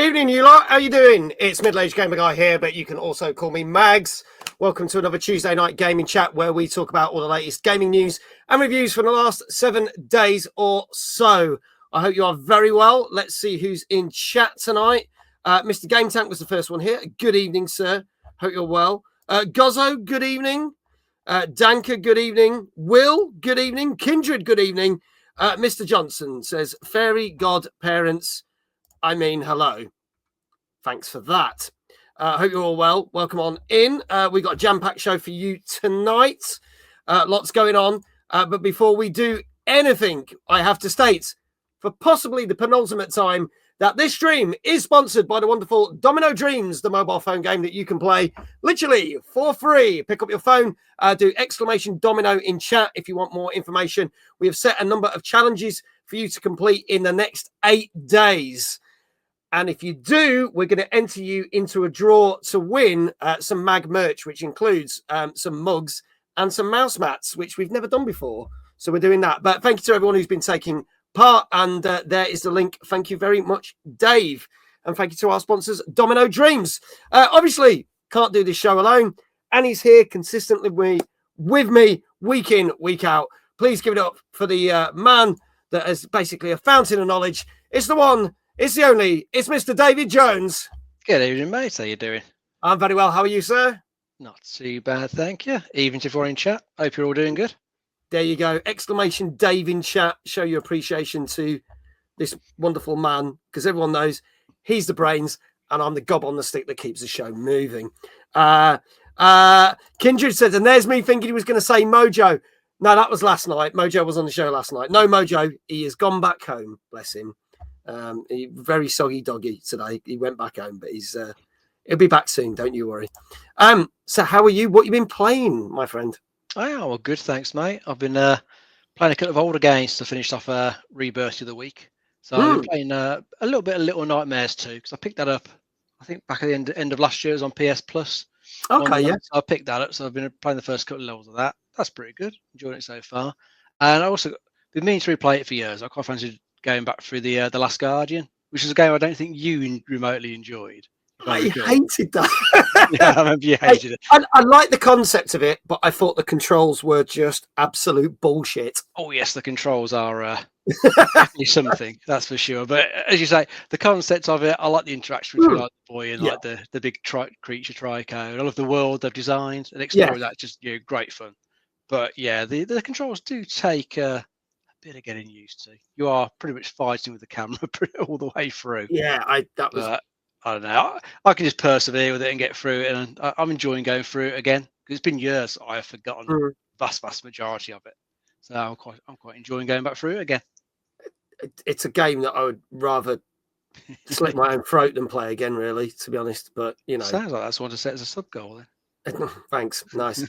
Evening, you lot. How you doing? It's Middle-Aged Gamer Guy here, but you can also call me Mags. Welcome to another Tuesday night gaming chat where we talk about all the latest gaming news and reviews from the last 7 days or so. I hope you are very well. Let's see who's in chat tonight. Mr. Game Tank was the first one here. Good evening, sir. Hope you're well. Gozzo, good evening. Danka, good evening. Will, good evening. Kindred, good evening. Mr. Johnson says, fairy godparents, I mean, hello. Thanks for that. Hope you're all well. Welcome on in. We've got a jam-packed show for you tonight. Lots going on. But before we do anything, I have to state, for possibly the penultimate time, that this stream is sponsored by the wonderful Domino Dreams, the mobile phone game that you can play literally for free. Pick up your phone, do exclamation domino in chat if you want more information. We have set a number of challenges for you to complete in the next 8 days. And if you do, we're going to enter you into a draw to win some mag merch, which includes some mugs and some mouse mats, which we've never done before. So we're doing that. But thank you to everyone who's been taking part. And there is the link. Thank you very much, Dave. And thank you to our sponsors, Domino Dreams. Obviously, can't do this show alone. Annie's here consistently with me week in, week out. Please give it up for the man that is basically a fountain of knowledge. It's the one. It's the only. It's Mr. David Jones. Good evening, mate. How you doing? I'm very well. How are you, sir? Not too bad, thank you. Even if you're in chat, hope you're all doing good. There you go. Exclamation Dave in chat. Show your appreciation to this wonderful man, because everyone knows he's the brains and I'm the gob on the stick that keeps the show moving. Kindred said, and there's me thinking he was going to say Mojo. No, that was last night. Mojo was on the show last night. No, Mojo. He has gone back home. Bless him. Very soggy doggy today. He went back home, but he'll be back soon. Don't you worry. So how are you? What you been playing, my friend? Oh, well, good. Thanks, mate. I've been playing a couple of older games to finish off Rebirth of the week. So I've been playing a little bit of Little Nightmares too, because I picked that up, I think back at the end of last year. It was on PS Plus. Okay, yeah. So I picked that up. So I've been playing the first couple of levels of that. That's pretty good. Enjoying it so far. And I also been meaning to replay it for years. I quite fancied going back through the Last Guardian, which is a game I don't think you remotely enjoyed. I hated that. Yeah, I remember you hated it. I like the concept of it, but I thought the controls were just absolute bullshit. Oh yes, the controls are definitely something, that's for sure. But as you say, the concept of it, I like the interaction between like the boy and like the big creature Trico. I love the world they've designed and exploring that. Just great fun. But yeah, the controls do take a bit of getting used to. You are pretty much fighting with the camera all the way through. Yeah, I don't know. I can just persevere with it and get through it, and I'm enjoying going through it again because it's been years I have forgotten the vast majority of it. So I'm quite enjoying going back through it again. It's a game that I would rather slit my own throat than play again, really, to be honest. But Sounds like that's one to set as a sub goal then. Thanks, nice.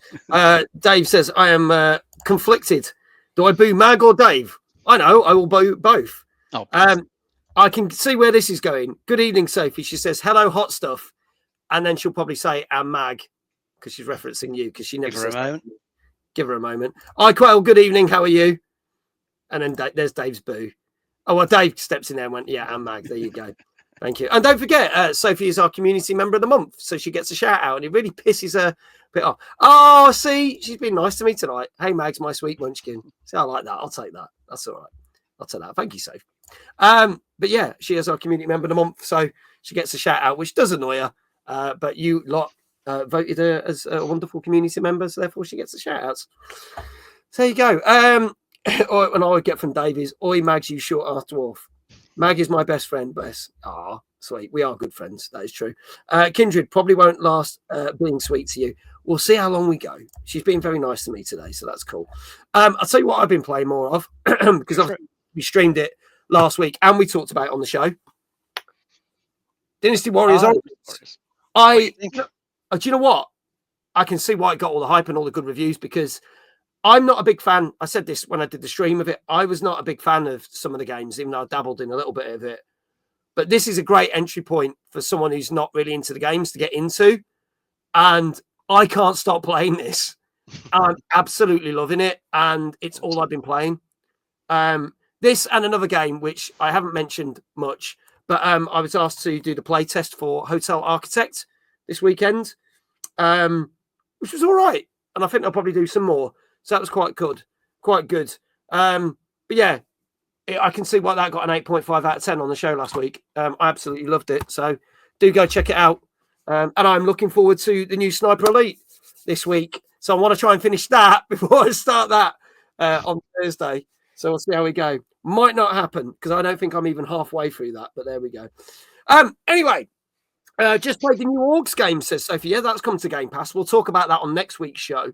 Dave says I am conflicted. Do I boo Mag or Dave? I know, I will boo both. Oh, I can see where this is going. Good evening, Sophie. She says, hello, hot stuff. And then she'll probably say, and Mag, because she's referencing you, because she never says that. Give her a moment. Hi, Quail, good evening. How are you? And then there's Dave's boo. Oh, well, Dave steps in there and went, yeah, and Mag. There you go. Thank you. And don't forget, Sophie is our community member of the month, so she gets a shout out, and it really pisses her a bit off. Oh, see, she's been nice to me tonight. Hey, Mags, my sweet munchkin. See, I like that. I'll take that. That's all right. I'll take that. Thank you, Sophie. But yeah, she is our community member of the month, so she gets a shout out, which does annoy her. But you lot voted her as a wonderful community member, so therefore she gets the shout outs. So there you go. And I would get from Dave is, oi, Mags, you short ass dwarf. Mag is my best friend, bless. Ah, sweet. We are good friends. That is true. Kindred probably won't last being sweet to you. We'll see how long we go. She's been very nice to me today, so that's cool. I'll tell you what I've been playing more of, because we streamed it last week and we talked about it on the show. Dynasty Warriors. Do you know what? I can see why it got all the hype and all the good reviews, because I'm not a big fan. I said this when I did the stream of it. I was not a big fan of some of the games, even though I dabbled in a little bit of it. But this is a great entry point for someone who's not really into the games to get into. And I can't stop playing this. I'm absolutely loving it. And it's all I've been playing. This and another game, which I haven't mentioned much, But I was asked to do the play test for Hotel Architect this weekend, which was all right. And I think I'll probably do some more. So that was quite good. Quite good. But yeah, I can see why that got an 8.5 out of 10 on the show last week. I absolutely loved it. So do go check it out. And I'm looking forward to the new Sniper Elite this week. So I want to try and finish that before I start that on Thursday. So we'll see how we go. Might not happen because I don't think I'm even halfway through that. But there we go. Anyway, just played the new Orcs game, says Sophie. Yeah, that's come to Game Pass. We'll talk about that on next week's show.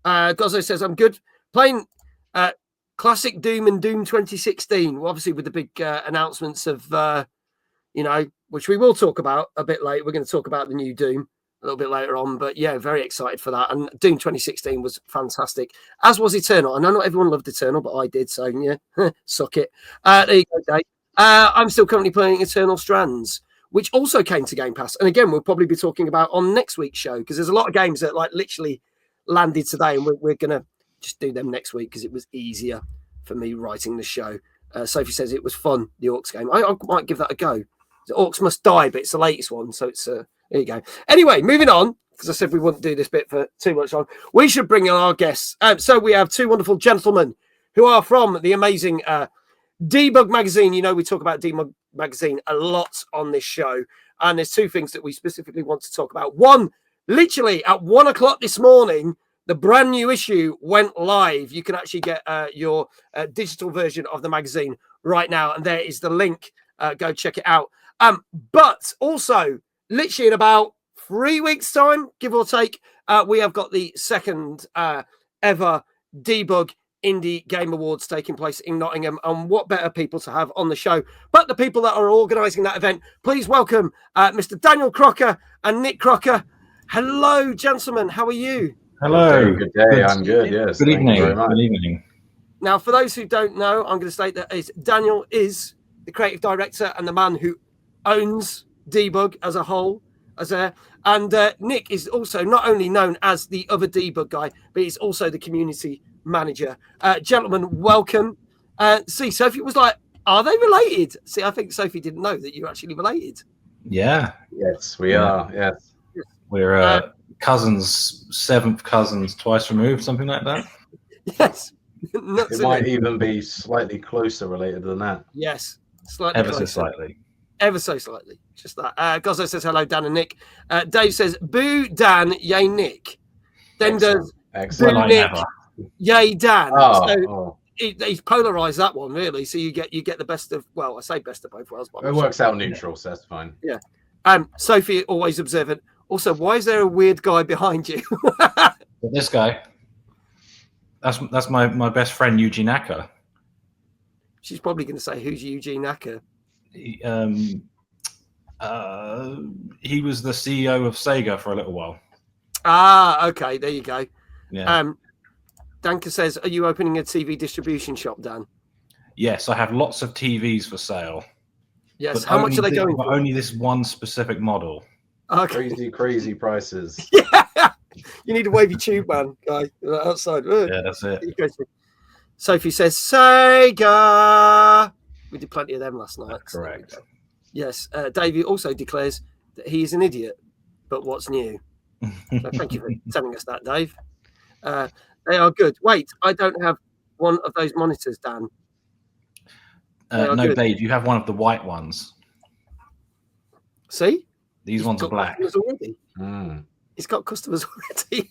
Gozzo says, I'm good. Playing classic Doom and Doom 2016. Well, obviously, with the big announcements of, which we will talk about a bit later. We're going to talk about the new Doom a little bit later on. But yeah, very excited for that. And Doom 2016 was fantastic, as was Eternal. I know not everyone loved Eternal, but I did. So yeah, suck it. There you go, Dave. I'm still currently playing Eternal Strands, which also came to Game Pass. And again, we'll probably be talking about on next week's show because there's a lot of games that like literally landed today, and we're going to just do them next week because it was easier for me writing the show. Sophie says it was fun, the Orcs game. I might give that a go. The Orcs Must Die, but it's the latest one. So it's there you go. Anyway, moving on, because I said we wouldn't do this bit for too much long. We should bring in our guests. So we have two wonderful gentlemen who are from the amazing Debug magazine. You know, we talk about Debug magazine a lot on this show. And there's two things that we specifically want to talk about. One, literally at 1 o'clock this morning, the brand new issue went live. You can actually get your digital version of the magazine right now. And there is the link. Go check it out. But also, literally in about 3 weeks' time, give or take, we have got the second ever Debug Indie Game Awards taking place in Nottingham. And what better people to have on the show but the people that are organising that event. Please welcome Mr. Daniel Crocker and Nick Crocker. Hello, gentlemen. How are you? Hello. Good day. I'm good. Yes. Good evening. Good evening. Now, for those who don't know, I'm going to state that Daniel is the creative director and the man who owns Debug as a whole. And Nick is also not only known as the other Debug guy, but he's also the community manager. Gentlemen, welcome. See, Sophie was like, are they related? See, I think Sophie didn't know that you're actually related. Yeah. Yes, we are. Yes. We're cousins, seventh cousins, twice removed, something like that. Yes. It might even be slightly closer related than that. Yes. Slightly Ever closer. so slightly. Ever so slightly. Just that. Gozzo says hello, Dan and Nick. Dave says, boo, Dan, yay, Nick. Then does Excellent. boo, Nick, yay, Dan. Oh. He's polarized that one, really. So you get the best of, well, I say best of both worlds. But It works out neutral, so that's fine. Yeah. Sophie, always observant. Also, why is there a weird guy behind you? This guy, that's my best friend, Eugene Acker. She's probably going to say, who's Eugene Acker? He was the CEO of Sega for a little while. Ah, okay. There you go. Yeah. Danka says, are you opening a TV distribution shop, Dan? Yes, I have lots of TVs for sale. Yes. But How much are they going for? Only this one specific model. Okay. Crazy prices. Yeah. You need a wavy tube, man, guy outside. Yeah, that's it. Sophie says, Sega. We did plenty of them last night. That's correct. Yes. Davey also declares that he is an idiot, but what's new? So thank you for telling us that, Dave. They are good. Wait, I don't have one of those monitors, Dan. No, good. Dave, you have one of the white ones. See? These ones are black. Already. He's got customers already.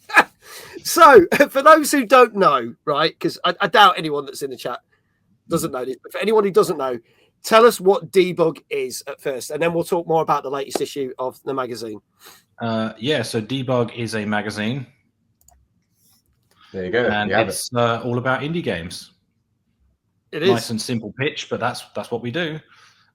So, for those who don't know, right, because I doubt anyone that's in the chat doesn't know this, but for anyone who doesn't know, tell us what Debug is at first, and then we'll talk more about the latest issue of the magazine. So Debug is a magazine. There you go. And it's all about indie games. It is. Nice and simple pitch, but that's what we do.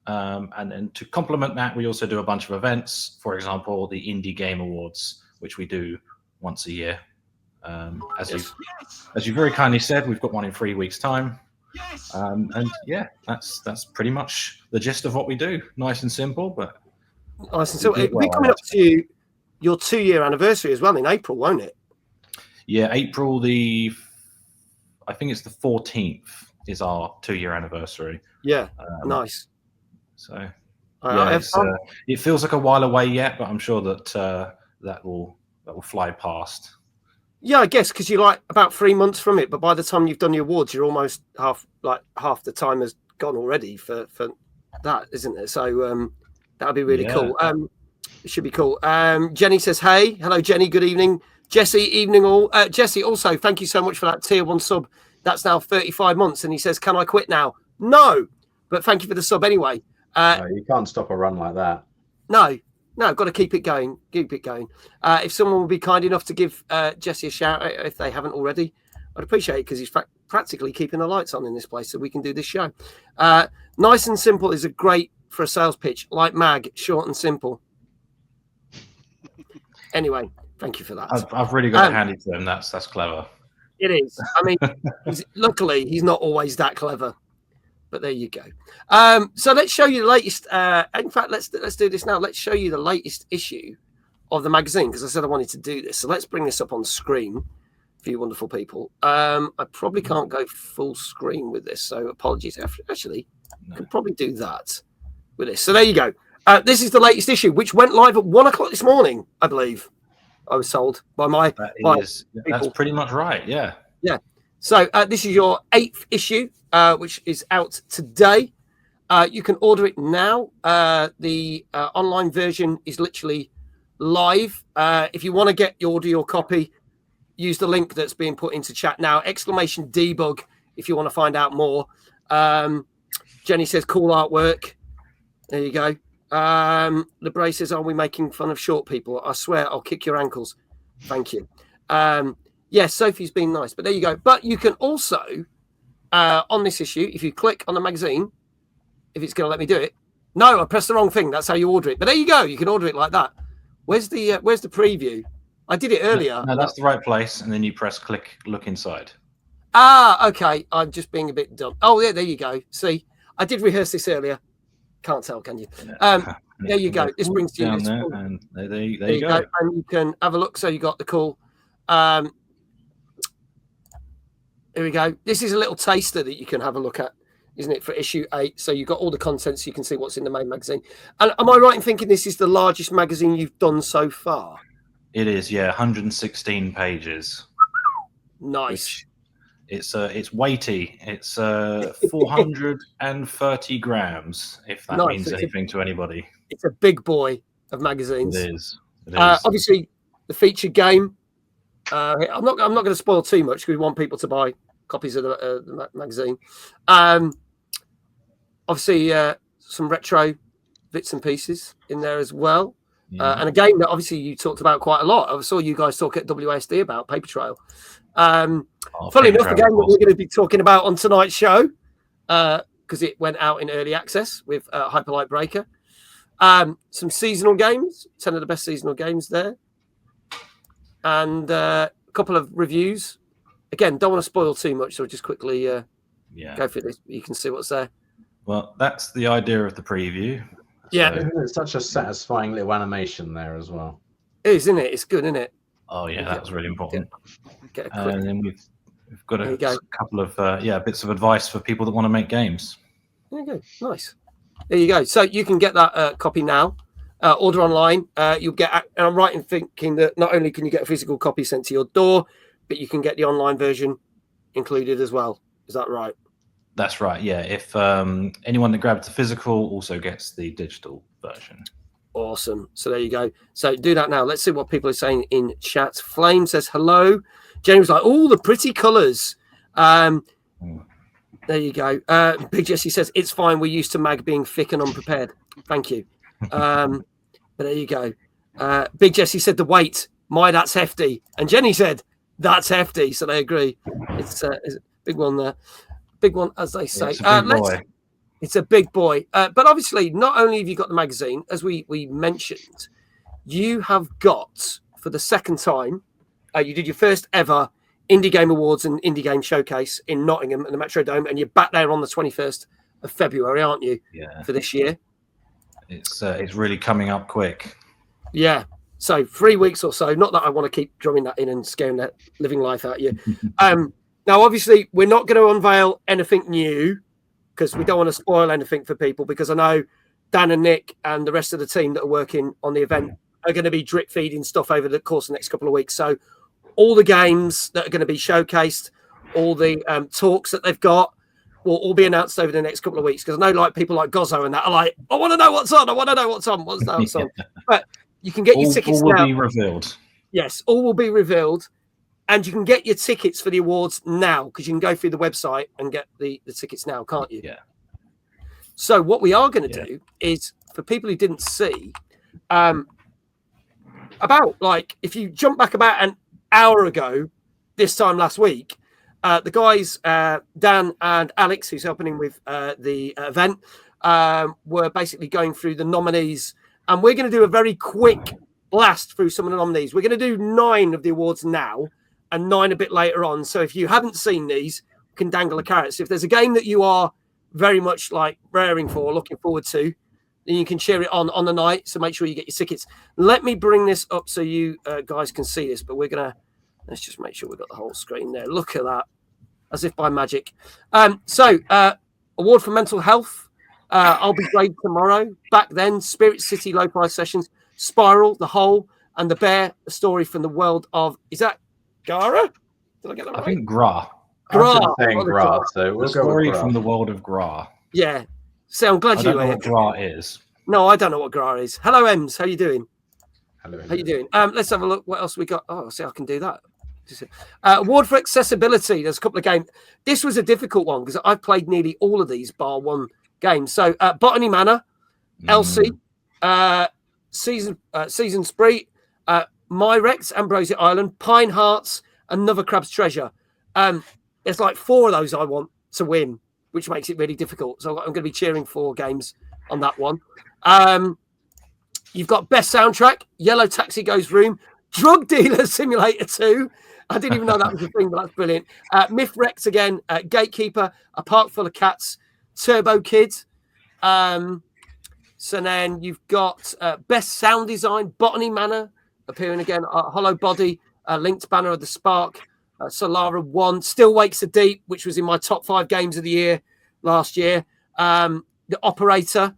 And then to complement that, we also do a bunch of events. For example, the Indie Game Awards, which we do once a year. As you very kindly said, we've got one in 3 weeks' time. And yeah, that's pretty much the gist of what we do. Nice and simple, but nice and simple. We're coming up to your 2-year anniversary as well in April, won't it? Yeah, April I think it's the 14th is our 2-year anniversary. Yeah, nice. So It feels like a while away yet, but I'm sure that that will fly past. Yeah, I guess because you're like about 3 months from it, but by the time you've done the awards, you're almost half the time has gone already for that, isn't it? So that'll be really cool. It should be cool. Jenny says, "Hey, hello, Jenny. Good evening, Jesse. Evening all. Jesse, also thank you so much for that tier 1 sub. That's now 35 months." And he says, "Can I quit now?" No, but thank you for the sub anyway. No, you can't stop a run like that. No, got to keep it going. Keep it going. If someone would be kind enough to give Jesse a shout out if they haven't already, I'd appreciate it because he's practically keeping the lights on in this place so we can do this show. Nice and simple is great for a sales pitch, like Mag, short and simple. Anyway, thank you for that. I've really got to hand it to him. That's clever. It is. I mean, luckily he's not always that clever. But there you go. So let's show you the latest. In fact, let's do this now. Let's show you the latest issue of the magazine because I said I wanted to do this. So let's bring this up on screen for you wonderful people. I probably can't go full screen with this, so apologies. Actually, I could probably do that with this. So there you go. This is the latest issue, which went live at 1 o'clock this morning, I believe. I was told by my. That's pretty much right. Yeah. Yeah. So this is your 8th issue, which is out today. You can order it now. The online version is literally live. If you want to get your copy, use the link that's being put into chat now. !debug if you want to find out more. Jenny says, cool artwork. There you go. Lebre says, are we making fun of short people? I swear I'll kick your ankles. Thank you. Yes, Sophie's been nice, but there you go. But you can also, on this issue, if you click on the magazine, if it's going to let me do it. No, I pressed the wrong thing. That's how you order it. But there you go. You can order it like that. Where's the preview? I did it earlier. No, that's the right place. And then you press click, look inside. Ah, okay. I'm just being a bit dumb. Oh, yeah, there you go. See, I did rehearse this earlier. Can't tell, can you? There you go. This brings you down there, and there you go. And you can have a look. So you got the cool. Here we go. This is a little taster that you can have a look at, isn't it, for issue 8? So you've got all the content so you can see what's in the main magazine. And am I right in thinking this is the largest magazine you've done so far? It is, yeah, 116 pages. Nice. It's weighty. It's 430 grams, if that means anything to anybody. It's a big boy of magazines. It is. Obviously, the featured game. I'm not going to spoil too much because we want people to buy copies of the magazine. Obviously, some retro bits and pieces in there as well. Yeah. And a game that obviously you talked about quite a lot. I saw you guys talk at WASD about Paper Trail. Funnily enough, the game that we're going to be talking about on tonight's show, because it went out in early access with Hyperlight Breaker. Some seasonal games, 10 of the best seasonal games there. And a couple of reviews. Again, don't want to spoil too much, so just quickly go for this. You can see what's there. Well, that's the idea of the preview. Yeah. Isn't it such a satisfying little animation there as well? It is, isn't it? It's good, isn't it? Oh, yeah, that was really important. And then we've got a couple of bits of advice for people that want to make games. There you go. Nice. There you go. So you can get that copy now. Order online. You'll get. And I'm right in thinking that not only can you get a physical copy sent to your door, but you can get the online version included as well. Is that right? That's right. Yeah. If anyone that grabs the physical also gets the digital version. Awesome. So there you go. So do that now. Let's see what people are saying in chat. Flame says hello. Jenny was like, "Oh, the pretty colours." There you go. Big Jesse says it's fine. We're used to Mag being thick and unprepared. Thank you. But there you go. Big Jesse said the weight. That's hefty. And Jenny said that's hefty. So they agree. It's a big one there. Big one, as they say. It's a big boy. It's a big boy. But obviously, not only have you got the magazine, as we mentioned, you have got, for the second time, you did your first ever Indie Game Awards and Indie Game Showcase in Nottingham at the Metro Dome, and you're back there on the 21st of February, aren't you? Yeah. For this year. It's really coming up quick. Yeah. So 3 weeks or so. Not that I want to keep drumming that in and scaring that living life out of you. Now, obviously, we're not going to unveil anything new because we don't want to spoil anything for people, because I know Dan and Nick and the rest of the team that are working on the event are going to be drip feeding stuff over the course of the next couple of weeks. So all the games that are going to be showcased, all the talks that they've got, will all be announced over the next couple of weeks. Because I know like people like Gozzo and that are like, I want to know what's on. I want to know what's on. What's on? But you can get your tickets all will now. be revealed. Yes, all will be revealed. And you can get your tickets for the awards now because you can go through the website and get the tickets now, can't you? Yeah. So what we are going to do is, for people who didn't see, about like if you jump back about an hour ago, this time last week, the guys Dan and Alex, who's helping him with the event, were basically going through the nominees, and we're going to do a very quick blast through some of the nominees. We're going to do 9 of the awards now and 9 a bit later on. So if you haven't seen these, you can dangle a carrot. So if there's a game that you are very much like raring for, looking forward to, then you can cheer it on the night. So make sure you get your tickets. Let me bring this up so you guys can see this, but let's just make sure we've got the whole screen there. Look at that, as if by magic. Award for mental health. I'll be great tomorrow. Back then, Spirit City low price sessions, Spiral, The Hole, and The Bear, a story from the world of, is that Gara? Did I get that right? I think Gra. I'm saying Gra, so we'll go Story with Gra. from the world of Gra. Yeah. So I'm glad I you don't know were what Gra is. No, I don't know what Gra is. Hello, Ems. How you doing? Hello. How you doing? Let's have a look. What else we got? Oh, see, I can do that. Award for accessibility. There's a couple of games. This was a difficult one because I've played nearly all of these bar one games. So Botany Manor, Elsie, Season Spree, Myrex, Ambrosia Island, Pine Hearts, Another Crab's Treasure. There's like 4 of those I want to win, which makes it really difficult. So I'm going to be cheering for games on that one. You've got Best Soundtrack, Yellow Taxi Goes Room, Drug Dealer Simulator 2. I didn't even know that was a thing, but that's brilliant. Myth Rex again, Gatekeeper, A Park Full of Cats, Turbo Kid. So then you've got Best Sound Design, Botany Manor, appearing again, Hollow Body, Linked Banner of the Spark, Solara 1, Still Wakes the Deep, which was in my top 5 games of the year last year. The Operator.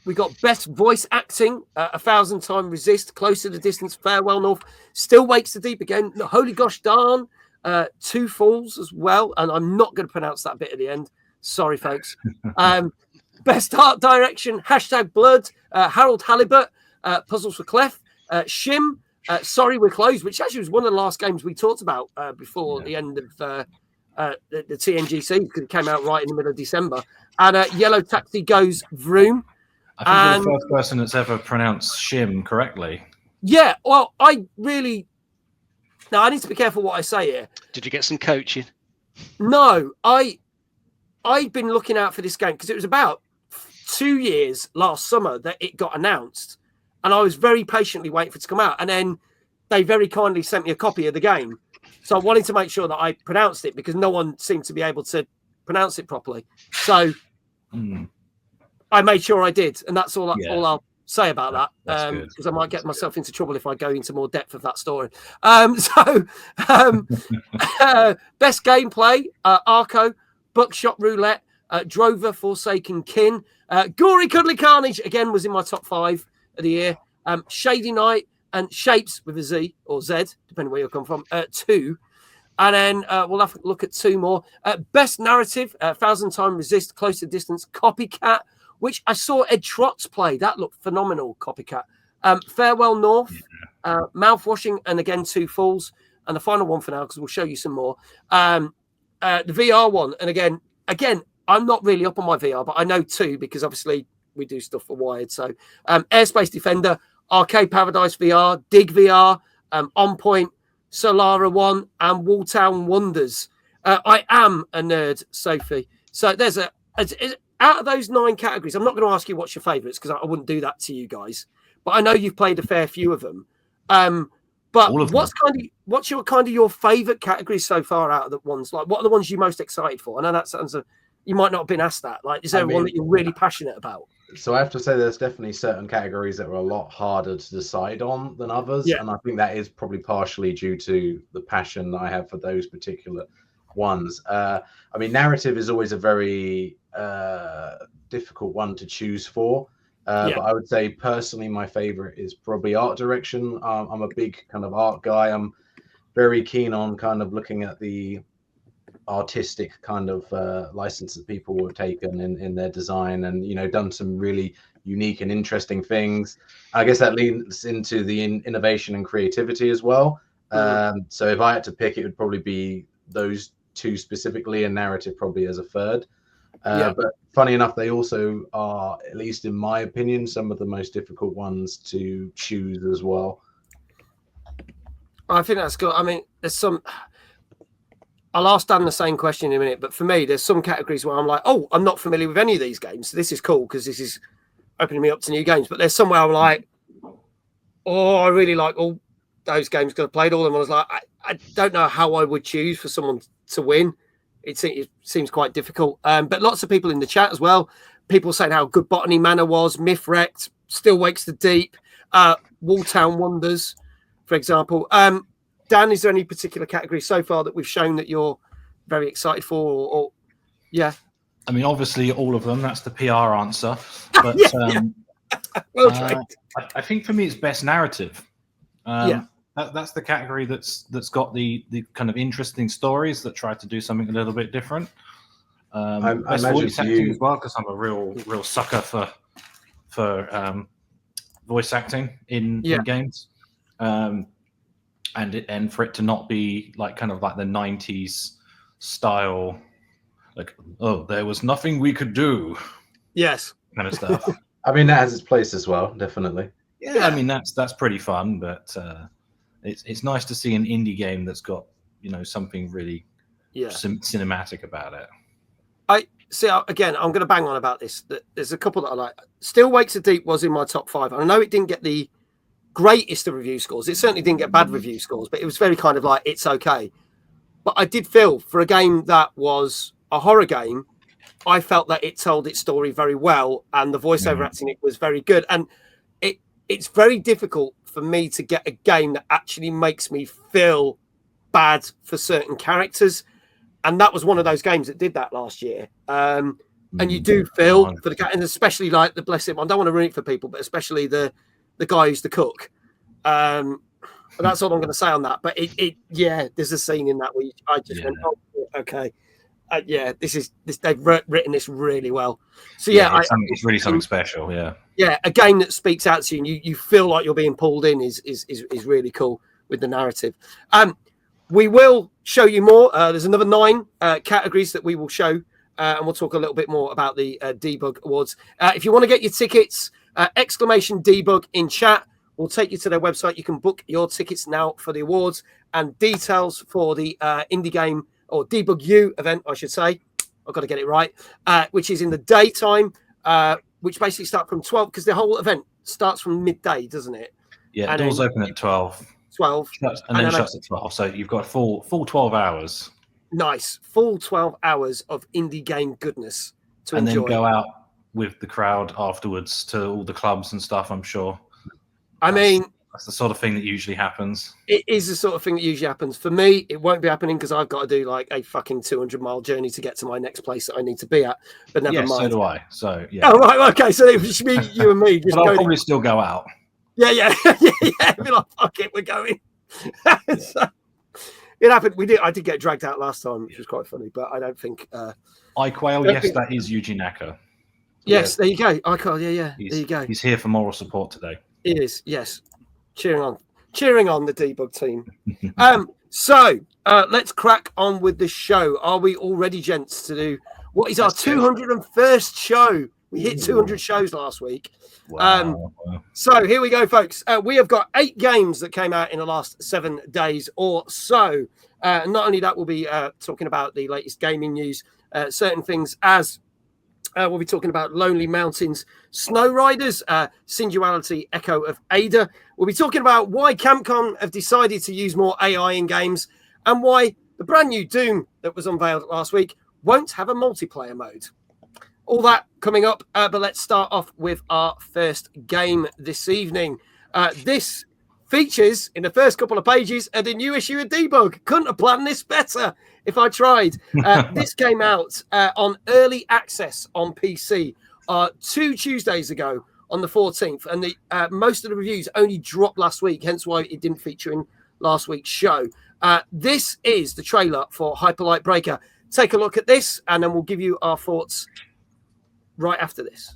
We got Best Voice Acting, 1,000 Time Resist, Close to the Distance, Farewell North, Still Wakes the Deep again, Holy Gosh Darn, Two Falls as well, and I'm not going to pronounce that bit at the end. Sorry, folks. Best Art Direction, #Blood, Harold Halibut, Puzzles for Clef, Shim, Sorry We're Closed, which actually was one of the last games we talked about before the end of the TNGC, because it came out right in the middle of December. And Yellow Taxi Goes Vroom. I think you're the first person that's ever pronounced Shim correctly. Yeah, well, I need to be careful what I say here. Did you get some coaching? No, I've been looking out for this game because it was about 2 years last summer that it got announced, and I was very patiently waiting for it to come out, and then they very kindly sent me a copy of the game. So I wanted to make sure that I pronounced it because no one seemed to be able to pronounce it properly. So I made sure I did, and that's all I'll say about that, because I might get myself into trouble if I go into more depth of that story. Best gameplay, Arco, Buckshot Roulette, Drover, Forsaken Kin, Gory Cuddly Carnage, again, was in my top 5 of the year, Shady Night, and Shapes with a Z, or Z, depending where you come from, 2. And then we'll have to look at 2 more. Best Narrative, 1,000 Time Resist, Close to Distance, Copycat, which I saw Ed Trotz play. That looked phenomenal, Copycat. Farewell North, Mouthwashing, and again, 2 Falls. And the final one for now, because we'll show you some more. The VR one, and again, I'm not really up on my VR, but I know 2 because obviously we do stuff for Wired. So Airspace Defender, Arcade Paradise VR, Dig VR, On Point, Solara 1, and Walltown Wonders. I am a nerd, Sophie. So there's out of those 9 categories, I'm not going to ask you what's your favourites because I wouldn't do that to you guys. But I know you've played a fair few of them. But what's your favourite categories so far out of the ones? Like, what are the ones you're most excited for? I know that sounds you might not have been asked that. Like, is there one that you're really passionate about? So I have to say there's definitely certain categories that are a lot harder to decide on than others. Yeah. And I think that is probably partially due to the passion that I have for those particular ones. Narrative is always a very difficult one to choose for. But I would say personally, my favorite is probably art direction. I'm a big kind of art guy. I'm very keen on kind of looking at the artistic kind of license that people have taken in their design, and done some really unique and interesting things. I guess that leads into the innovation and creativity as well. So if I had to pick, it would probably be those two specifically, and narrative probably as a third. But funny enough, they also are, at least in my opinion, some of the most difficult ones to choose as well. I think that's good. I mean, there's some. I'll ask Dan the same question in a minute, but for me, there's some categories where I'm like, oh, I'm not familiar with any of these games. So this is cool because this is opening me up to new games. But there's somewhere I'm like, oh, I really like all those games because I played all of them. I was like, I don't know how I would choose for someone to win. It seems quite difficult. But lots of people in the chat as well. People saying how good Botany Manor was, Myth Wrecked, Still Wakes the Deep, Walltown Wonders, for example. Dan, is there any particular category so far that we've shown that you're very excited for? Or yeah? I mean, obviously all of them. That's the PR answer. But Well trained. I think for me, it's best narrative. That's the category that's got the kind of interesting stories that try to do something a little bit different. I best imagine voice acting as well, because I'm a real sucker for voice acting in games. And for it to not be like kind of like the 90s style, like, oh, there was nothing we could do. Yes. Kind of stuff. I mean, that has its place as well, definitely. Yeah, I mean that's pretty fun, but it's nice to see an indie game that's got something really cinematic about it. I see. Again, I'm going to bang on about this. There's a couple that I like. Still Wakes the Deep was in my top 5. I know it didn't get the greatest of review scores. It certainly didn't get bad review scores, but it was very kind of like, it's okay. But I did feel for a game that was a horror game, I felt that it told its story very well, and the voiceover acting it was very good. And it's very difficult for me to get a game that actually makes me feel bad for certain characters. And that was one of those games that did that last year. And you do feel for the guy, and especially like the bless him, I don't want to ruin it for people, but especially the guy who's the cook. But that's all I'm going to say on that. But there's a scene in that where I just went, oh, okay. They've written this really well. So it's really something special. Yeah, a game that speaks out to you and you feel like you're being pulled in is really cool with the narrative. We will show you more. There's another 9 categories that we will show, and we'll talk a little bit more about the Debug Awards. If you want to get your tickets, !Debug in chat. We'll take you to their website. You can book your tickets now for the awards, and details for the indie game or Debug U event, I should say. I've got to get it right, which is in the daytime, which basically starts from 12, because the whole event starts from midday, doesn't it? Yeah, doors open at 12. 12. And then shuts at 12. So you've got a full 12 hours. Nice. Full 12 hours of indie game goodness to enjoy. And then go out with the crowd afterwards to all the clubs and stuff, I'm sure. That's the sort of thing that usually happens. It is the sort of thing that usually happens. For me, it won't be happening because I've got to do like a fucking 200-mile journey to get to my next place that I need to be at. But never mind. So do I. So, yeah. Oh, right. Okay. So it should be you and me. Just but I'll probably still go out. Yeah. Be like, fuck it, we're going. So, it happened. I did get dragged out last time, which was quite funny, but I don't think... iQuail, that is Yuji Naka. Yes, there you go. iQuail, there you go. He's here for moral support today. He is, yes. Cheering on the Debug team. So let's crack on with the show. Are we all ready, gents, to do what is our 201st show? We hit 200 shows last week. Wow. So here we go, folks. We have got 8 games that came out in the last 7 days or so. Not only that, we'll be talking about the latest gaming news, certain things as we'll be talking about Lonely Mountains, Snow Riders, Syundality, Echo of Ada. We'll be talking about why Capcom have decided to use more AI in games, and why the brand new Doom that was unveiled last week won't have a multiplayer mode. All that coming up, but let's start off with our first game this evening. This features, in the first couple of pages, the new issue of Debug. Couldn't have planned this better if I tried. This came out on early access on PC 2 Tuesdays ago on the 14th, and the most of the reviews only dropped last week, hence why it didn't feature in last week's show. This is the trailer for Hyperlight Breaker. Take a look at this, and then we'll give you our thoughts right after this.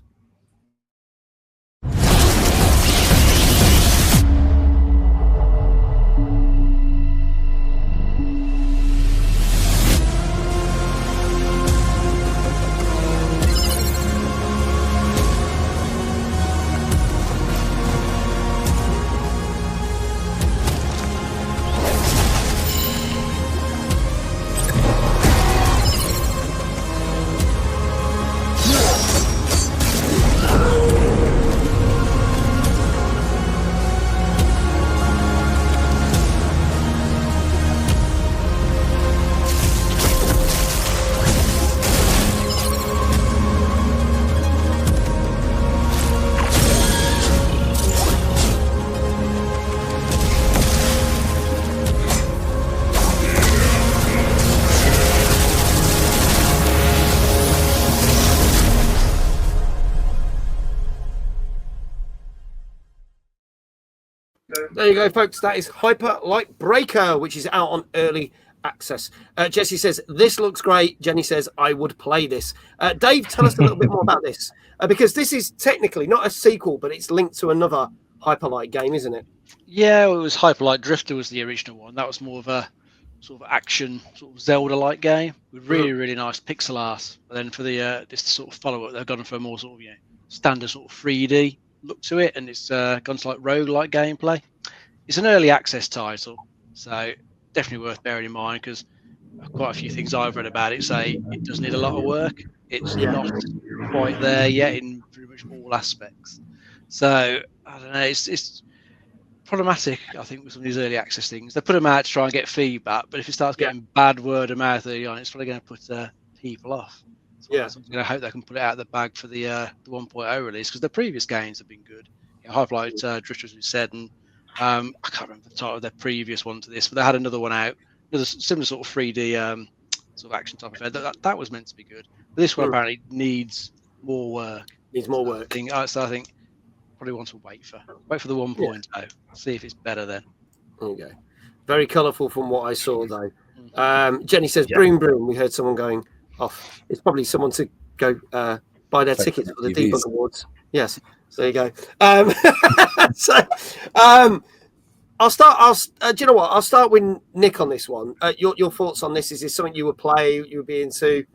There you go, folks. That is Hyperlight Breaker, which is out on early access. Jesse says, this looks great. Jenny says, I would play this. Dave, tell us a little bit more about this, because this is technically not a sequel, but it's linked to another Hyperlight game, isn't it? Yeah, it was Hyperlight Drifter was the original one. That was more of a sort of action, sort of Zelda-like game with really, really nice pixel art. But then for the this sort of follow-up, they've gone for a more sort of standard sort of 3D look to it, and it's gone to like roguelike gameplay. It's an early access title, so definitely worth bearing in mind, because quite a few things I've read about it say it does need a lot of work. It's not quite there yet in pretty much all aspects. So I don't know, it's problematic, I think, with some of these early access things. They put them out to try and get feedback, but if it starts getting bad word of mouth early on, it's probably going to put people off. So I'm going to hope they can put it out of the bag for the 1.0 release, because the previous games have been good. Hyperlight Drifter, as we said, and I can't remember the title of their previous one to this, but they had another one out, another similar sort of 3D sort of action type of affair. That was meant to be good. But this one apparently needs more work. So I think probably want to wait for the 1.0. See if it's better then. There you go. Very colourful from what I saw, though. Jenny says, broom, broom. We heard someone going off. It's probably someone to go buy their tickets for the Debug Awards. Yes. So there you go. I'll start. Do you know what? I'll start with Nick on this one. Your thoughts on this? Is this something you would play? You would be into?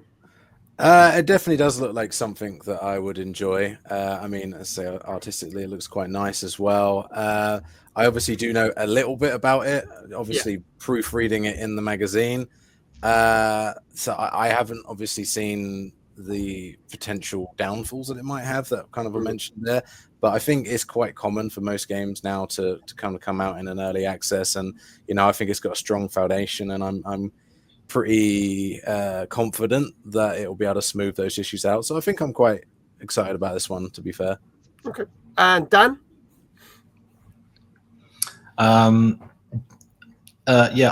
It definitely does look like something that I would enjoy. I mean, as I say, artistically, it looks quite nice as well. I obviously do know a little bit about it. Obviously, proofreading it in the magazine. So I haven't obviously seen the potential downfalls that it might have that kind of are mentioned there, but I think it's quite common for most games now to kind of come out in an early access, and I think it's got a strong foundation, and I'm pretty confident that it will be able to smooth those issues out. So I think I'm quite excited about this one, to be fair. Okay. And Dan? Yeah,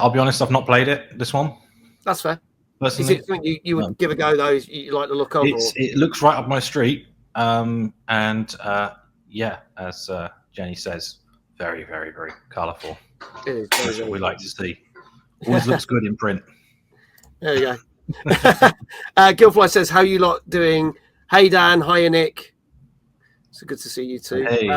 I'll be honest, I've not played it, this one. That's fair. Personally, is it something you would give a go, though? You like the look of? It looks right up my street. And as Jenny says, very, very, very colourful. That's what we like to see. Always looks good in print. There you go. Gilfly says, how you lot doing? Hey, Dan. Hiya, Nick. It's good to see you too. Hey.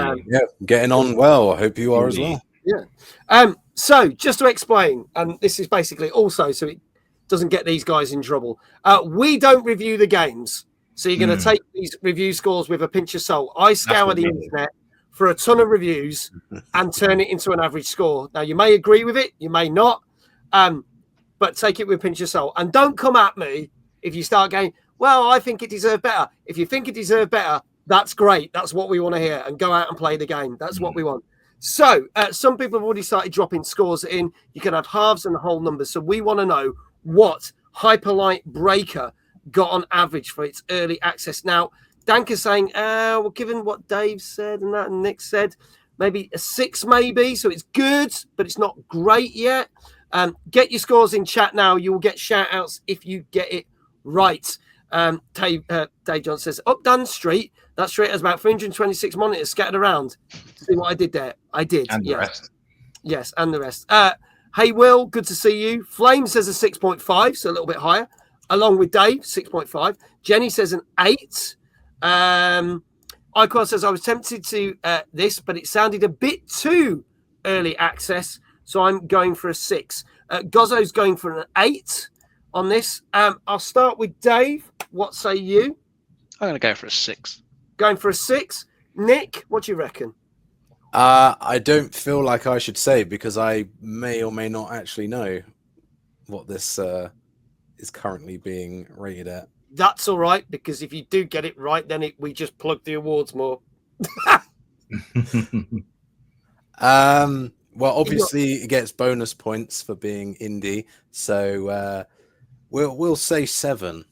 Getting on well. I hope you are as well. Yeah. So just to explain, and this is basically also so it doesn't get these guys in trouble. We don't review the games. So you're going to take these review scores with a pinch of salt. I scour the internet for a ton of reviews and turn it into an average score. Now, you may agree with it, you may not, but take it with a pinch of salt. And don't come at me if you start going, well, I think it deserved better. If you think it deserved better, that's great. That's what we want to hear. And go out and play the game. That's what we want. So some people have already started dropping scores in. You can have halves and whole numbers. So we want to know what Hyperlight Breaker got on average for its early access. Now, Danker's saying, well, given what Dave said and that and Nick said, maybe a 6 maybe. So it's good, but it's not great yet. Get your scores in chat now. You will get shout outs if you get it right. Dave John says, up Dunn Street. That street has about 326 monitors scattered around. See what I did there? I did. And the rest. Yes, and the rest. Hey, Will, good to see you. Flame says a 6.5, so a little bit higher. Along with Dave, 6.5. Jenny says an 8. Icon says, I was tempted to this, but it sounded a bit too early access, so I'm going for a 6. Gozzo's going for an 8 on this. I'll start with Dave. What say you? I'm going to go for a 6. Going for a 6. Nick, what do you reckon? I don't feel like I should say, because I may or may not actually know what this is currently being rated at. That's all right, because if you do get it right, then we just plug the awards more. Well, obviously it gets bonus points for being indie, so we'll say 7.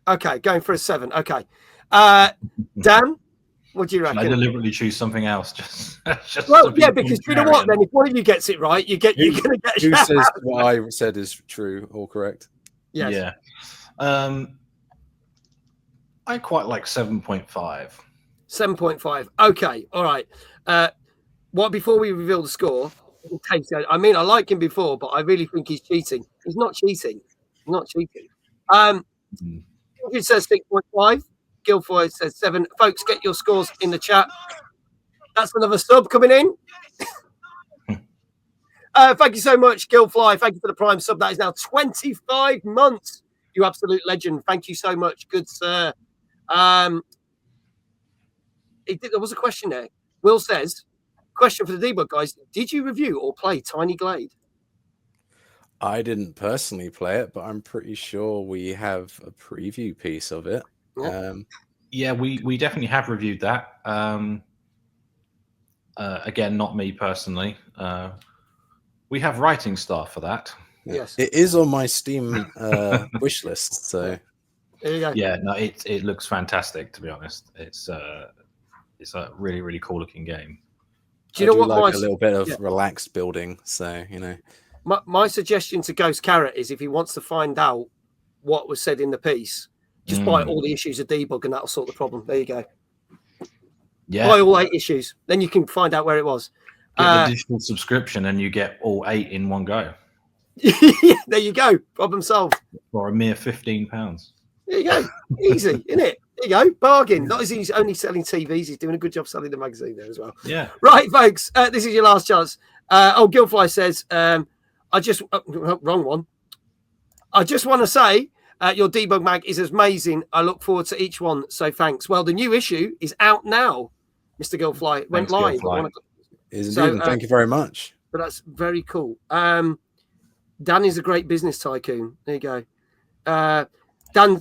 Okay, going for a 7. Okay, Dan, what do you reckon? I deliberately choose something else. Just well, yeah, because you know what? Then if one of you gets it right, you're going to get. Who says what I said is true or correct? Yes. Yeah. I quite like 7.5. 7.5. Okay, all right. What before we reveal the score? In case, I mean, I like him before, but I really think he's cheating. He's not cheating. He's not cheating. It says 6.5. Guilfoyle says 7. Folks, get your scores in the chat. That's another sub coming in. Thank you so much, Gilfly. Thank you for the prime sub. That is now 25 months. You absolute legend. Thank you so much. Good, sir. There was a question there. Will says, question for the debug guys. Did you review or play Tiny Glade? I didn't personally play it, but I'm pretty sure we have a preview piece of it. Yeah, we definitely have reviewed that. Again, not me personally. We have writing staff for that. Yes, it is on my Steam wish list. So there you go. Yeah, no, it looks fantastic. To be honest, it's a really, really cool looking game. Do you know what? Like a little bit of relaxed building. So my suggestion to Ghost Carrot is if he wants to find out what was said in the piece, just buy all the issues of debug, and that'll sort the problem. There you go. Yeah, buy all 8 issues, then you can find out where it was. Get the digital subscription, and you get all 8 in one go. There you go. Problem solved. For a mere £15. There you go. Easy, isn't it? There you go. Bargain. Not as he's only selling TVs, he's doing a good job selling the magazine there as well. Yeah. Right, folks. This is your last chance. Gilfly says, wrong one. I just want to say your debug mag is amazing. I look forward to each one. So thanks. Well, the new issue is out now. Mr. Gilfly it went live. Thank you very much. But that's very cool. Dan is a great business tycoon. There you go. Dan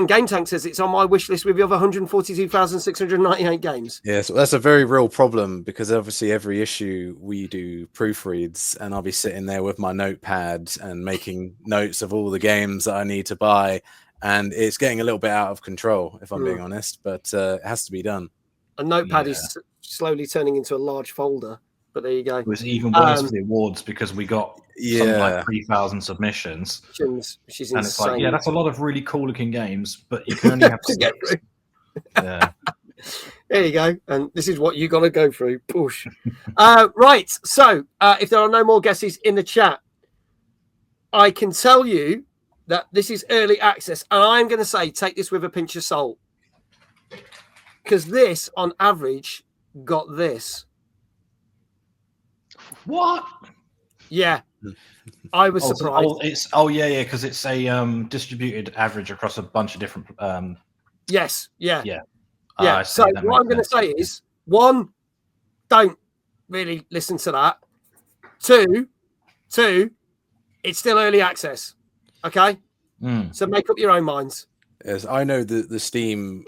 Game Tank says it's on my wish list with the other 142,698 games. Yeah, so that's a very real problem, because obviously every issue we do proofreads, and I'll be sitting there with my notepad and making notes of all the games that I need to buy, and it's getting a little bit out of control, if I'm being honest, but it has to be done. A notepad is slowly turning into a large folder. But there you go. It was even worse for the awards, because we got something like 3,000 submissions. Which is and insane. it's like, yeah, that's a lot of really cool looking games, but you can only have to get through. Yeah. There you go. And this is what you got to go through. Push. Right. So if there are no more guesses in the chat, I can tell you that this is early access. And I'm going to say, take this with a pinch of salt. Because this, on average, got this. What? Yeah, I was surprised. Because it's a distributed average across a bunch of different. Yes, yeah. So what I'm going to say is, 1, don't really listen to that. 2, it's still early access. Okay, so make up your own minds. Yes, I know the Steam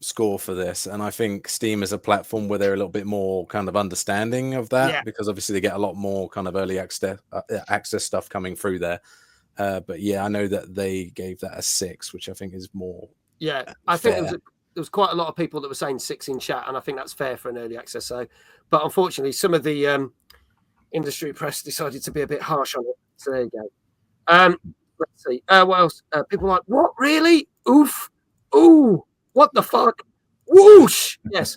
score for this, and I think Steam is a platform where they're a little bit more kind of understanding of that, because obviously they get a lot more kind of early access stuff coming through there. But yeah, I know that they gave that a 6, which I think is more. Yeah, I think there was quite a lot of people that were saying 6 in chat, and I think that's fair for an early access. So, but unfortunately, some of the industry press decided to be a bit harsh on it. So there you go. Let's see. What else? People are like, what, really? oof, ooh, what the fuck, whoosh. Yes,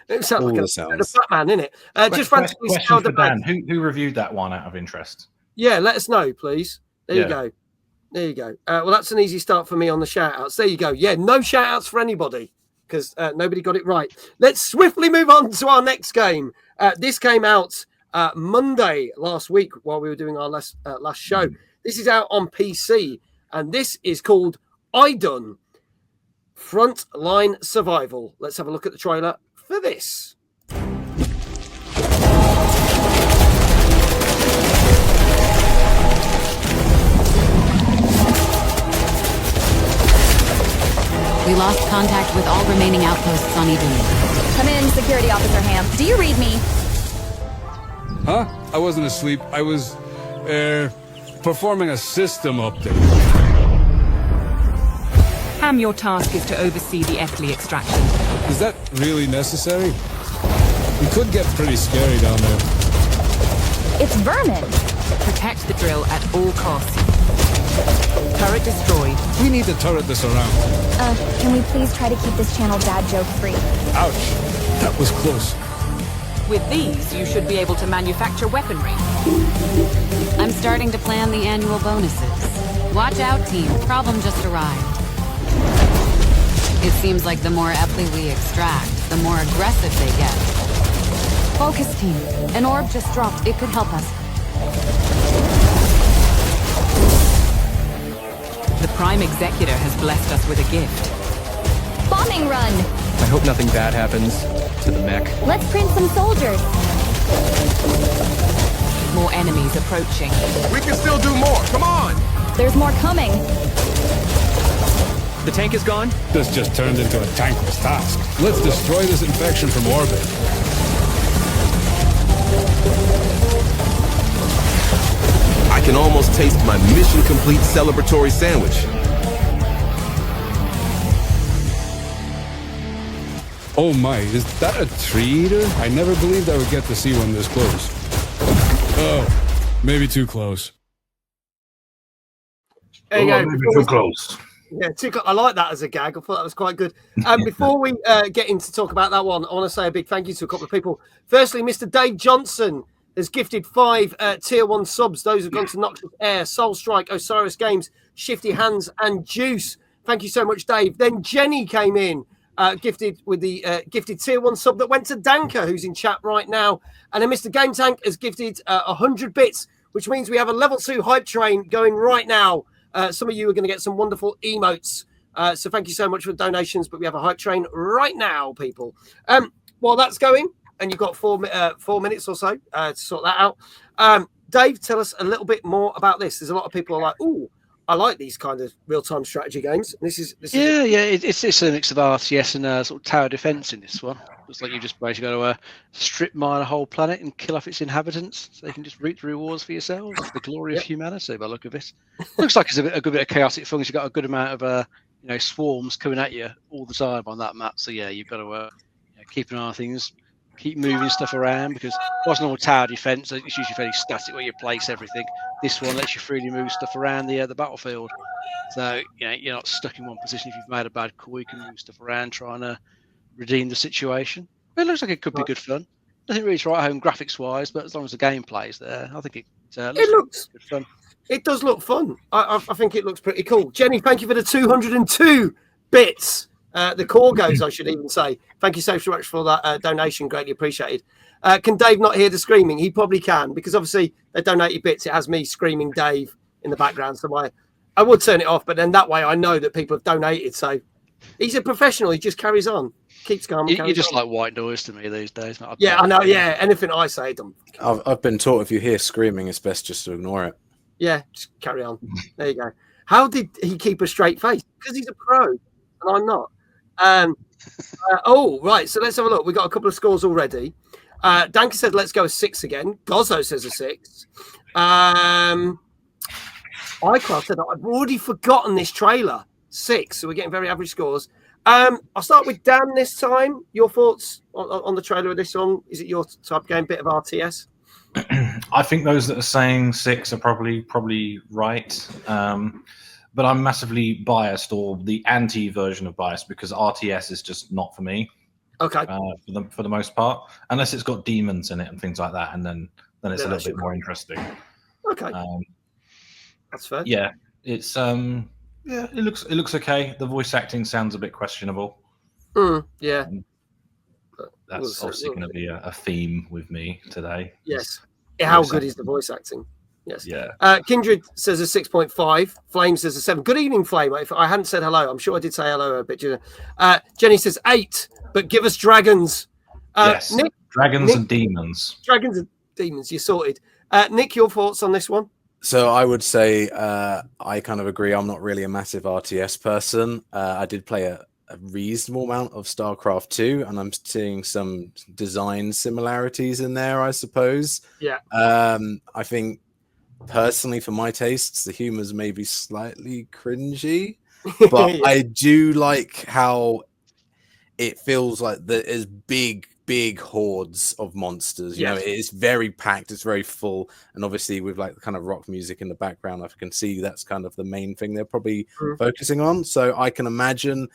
it sounds like a Batman, innit? Just frantically question scaled the for Dan. bag. Who reviewed that one out of interest? Yeah, let us know, please. There you go. There you go. Well, that's an easy start for me on the shout outs. There you go. Yeah, no shout outs for anybody because nobody got it right. Let's swiftly move on to our next game. This came out Monday last week while we were doing our last show. This is out on PC, and this is called IDUN, Frontline Survival. Let's have a look at the trailer for this. We lost contact with all remaining outposts on IDUN. Come in, Security Officer Ham. Do you read me? Huh? I wasn't asleep. I was, performing a system update. Ham, your task is to oversee the Eckley extraction. Is that really necessary? It could get pretty scary down there. It's vermin. Protect the drill at all costs. Turret destroyed. We need to turret this around. Can we please try to keep this channel dad joke free? Ouch. That was close. With these, you should be able to manufacture weaponry. I'm starting to plan the annual bonuses. Watch out, team. Problem just arrived. It seems like the more Eppley we extract, the more aggressive they get. Focus, team. An orb just dropped. It could help us. The Prime Executor has blessed us with a gift. Bombing run! I hope nothing bad happens to the mech. Let's print some soldiers. More enemies approaching. We can still do more. Come on! There's more coming. The tank is gone? This just turned into a tankless task. Let's destroy this infection from orbit. I can almost taste my mission complete celebratory sandwich. Oh my, is that a tree eater? I never believed I would get to see one this close. Oh, maybe too close. There you go. Maybe too close. Yeah, I like that as a gag. I thought that was quite good. Before we get into talk about that one, I want to say a big thank you to a couple of people. Firstly, Mr. Dave Johnson has gifted 5 tier 1 subs. Those have gone to Noxious Air, Soul Strike, Osiris Games, Shifty Hands, and Juice. Thank you so much, Dave. Then Jenny came in, gifted with the gifted tier 1 sub that went to Danker, who's in chat right now. And then Mr. Game Tank has gifted 100 bits, which means we have a level 2 hype train going right now. Some of you are going to get some wonderful emotes. So thank you so much for the donations. But we have a hype train right now, people. While that's going, and you've got 4 minutes or so to sort that out. Dave, tell us a little bit more about this. There's a lot of people who are like, "Ooh, I like these kind of real-time strategy games." It's a mix of RTS and sort of tower defense in this one. Looks like you just basically got to strip mine a whole planet and kill off its inhabitants, so you can just reap the rewards for yourselves. The glory of humanity, by the look of it. Looks like it's a good bit of chaotic fun. You've got a good amount of swarms coming at you all the time on that map. So yeah, you've got to keep an eye on things. Keep moving stuff around, because what's normal tower defense, it's usually fairly static where you place everything. This one lets you freely move stuff around the battlefield, so you're not stuck in one position. If you've made a bad call, you can move stuff around, trying to redeem the situation. But it looks like it could be good fun. Nothing really to write home graphics wise, but as long as the gameplay is there, I think it looks good fun. It does look fun. I think it looks pretty cool. Jenny, thank you for the 202 bits. The core goes, I should even say. Thank you so much for that donation. Greatly appreciated. Can Dave not hear the screaming? He probably can, because obviously they donated bits. It has me screaming Dave in the background. So I would turn it off, but then that way I know that people have donated. So he's a professional. He just carries on. Keeps calm. You're just like white noise to me these days. Yeah, I know. Yeah, anything I say, them. I've been taught if you hear screaming, it's best just to ignore it. Yeah, just carry on. There you go. How did he keep a straight face? Because he's a pro, and I'm not. Right, so let's have a look. We got a couple of scores already. Danker said let's go a 6 again. Gozzo says a 6. iCraft said I've already forgotten this trailer. 6, so we're getting very average scores. I'll start with Dan this time. Your thoughts on the trailer of this one? Is it your type of game, bit of RTS? I think those that are saying 6 are probably right. but I'm massively biased, or the anti version of biased, because RTS is just not for me. Okay. For the most part, unless it's got demons in it and things like that, and then it's a little bit more interesting. Okay. That's fair. Yeah, it's yeah, it looks okay. The voice acting sounds a bit questionable. Yeah. That's obviously going to be a theme with me today. Yes. How good is the voice acting? Yes. Yeah. Kindred says a 6.5. Flame says a 7. Good evening, Flame. If I hadn't said hello, I'm sure I did say hello a bit. Jenny says 8, but give us dragons. Yes. Nick, dragons and demons. Dragons and demons. You're sorted. Nick, your thoughts on this one? So I would say I kind of agree. I'm not really a massive RTS person. I did play a reasonable amount of StarCraft 2, and I'm seeing some design similarities in there, I suppose. Yeah. I think personally, for my tastes, the humor's maybe slightly cringy, but I do like how it feels like there's big hordes of monsters. You know, it's very packed, it's very full, and obviously with like the kind of rock music in the background, I can see that's kind of the main thing they're probably focusing on. So I can imagine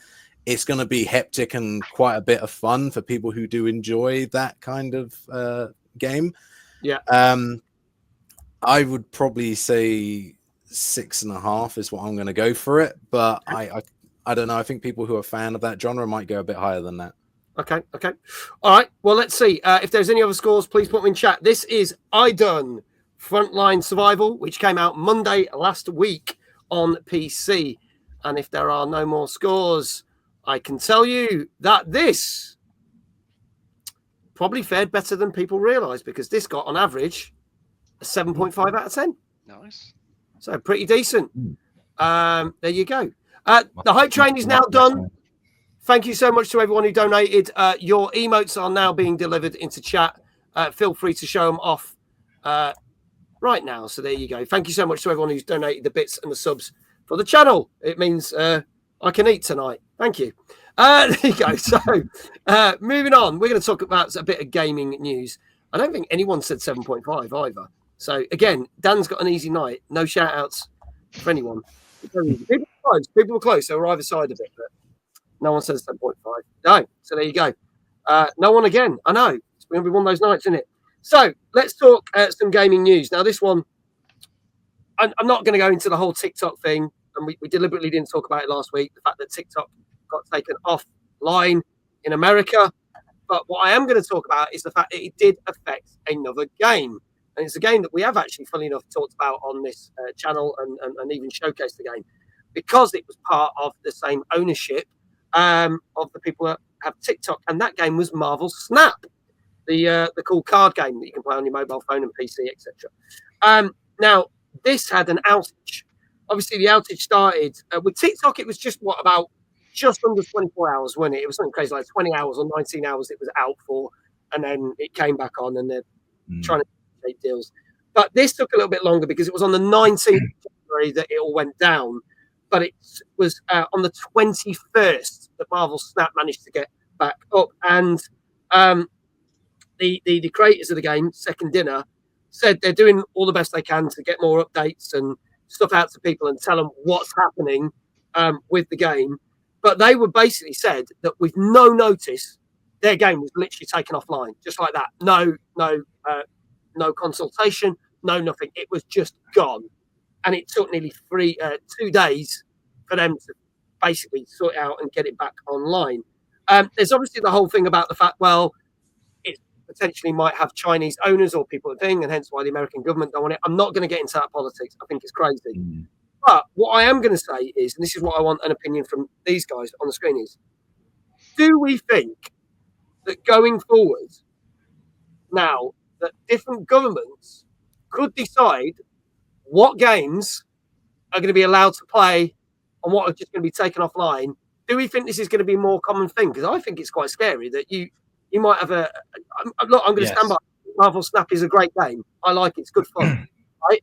it's going to be hectic and quite a bit of fun for people who do enjoy that kind of game. Yeah. I would probably say 6.5 is what I'm going to go for it, but I don't know. I think people who are a fan of that genre might go a bit higher than that. Okay. All right. Well, let's see. If there's any other scores, please put them in chat. This is IDUN Frontline Survival, which came out Monday last week on PC. And if there are no more scores, I can tell you that this probably fared better than people realise, because this got, on average, a 7.5 out of 10. Nice. So pretty decent. There you go. The hype train is now done. Thank you so much to everyone who donated. Your emotes are now being delivered into chat. Feel free to show them off right now. So there you go. Thank you so much to everyone who's donated the bits and the subs for the channel. It means I can eat tonight. Thank you. There you go. So moving on, we're going to talk about a bit of gaming news. I don't think anyone said 7.5 either. So again, Dan's got an easy night. No shout outs for anyone. People were close. They were either side of it, but no one says 7.5. No. So there you go. No one again. I know. It's going to be one of those nights, isn't it? So let's talk some gaming news. Now, this one, I'm not going to go into the whole TikTok thing. And we deliberately didn't talk about it last week. The fact that TikTok got taken offline in America. But what I am going to talk about is the fact that it did affect another game. And it's a game that we have actually, funnily enough, talked about on this channel and even showcased the game, because it was part of the same ownership of the people that have TikTok. And that game was Marvel Snap, the cool card game that you can play on your mobile phone and PC, etc. Now, this had an outage. Obviously, the outage started with TikTok. It was just just under 24 hours, wasn't it? It was something crazy, like 20 hours or 19 hours it was out for. And then it came back on, and they're trying to make deals. But this took a little bit longer because it was on the 19th of January that it all went down. But it was on the 21st that Marvel Snap managed to get back up. And the creators of the game, Second Dinner, said they're doing all the best they can to get more updates and stuff out to people and tell them what's happening with the game. But they were basically said that with no notice, their game was literally taken offline, just like that. No consultation, no nothing. It was just gone. And it took nearly 2 days for them to basically sort it out and get it back online. There's obviously the whole thing about the fact, well, it potentially might have Chinese owners or people thing, and hence why the American government don't want it. I'm not going to get into that politics. I think it's crazy. But what I am going to say is, and this is what I want an opinion from these guys on the screen, is, do we think that going forward now that different governments could decide what games are going to be allowed to play and what are just going to be taken offline? Do we think this is going to be a more common thing? Because I think it's quite scary that you might have I'm going to stand by. Marvel Snap is a great game. I like it. It's good fun, right?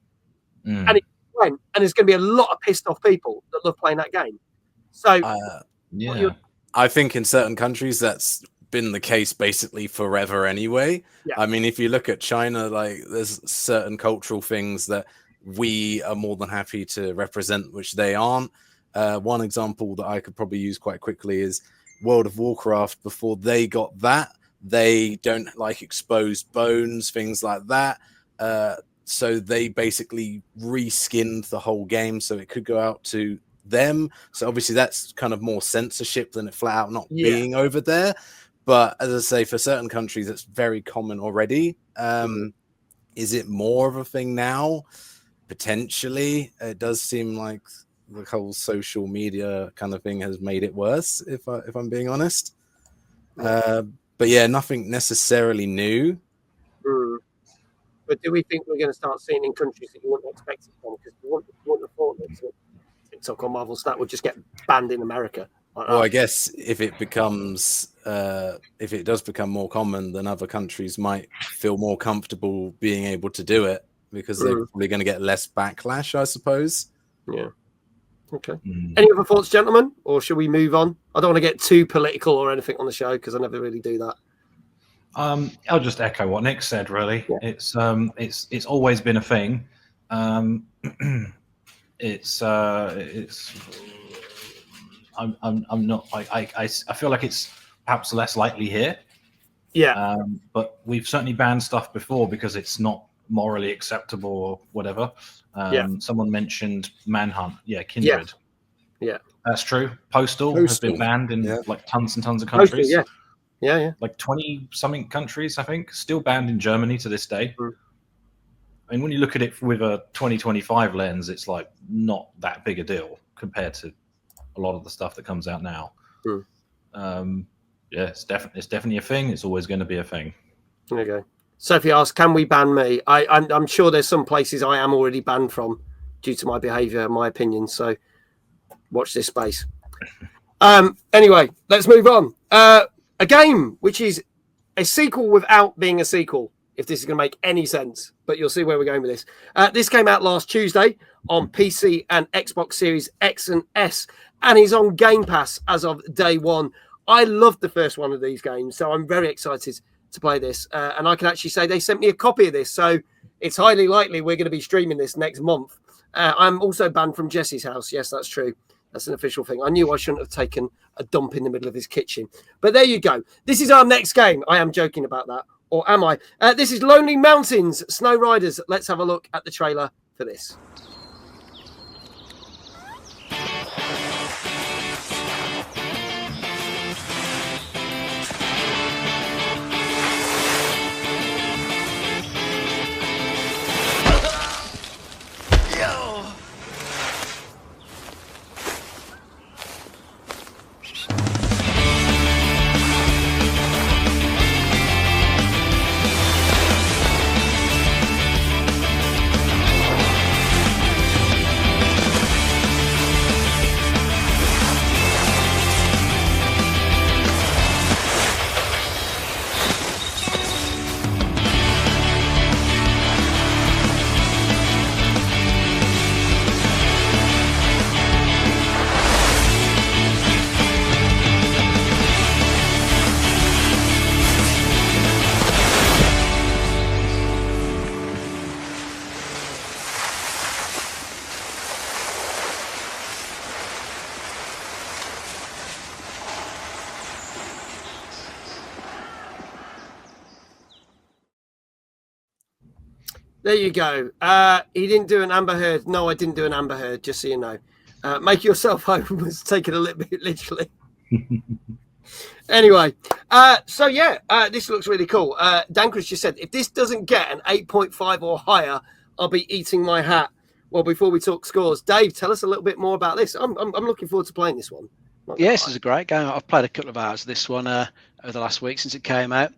And it went, and there's going to be a lot of pissed off people that love playing that game. So, I think in certain countries that's been the case basically forever anyway. I mean, if you look at China, like there's certain cultural things that we are more than happy to represent, which they aren't. One example that I could probably use quite quickly is World of Warcraft. Before they got that, they don't like exposed bones, things like that. So they basically reskinned the whole game so it could go out to them. So obviously that's kind of more censorship than it flat out not being over there. But as I say, for certain countries, it's very common already. Is it more of a thing now? Potentially. It does seem like the whole social media kind of thing has made it worse, if I'm being honest. But yeah, nothing necessarily new. But do we think we're going to start seeing in countries that you wouldn't expect it from? Because you wouldn't have thought that TikTok or Marvel Snap would just get banned in America. Well, I guess if it does become more common, then other countries might feel more comfortable being able to do it because they're probably going to get less backlash, I suppose. Yeah. Okay. Any other thoughts, gentlemen, or should we move on? I don't want to get too political or anything on the show because I never really do that. I'll just echo what Nick said. Really, it's always been a thing. It's I'm not. I feel like it's perhaps less likely here. Yeah. But we've certainly banned stuff before because it's not morally acceptable or whatever. Someone mentioned Manhunt. Yeah, Kindred. Yeah. That's true. Postal has been banned in like tons and tons of countries. Postal, yeah. Like 20-something countries, I think. Still banned in Germany to this day. I mean, when you look at it with a 2025 lens, it's like not that big a deal compared to a lot of the stuff that comes out now. It's definitely a thing. It's always going to be a thing. There you go. Sophie asks, can we ban me? I'm sure there's some places I am already banned from due to my behaviour and my opinions. So watch this space. Anyway, let's move on. A game which is a sequel without being a sequel, if this is going to make any sense, but you'll see where we're going with this. This came out last Tuesday on PC and Xbox Series X and S, and is on Game Pass as of day one. I loved the first one of these games, so I'm very excited to play this. And I can actually say they sent me a copy of this, so it's highly likely we're going to be streaming this next month. I'm also banned from Jesse's house. Yes, that's true. That's an official thing. I knew I shouldn't have taken a dump in the middle of his kitchen. But there you go. This is our next game. I am joking about that. Or am I? This is Lonely Mountains, Snow Riders. Let's have a look at the trailer for this. There you go. He didn't do an Amber Heard. No, I didn't do an Amber Heard, just so you know. Make yourself home was taken a little bit literally. Anyway, this looks really cool. Dankris just said, if this doesn't get an 8.5 or higher, I'll be eating my hat. Well, before we talk scores, Dave, tell us a little bit more about this. I'm looking forward to playing this one. Yeah, this is a great game. I've played a couple of hours of this one over the last week since it came out.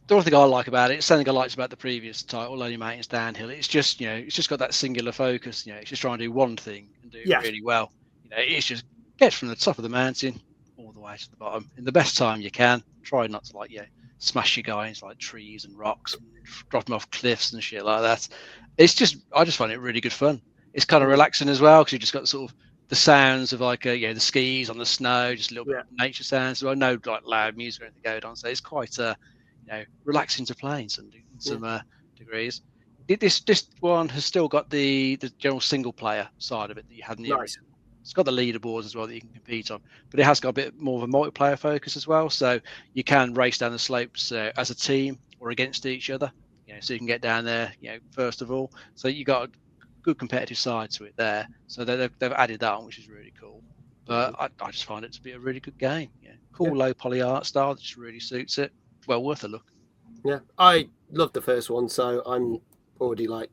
The only thing I like about it, it's something I liked about the previous title, Lonely Mountains Downhill. It's just, it's just got that singular focus. It's just trying to do one thing and do it really well. It's just get from the top of the mountain all the way to the bottom in the best time you can. Try not to smash your guy into trees and rocks, and drop them off cliffs and shit like that. I just find it really good fun. It's kind of relaxing as well because you just got sort of the sounds of the skis on the snow, just a little bit of nature sounds. So I know loud music or anything going on, so it's quite relaxing to play in some degrees. This one has still got the general single player side of it that you had in the original. It's got the leaderboards as well that you can compete on, but it has got a bit more of a multiplayer focus as well. So you can race down the slopes as a team or against each other. So you can get down there, first of all. So you got a good competitive side to it there. So they've added that on, which is really cool. But I just find it to be a really good game. Cool low poly art style that just really suits it. Well worth a look. Yeah, I loved the first one, so I'm already like,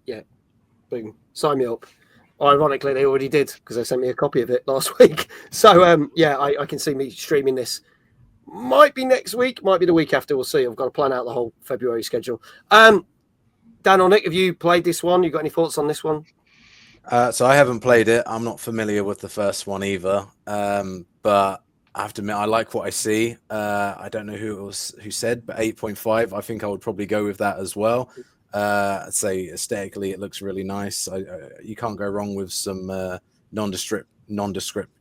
boom, sign me up. Ironically, they already did because they sent me a copy of it last week. So I can see me streaming this. Might be next week, might be the week after. We'll see. I've got to plan out the whole February schedule. Dan or Nick, have you played this one? You got any thoughts on this one? So I haven't played it. I'm not familiar with the first one either. But I have to admit, I like what I see. I don't know who said, but 8.5. I think I would probably go with that as well. I'd say aesthetically, it looks really nice. You can't go wrong with some nondescript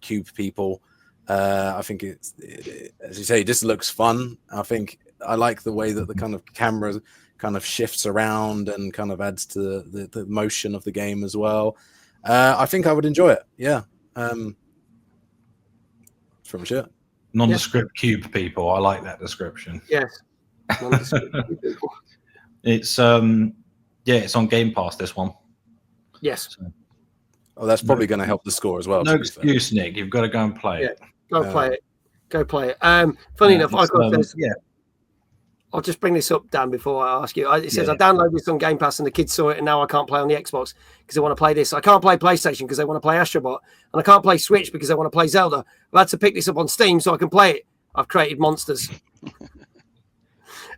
cube people. I think as you say, this looks fun. I think I like the way that the kind of camera kind of shifts around and kind of adds to the motion of the game as well. I think I would enjoy it. Yeah. That's pretty much it. Nondescript cube people. I like that description. Yes. Nondescript cube people. It's it's on Game Pass, this one. Yes. Oh, that's probably going to help the score as well. No excuse, Nick. You've got to go and play it. Go play it. Go play it. Funny enough, I'll just bring this up, Dan, before I ask you. It says I downloaded this on Game Pass and the kids saw it, and now I can't play on the Xbox because they want to play this. I can't play PlayStation because they want to play Astrobot, and I can't play Switch because they want to play Zelda. I've had to pick this up on Steam so I can play it. I've created monsters.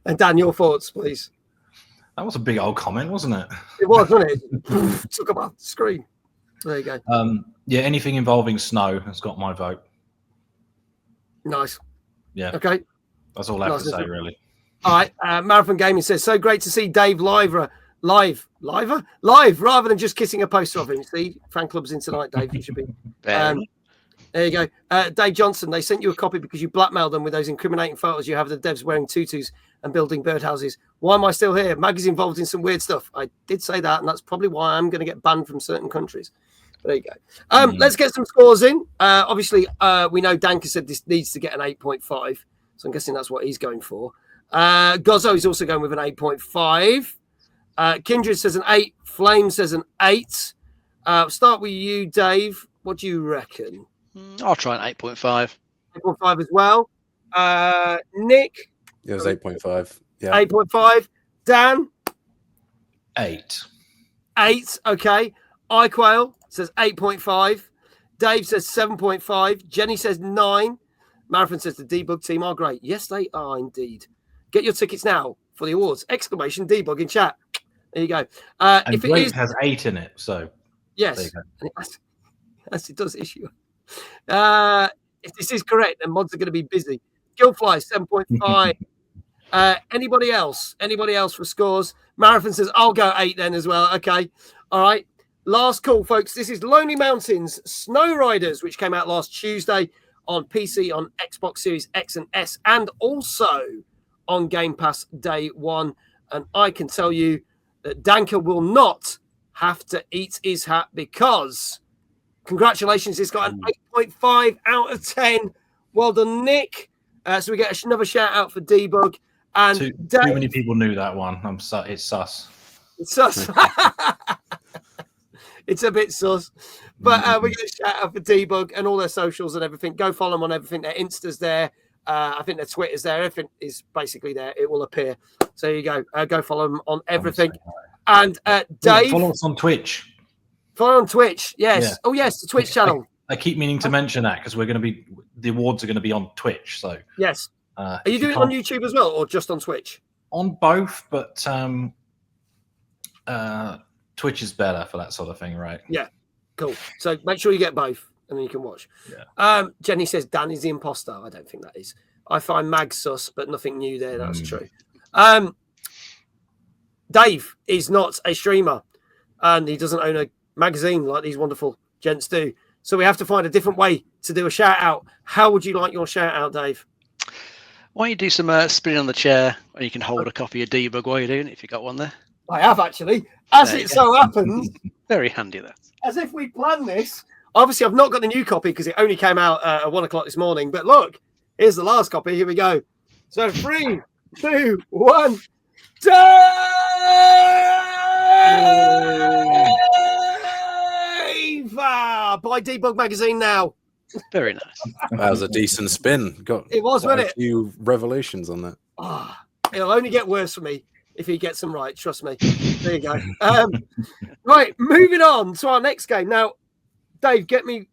And Dan, your thoughts, please. That was a big old comment, wasn't it? It was, wasn't it? Took up our screen. There you go. Anything involving snow has got my vote. Nice. Yeah. Okay. That's all I have to say, really. All right. Marathon Gaming says, so great to see Dave live rather than just kissing a poster of him. See, fan club's in tonight, Dave. You should be. There you go. Dave Johnson, they sent you a copy because you blackmailed them with those incriminating photos you have of the devs wearing tutus and building birdhouses. Why am I still here? Maggie's involved in some weird stuff. I did say that, and that's probably why I'm going to get banned from certain countries. There you go. Let's get some scores in. Obviously, we know Danka said this needs to get an 8.5, so I'm guessing that's what he's going for. Gozzo is also going with an 8.5. Kindred says an 8. Flame says an 8. Start with you, Dave. What do you reckon? I'll try an 8.5. 8.5 as well. Nick? It was 8.5. Yeah. 8.5. Dan? 8. 8. Okay. iQuail says 8.5. Dave says 7.5. Jenny says 9. Marathon says the Debug team are great. Yes, they are indeed. Get your tickets now for the awards. ! Debug in chat. There you go. And if Blake has 8 in it, so yes, yes, it does issue. If this is correct, then mods are going to be busy. Skillfly 7.5. Anybody else? Anybody else for scores? Marathon says I'll go 8 then as well. Okay, all right. Last call, folks. This is Lonely Mountains Snow Riders, which came out last Tuesday on PC, on Xbox Series X and S, and also on Game Pass day one. And I can tell you that Danka will not have to eat his hat because, congratulations, it's got an 8.5 out of 10. Well done, Nick. So we get another shout out for Debug. And too many people knew that one. It's sus. It's sus. It's a bit sus. But we get a shout out for Debug and all their socials and everything. Go follow them on everything. Their Insta's there. I think their Twitter's there. Everything is basically there. It will appear. So there you go. Go follow them on everything. And Dave. Follow us on Twitch. Follow on Twitch. Yes. Yeah. Oh, yes. The Twitch channel. I keep meaning to mention that because the awards are going to be on Twitch. So yes. Are you doing it on YouTube as well or just on Twitch? On both, but Twitch is better for that sort of thing, right? Yeah. Cool. So make sure you get both and then you can watch. Yeah. Jenny says Dan is the imposter. I don't think that is. I find Mag sus, but nothing new there. That's true. Dave is not a streamer and he doesn't own a magazine like these wonderful gents do. So we have to find a different way to do a shout out. How would you like your shout out, Dave? Why don't you do some spinning on the chair and you can hold a copy of Debug while you're doing it if you got one there? I have actually. As There you it go. so happens, Very handy that. as if we planned this. Obviously, I've not got the new copy because it only came out at 1 o'clock this morning. But look, here's the last copy. Here we go. So 3, 2, 1. Dave by Debug Magazine now. Very nice. That was a decent spin. Got It was, quite wasn't a few revelations on that. It'll only get worse for me if he gets them right. Trust me. There you go. Right, moving on to our next game. Now, Dave, get me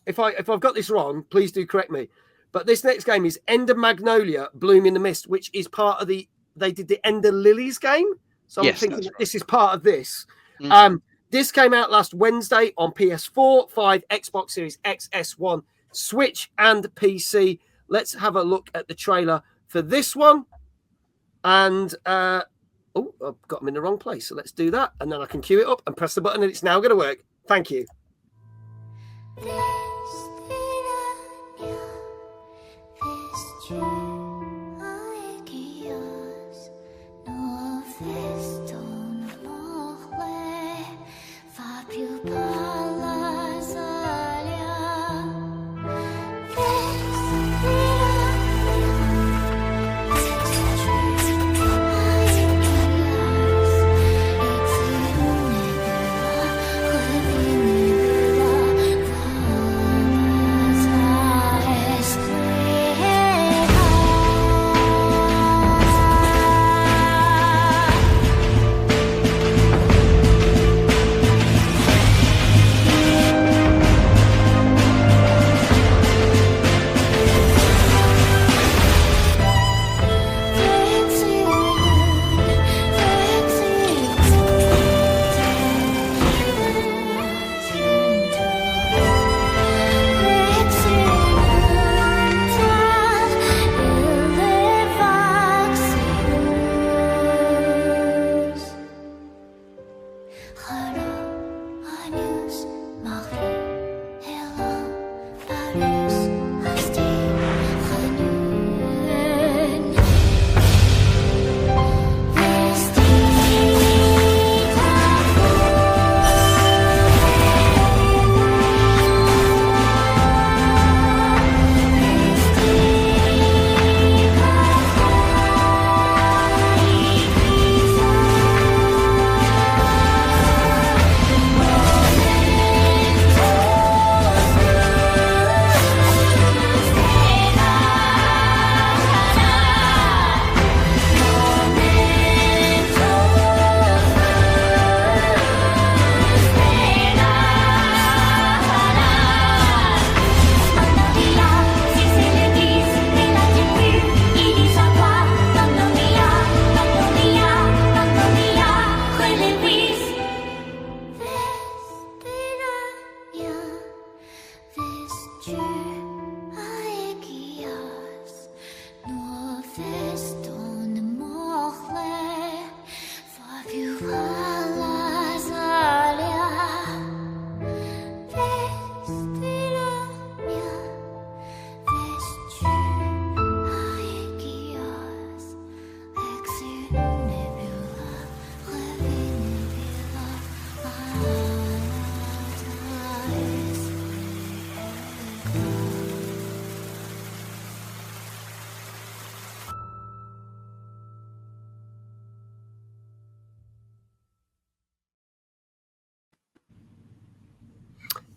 if I've got this wrong, please do correct me. But this next game is Ender Magnolia, Bloom in the Mist, which is part of they did the Ender Lilies game. So I'm thinking that this is part of this. Mm-hmm. This came out last Wednesday on PS4, 5, Xbox Series X, S1, Switch, and PC. Let's have a look at the trailer for this one. And I've got them in the wrong place. So let's do that. And then I can cue it up and press the button, and it's now going to work. Thank you.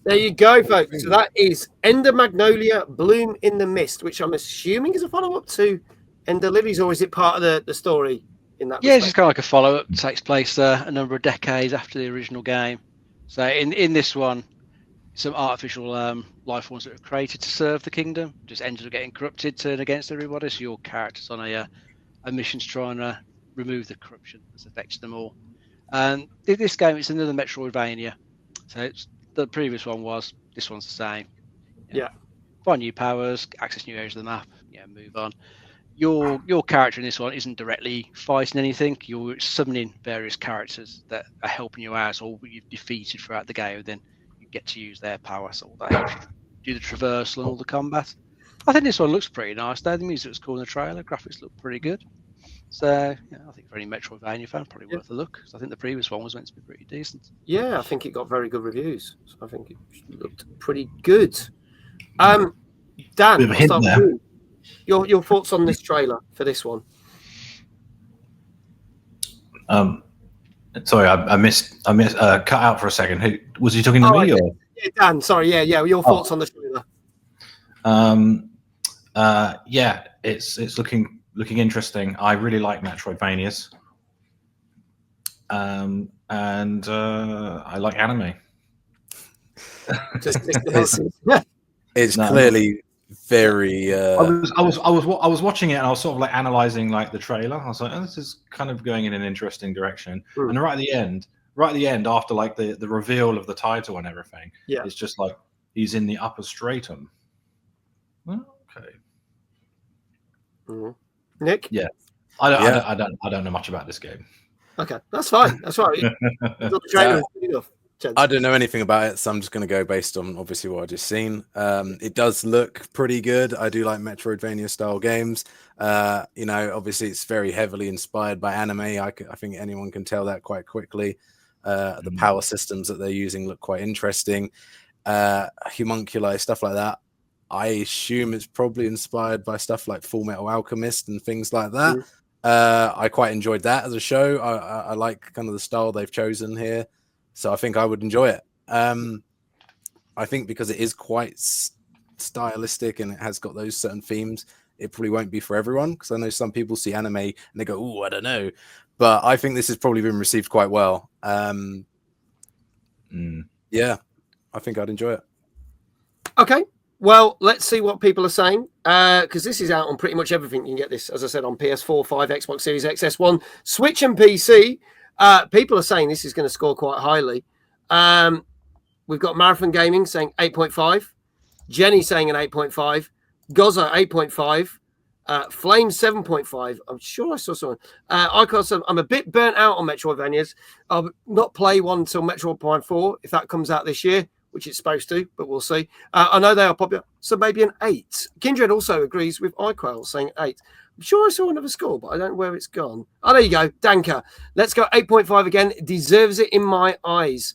There you go, folks. So that is Ender Magnolia, Bloom in the Mist, which I'm assuming is a follow-up to Ender Lilies, or is it part of the story in that? Yeah, it's just kind of like a follow-up. It takes place a number of decades after the original game. So in this one, some artificial life forms that are created to serve the kingdom just ended up getting corrupted, turn against everybody. So your character's on a mission to try and remove the corruption that's affected them all. And this game, it's another Metroidvania. So it's the previous one was. This one's the same. Yeah. Find new powers, access new areas of the map. Yeah, move on. Your character in this one isn't directly fighting anything. You're summoning various characters that are helping you out, or you've defeated throughout the game. Then you get to use their power, so that helps you do the traversal and all the combat. I think this one looks pretty nice. Though the music was cool in the trailer. Graphics look pretty good. So yeah, I think for any Metroidvania fan, probably worth a look. I think the previous one was meant to be pretty decent. Yeah, I think it got very good reviews. So I think it looked pretty good. Dan, I'll start with you. Your thoughts on this trailer for this one? Sorry, I missed. Cut out for a second. Who was he talking to me? Or? Yeah, Dan. Sorry. Yeah. Your thoughts on the trailer? Yeah, it's looking interesting. I really like Metroidvanias, and I like anime. It's clearly very. I was watching it, and I was sort of like analyzing like the trailer. I was like, oh, this is kind of going in an interesting direction. And right at the end, after like the reveal of the title and everything, it's just like he's in the upper stratum. Well, okay. Nick? Yeah. I don't know much about this game. Okay, that's fine. That's right. I don't know anything about it, so I'm just going to go based on obviously what I just seen. It does look pretty good. I do like Metroidvania style games. Obviously it's very heavily inspired by anime. I think anyone can tell that quite quickly. The power systems that they're using look quite interesting. Homunculi, stuff like that. I assume it's probably inspired by stuff like Full Metal Alchemist and things like that. I quite enjoyed that as a show. I like kind of the style they've chosen here. So I think I would enjoy it. I think because it is quite stylistic and it has got those certain themes, it probably won't be for everyone. Because I know some people see anime and they go, "Oh, I don't know." But I think this has probably been received quite well. Yeah, I think I'd enjoy it. Okay. Well, let's see what people are saying, because this is out on pretty much everything. You can get this, as I said, on PS4, 5, Xbox Series X, S1, Switch and PC. People are saying this is going to score quite highly. We've got Marathon Gaming saying 8.5, Jenny saying an 8.5, Goza 8.5, Flame 7.5. I'm sure I saw someone. I'm a bit burnt out on Metroidvanias. I'll not play one until Metroid Prime 4, if that comes out this year, which it's supposed to, but we'll see. I know they are popular, so maybe an 8. Kindred also agrees with iQuell, saying 8. I'm sure I saw another score, but I don't know where it's gone. Oh, there you go, Danka. Let's go 8.5 again. Deserves it in my eyes.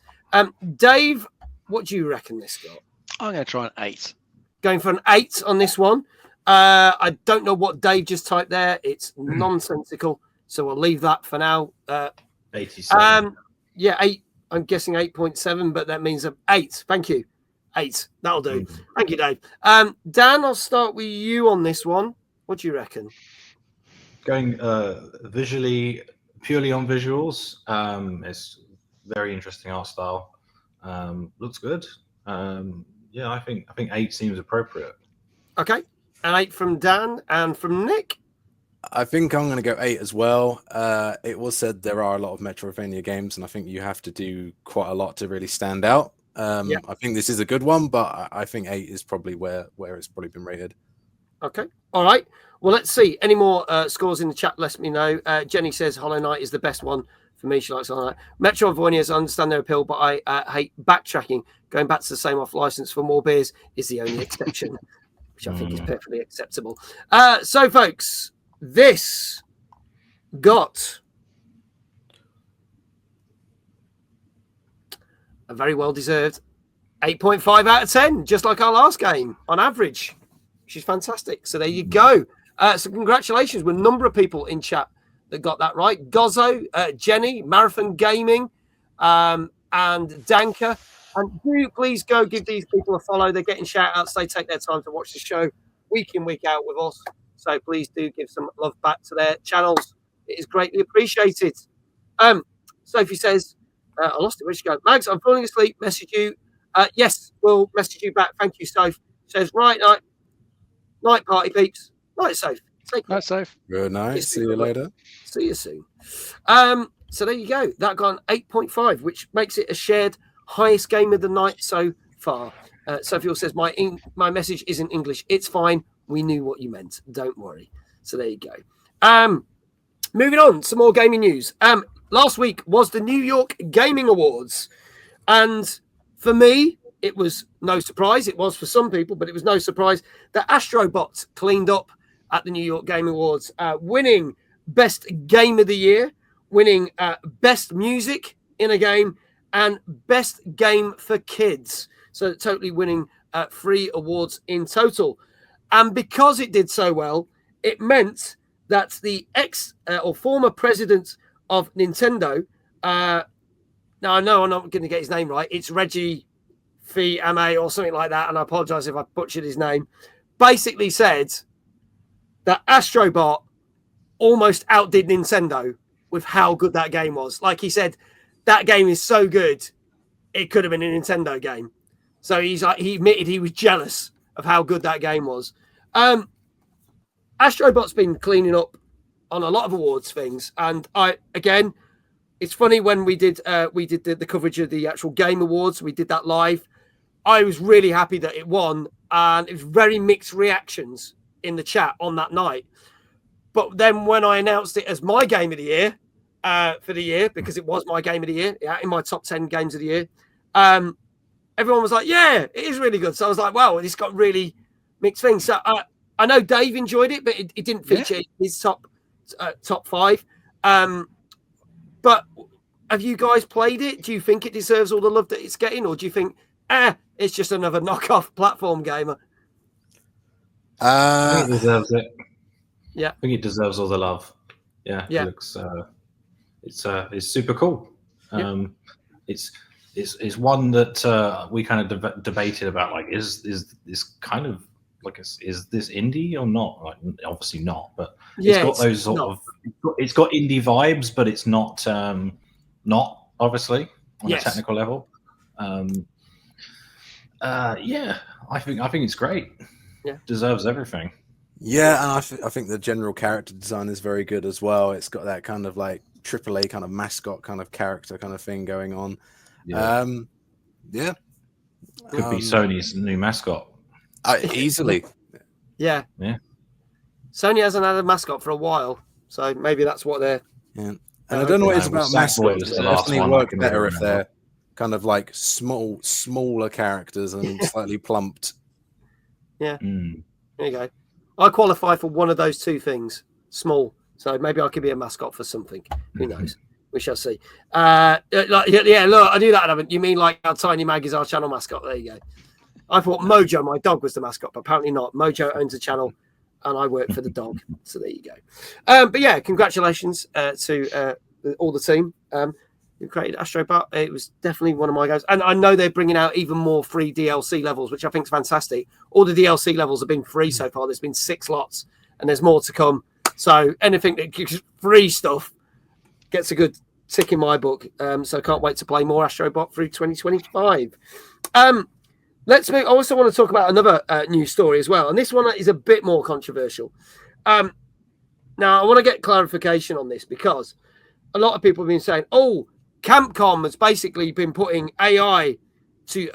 Dave, what do you reckon this got? I'm going to try an 8. Going for an 8 on this one. I don't know what Dave just typed there. It's nonsensical, so we'll leave that for now. 87. Yeah, 8. I'm guessing 8.7, but that means 8. Thank you. 8. That'll do. Thank you, Dave. Dan, I'll start with you on this one. What do you reckon? Going visually, purely on visuals, it's very interesting art style. Looks good. Yeah, I think 8 seems appropriate. Okay. An 8 from Dan and from Nick. I think I'm going to go 8 as well. It was said there are a lot of Metroidvania games, and I think you have to do quite a lot to really stand out. I think this is a good one, but I think 8 is probably where it's probably been rated. Okay. All right. Well, let's see. Any more scores in the chat, let me know. Jenny says Hollow Knight is the best one. For me, she likes Hollow Knight. Metroidvanias, I understand their appeal, but I hate backtracking. Going back to the same off license for more beers is the only exception, which I think is perfectly acceptable. So, folks, this got a very well-deserved 8.5 out of 10, just like our last game on average, which is fantastic. So there you go. So congratulations. With a number of people in chat that got that right. Gozzo, Jenny, Marathon Gaming, and Danka. And do please go give these people a follow. They're getting shout-outs. They take their time to watch the show week in, week out with us. So please do give some love back to their channels. It is greatly appreciated. Sophie says, I lost it. Where'd she go? Mags, I'm falling asleep. Message you. Yes, we'll message you back. Thank you, Soph. Says, right, night, party peeps. Night, Soph. Night, Soph. Good night. See you later. See you soon. So there you go. That got an 8.5, which makes it a shared highest game of the night so far. Sophie also says, my message isn't English. It's fine. We knew what you meant. Don't worry. So there you go. Moving on, some more gaming news. Last week was the New York Gaming Awards. And for me, it was no surprise. It was for some people, but it was no surprise that Astrobot cleaned up at the New York Gaming Awards, winning Best Game of the Year, winning Best Music in a Game and Best Game for Kids. So totally winning 3 awards in total. And because it did so well, it meant that the or former president of Nintendo, now I know I'm not going to get his name right, it's Reggie Fils-Aimé or something like that, and I apologize if I butchered his name, basically said that Astrobot almost outdid Nintendo with how good that game was. Like he said, that game is so good, it could have been a Nintendo game. So he admitted he was jealous of how good that game was. Astrobot's been cleaning up on a lot of awards things, and it's funny when we did the coverage of the actual Game Awards. We did that live. I was really happy that it won, and it was very mixed reactions in the chat on that night. But then when I announced it as my Game of the Year for the year, because it was my Game of the Year, in my top 10 games of the year, everyone was like, "Yeah, it is really good." So I was like, "Wow, it's got really mixed things." So I know Dave enjoyed it, but it didn't feature his top 5. But have you guys played it? Do you think it deserves all the love that it's getting, or do you think, it's just another knockoff platform gamer? I think it deserves it. Yeah, I think it deserves all the love. Yeah. It looks. It's super cool. It's one that we kind of debated about. Like, is this kind of like is this indie or not? Like, obviously not. But it's got those sort of. It's got indie vibes, but it's not obviously on a technical level. I think it's great. Yeah, deserves everything. Yeah, and I think the general character design is very good as well. It's got that kind of like AAA kind of mascot kind of character kind of thing going on. Could be Sony's new mascot. Easily. Yeah. Sony hasn't had a mascot for a while, so maybe that's what they're. Yeah, and I don't know what it's about mascots. It definitely work better if they're kind of like smaller characters and slightly plumped. Yeah. There you go. I qualify for one of those two things, small. So maybe I could be a mascot for something. Who knows? We shall see. Look, I knew that, haven't you? Mean like our Tiny Mag is our channel mascot? There you go. I thought Mojo, my dog, was the mascot, but apparently not. Mojo owns a channel, and I work for the dog. So there you go. But yeah, congratulations to all the team who created Astrobot. It was definitely one of my goals. And I know they're bringing out even more free DLC levels, which I think is fantastic. All the DLC levels have been free so far. There's been 6 lots, and there's more to come. So anything that gives free stuff gets a good tick in my book. So I can't wait to play more Astrobot through 2025. Let's move. I also want to talk about another news story as well. And this one is a bit more controversial. Now, I want to get clarification on this because a lot of people have been saying, Capcom has basically been putting AI to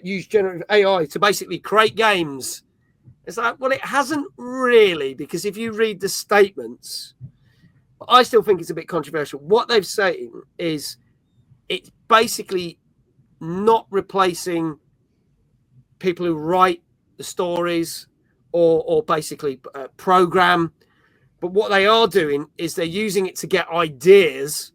use generative AI to basically create games. It's like, well, it hasn't really, because if you read the statements, I still think it's a bit controversial. What they've saying is it's basically not replacing people who write the stories or basically program. But what they are doing is they're using it to get ideas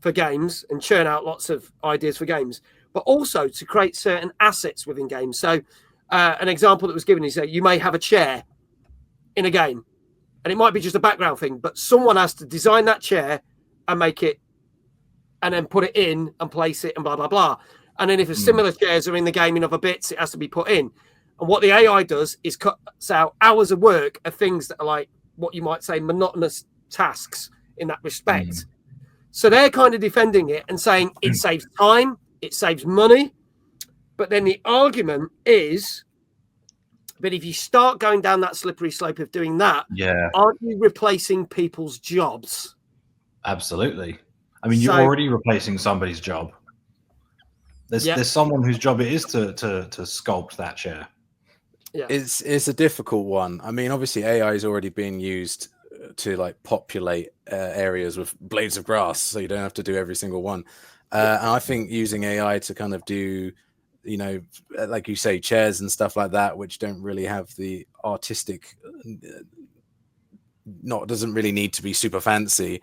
for games and churn out lots of ideas for games, but also to create certain assets within games. So an example that was given is that you may have a chair in a game, and it might be just a background thing, but someone has to design that chair and make it and then put it in and place it and blah, blah, blah. And then if a similar chairs are in the game in other bits, it has to be put in. And what the AI does is cuts out hours of work of things that are like what you might say monotonous tasks in that respect. So they're kind of defending it and saying it saves time, it saves money. But then the argument is, but if you start going down that slippery slope of doing that, aren't you replacing people's jobs? Absolutely. I mean, you're already replacing somebody's job. There's someone whose job it is to sculpt that chair. Yeah. It's a difficult one. I mean, obviously AI is already being used to like populate areas with blades of grass, so you don't have to do every single one. And I think using AI to kind of do, you know, like you say, chairs and stuff like that, which don't really have the artistic doesn't really need to be super fancy.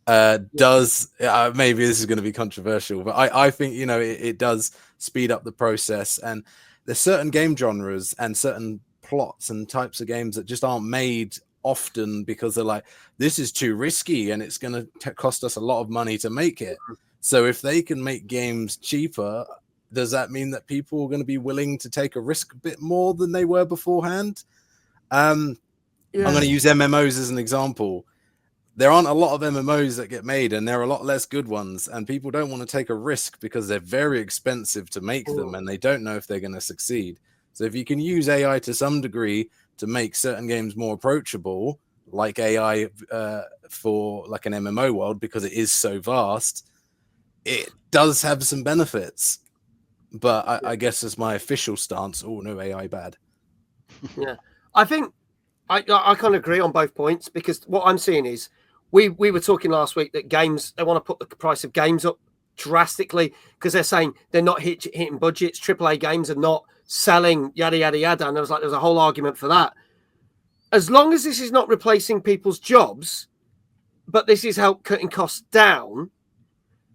Does maybe this is going to be controversial, but I think it does speed up the process. And there's certain game genres and certain plots and types of games that just aren't made often because they're like, this is too risky and it's going to cost us a lot of money to make it. So if they can make games cheaper, does that mean that people are going to be willing to take a risk a bit more than they were beforehand? I'm going to use MMOs as an example. There aren't a lot of MMOs that get made, and there are a lot less good ones, and people don't want to take a risk because they're very expensive to make them, and they don't know if they're going to succeed. So if you can use AI to some degree to make certain games more approachable, like AI for like an MMO world, because it is so vast, it does have some benefits. But I guess as my official stance, no AI bad. Yeah, I think I kind of agree on both points, because what I'm seeing is we were talking last week that games, they want to put the price of games up drastically because they're saying they're not hitting budgets. AAA games are not selling, yada, yada, yada. And there's a whole argument for that. As long as this is not replacing people's jobs, but this is help cutting costs down,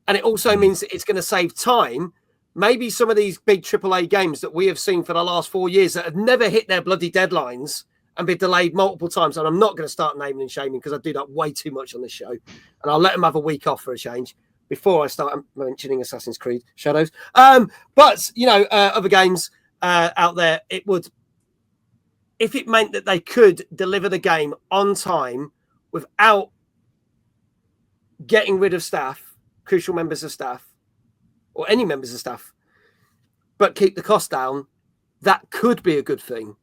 and it also means that it's going to save time, maybe some of these big AAA games that we have seen for the last 4 years that have never hit their bloody deadlines and been delayed multiple times. And I'm not going to start naming and shaming because I do that way too much on this show. And I'll let them have a week off for a change before I start mentioning Assassin's Creed Shadows. But, other games out there, it would, if it meant that they could deliver the game on time without getting rid of staff, crucial members of staff, or any members of staff, but keep the cost down, that could be a good thing.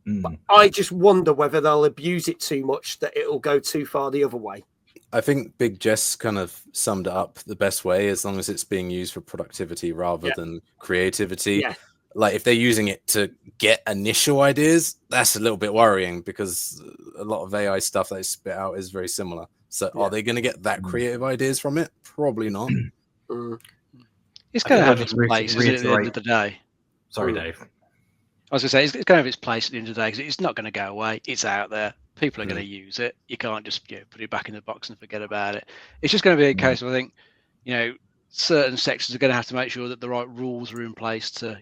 But I just wonder whether they'll abuse it too much, that it'll go too far the other way. I think Big Jess kind of summed it up the best way, as long as it's being used for productivity rather than creativity. Yeah. Like if they're using it to get initial ideas, that's a little bit worrying because a lot of AI stuff they spit out is very similar. So are they going to get that creative ideas from it? Probably not. It's going to have its place at the end of the day. Sorry, Dave. I was going to say, it's going to have its place at the end of the day because it's not going to go away. It's out there. People are going to use it. You can't just put it back in the box and forget about it. It's just going to be a case of, I think, certain sectors are going to have to make sure that the right rules are in place to,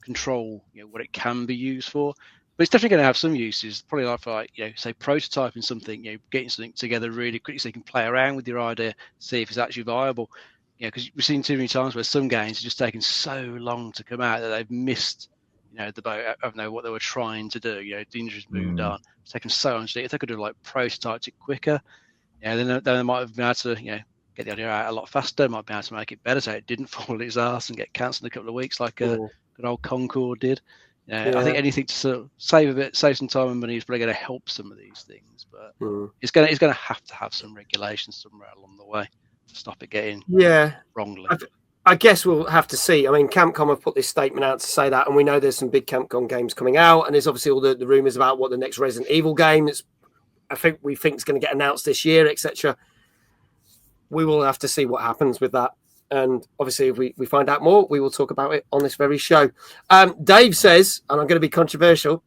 control what it can be used for. But it's definitely going to have some uses, probably like say prototyping something, getting something together really quickly so you can play around with your idea, see if it's actually viable. Because we've seen too many times where some games are just taking so long to come out that they've missed the boat of what they were trying to do. The industry's moved on. It's taken so long to do. If they could have prototyped it quicker, then they might have been able to get the idea out a lot faster. Might be able to make it better so it didn't fall its ass and get cancelled in a couple of weeks like good old Concord did. I think anything to sort of save some time and money is probably going to help some of these things. But it's going to have to have some regulations somewhere along the way to stop it getting wrongly. I guess we'll have to see. I mean, Capcom have put this statement out to say that, and we know there's some big Capcom games coming out, and there's obviously all the rumours about what the next Resident Evil game is. We think is going to get announced this year, etc. We will have to see what happens with that, and obviously, if we find out more, we will talk about it on this very show. Dave says, and I'm going to be controversial,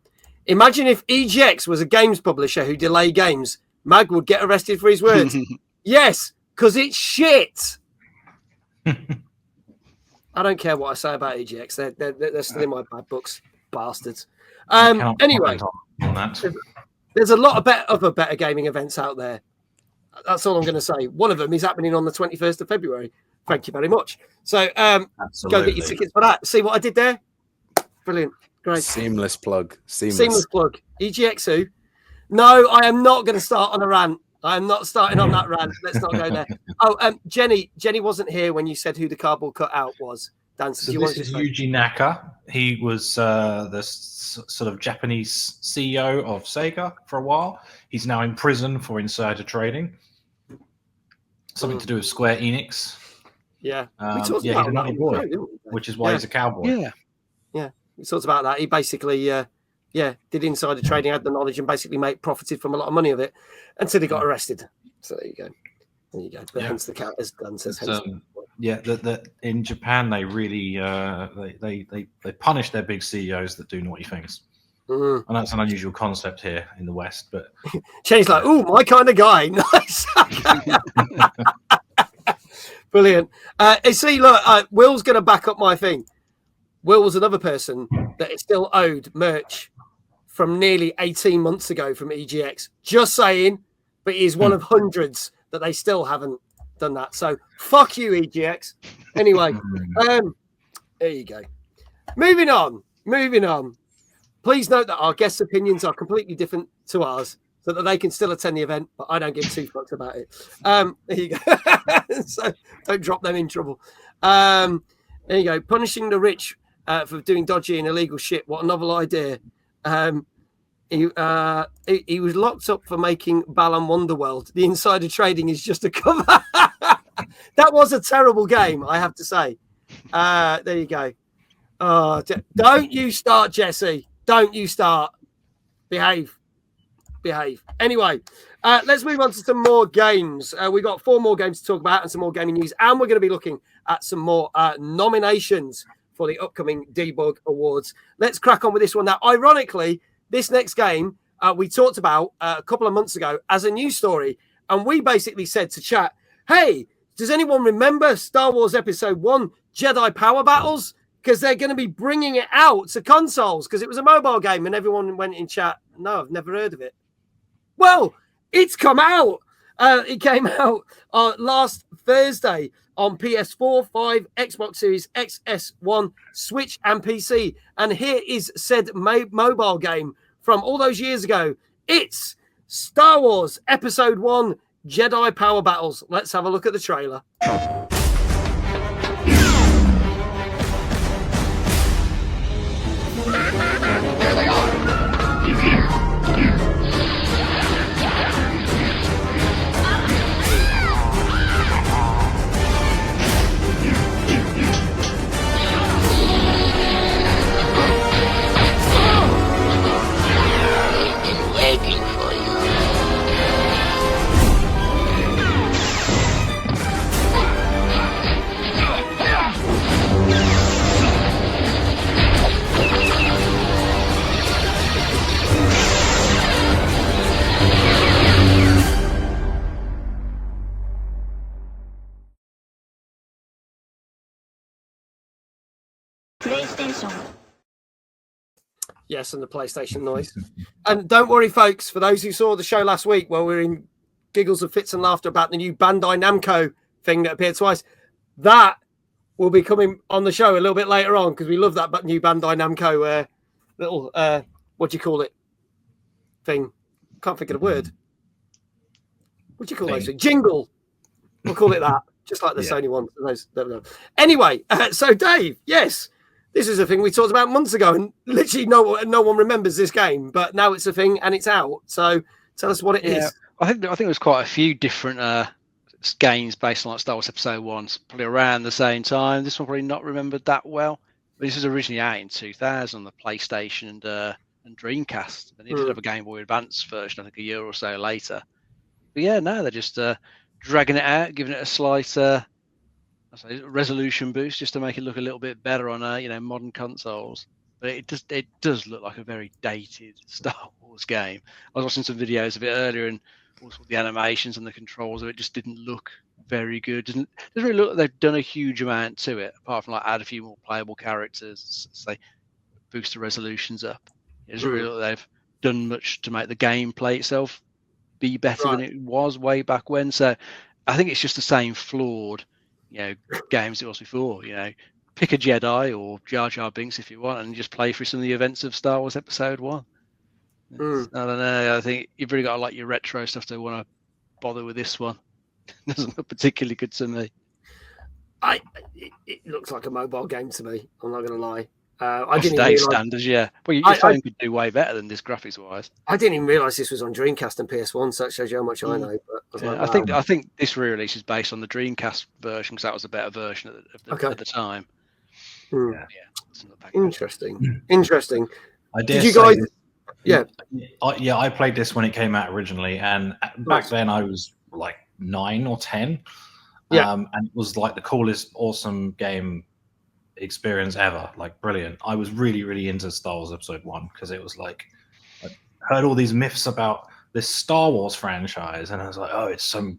imagine if EGX was a games publisher who delay games. Mag would get arrested for his words. Yes, because it's shit. I don't care what I say about EGX. They're still in my bad books, bastards. Anyway, there's a lot of better gaming events out there. That's all I'm going to say. One of them is happening on the 21st of February. Thank you very much. So go get your tickets for that. See what I did there? Brilliant. Great. Seamless plug. Seamless plug. EGX2. No, I am not going to start on a rant. I am not starting on that rant. Let's not go there. Jenny wasn't here when you said who the cardboard cutout was. Dan, so this is Yuji Naka. He was the sort of Japanese CEO of Sega for a while. He's now in prison for insider trading. Something to do with Square Enix. Yeah. He's a naughty boy, which is why he's a cowboy. Yeah. We talked about that. He basically did insider trading, had the knowledge, and basically profited from a lot of money of it until he got arrested. So there you go. But hence the count, as Dan says. In Japan they really they punish their big CEOs that do naughty things. And that's an unusual concept here in the West. But Shane's like, "Ooh, my kind of guy." Nice. Brilliant. See, look, Will's going to back up my thing. Will was another person that is still owed merch from nearly 18 months ago from EGX. Just saying, but he is one of hundreds that they still haven't done that. So fuck you, EGX. Anyway, there you go. Moving on. Please note that our guests' opinions are completely different to ours, so that they can still attend the event, but I don't give two fucks about it. There you go. So don't drop them in trouble. There you go. Punishing the rich for doing dodgy and illegal shit. What a novel idea. He was locked up for making Balan Wonderworld. The insider trading is just a cover. That was a terrible game, I have to say. There you go. Don't you start, Jesse. Don't you start. Behave. Anyway, let's move on to some more games. We've got 4 more games to talk about and some more gaming news. And we're going to be looking at some more nominations for the upcoming Debug Awards. Let's crack on with this one. Now, ironically, this next game we talked about a couple of months ago as a news story. And we basically said to chat, hey, does anyone remember Star Wars Episode 1 Jedi Power Battles? Because they're going to be bringing it out to consoles because it was a mobile game. And everyone went in chat, no, I've never heard of it. Well, it's come out. It came out last Thursday on PS4, 5, Xbox Series X, S1, Switch, and PC. And here is said mobile game from all those years ago. It's Star Wars Episode 1 Jedi Power Battles. Let's have a look at the trailer. Yes, and the PlayStation noise. And don't worry, folks, for those who saw the show last week where we were in giggles and fits and laughter about the new Bandai Namco thing that appeared twice, that will be coming on the show a little bit later on because we love that new Bandai Namco little, what do you call it, thing? Can't think of the word. What do you call those things? Jingle. We'll call it that, just like the Sony one. Anyway, so Dave, yes. This is a thing we talked about months ago, and literally no one remembers this game, but now it's a thing and it's out. So tell us what it is. I think there's quite a few different games based on like Star Wars Episode 1, probably around the same time. This one probably not remembered that well. But this was originally out in 2000 on the PlayStation and Dreamcast. And it did have a Game Boy Advance version, I think, a year or so later. But yeah, no, they're just dragging it out, giving it a slight resolution boost just to make it look a little bit better on modern consoles. But it does look like a very dated Star Wars game. I was watching some videos of it earlier, and also the animations and the controls of it just didn't look very good. Doesn't really look like they've done a huge amount to it, apart from like add a few more playable characters, say boost the resolutions up. It doesn't really look like they've done much to make the gameplay itself be better than it was way back when. So I think it's just the same flawed games it was before. Pick a Jedi or Jar Jar Binks if you want and just play through some of the events of Star Wars Episode 1. I don't know, I think you've really got to like your retro stuff to want to bother with this one. It doesn't look particularly good to me. It looks like a mobile game to me, I'm not going to lie. Today's standards, yeah. Well, your phone could do way better than this graphics-wise. I didn't even realise this was on Dreamcast and PS1, so that shows you how much I know. But I think this re-release is based on the Dreamcast version because that was a better version at the time. Interesting. Interesting. Did you guys? I played this when it came out originally, and back then I was like 9 or 10. And it was like the coolest, awesome game experience ever. Like, brilliant. I was really, really into Star Wars Episode 1 because it was like, I heard all these myths about this Star Wars franchise, and I was like, oh, it's some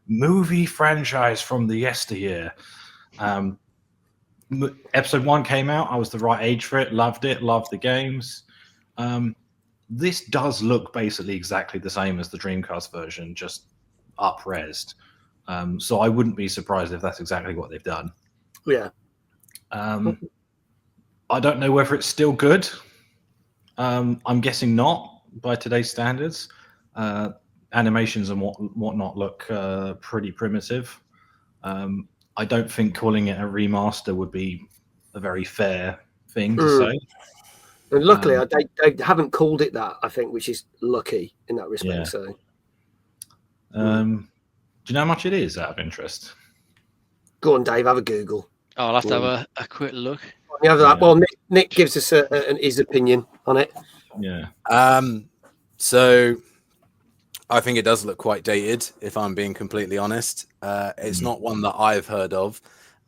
movie franchise from the yesteryear. Episode 1 came out. I was the right age for it. Loved the games. This does look basically exactly the same as the Dreamcast version, just up-resed. So I wouldn't be surprised if that's exactly what they've done. Yeah. I don't know whether it's still good. I'm guessing not by today's standards. Animations and whatnot look pretty primitive. I don't think calling it a remaster would be a very fair thing to say. And luckily, they haven't called it that, I think, which is lucky in that respect. Yeah. So, do you know how much it is out of interest? go on, Dave, have a Google. Oh, I'll have to have a quick look. Well, Nick gives us his opinion on it. Yeah. So I think it does look quite dated, if I'm being completely honest. It's not one that I've heard of.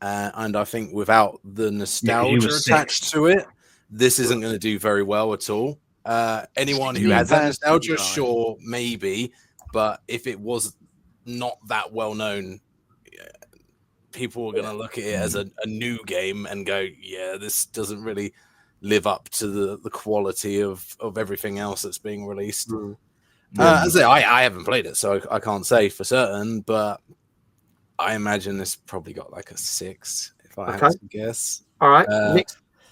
And I think without the nostalgia attached to it, this isn't going to do very well at all. Anyone who has that nostalgia, sure, maybe. But if it was not that well known, people are going to look at it as a new game and go, yeah, this doesn't really live up to the quality of everything else that's being released. As I haven't played it, so I can't say for certain, but I imagine this probably got like a 6, if I had to guess. All right,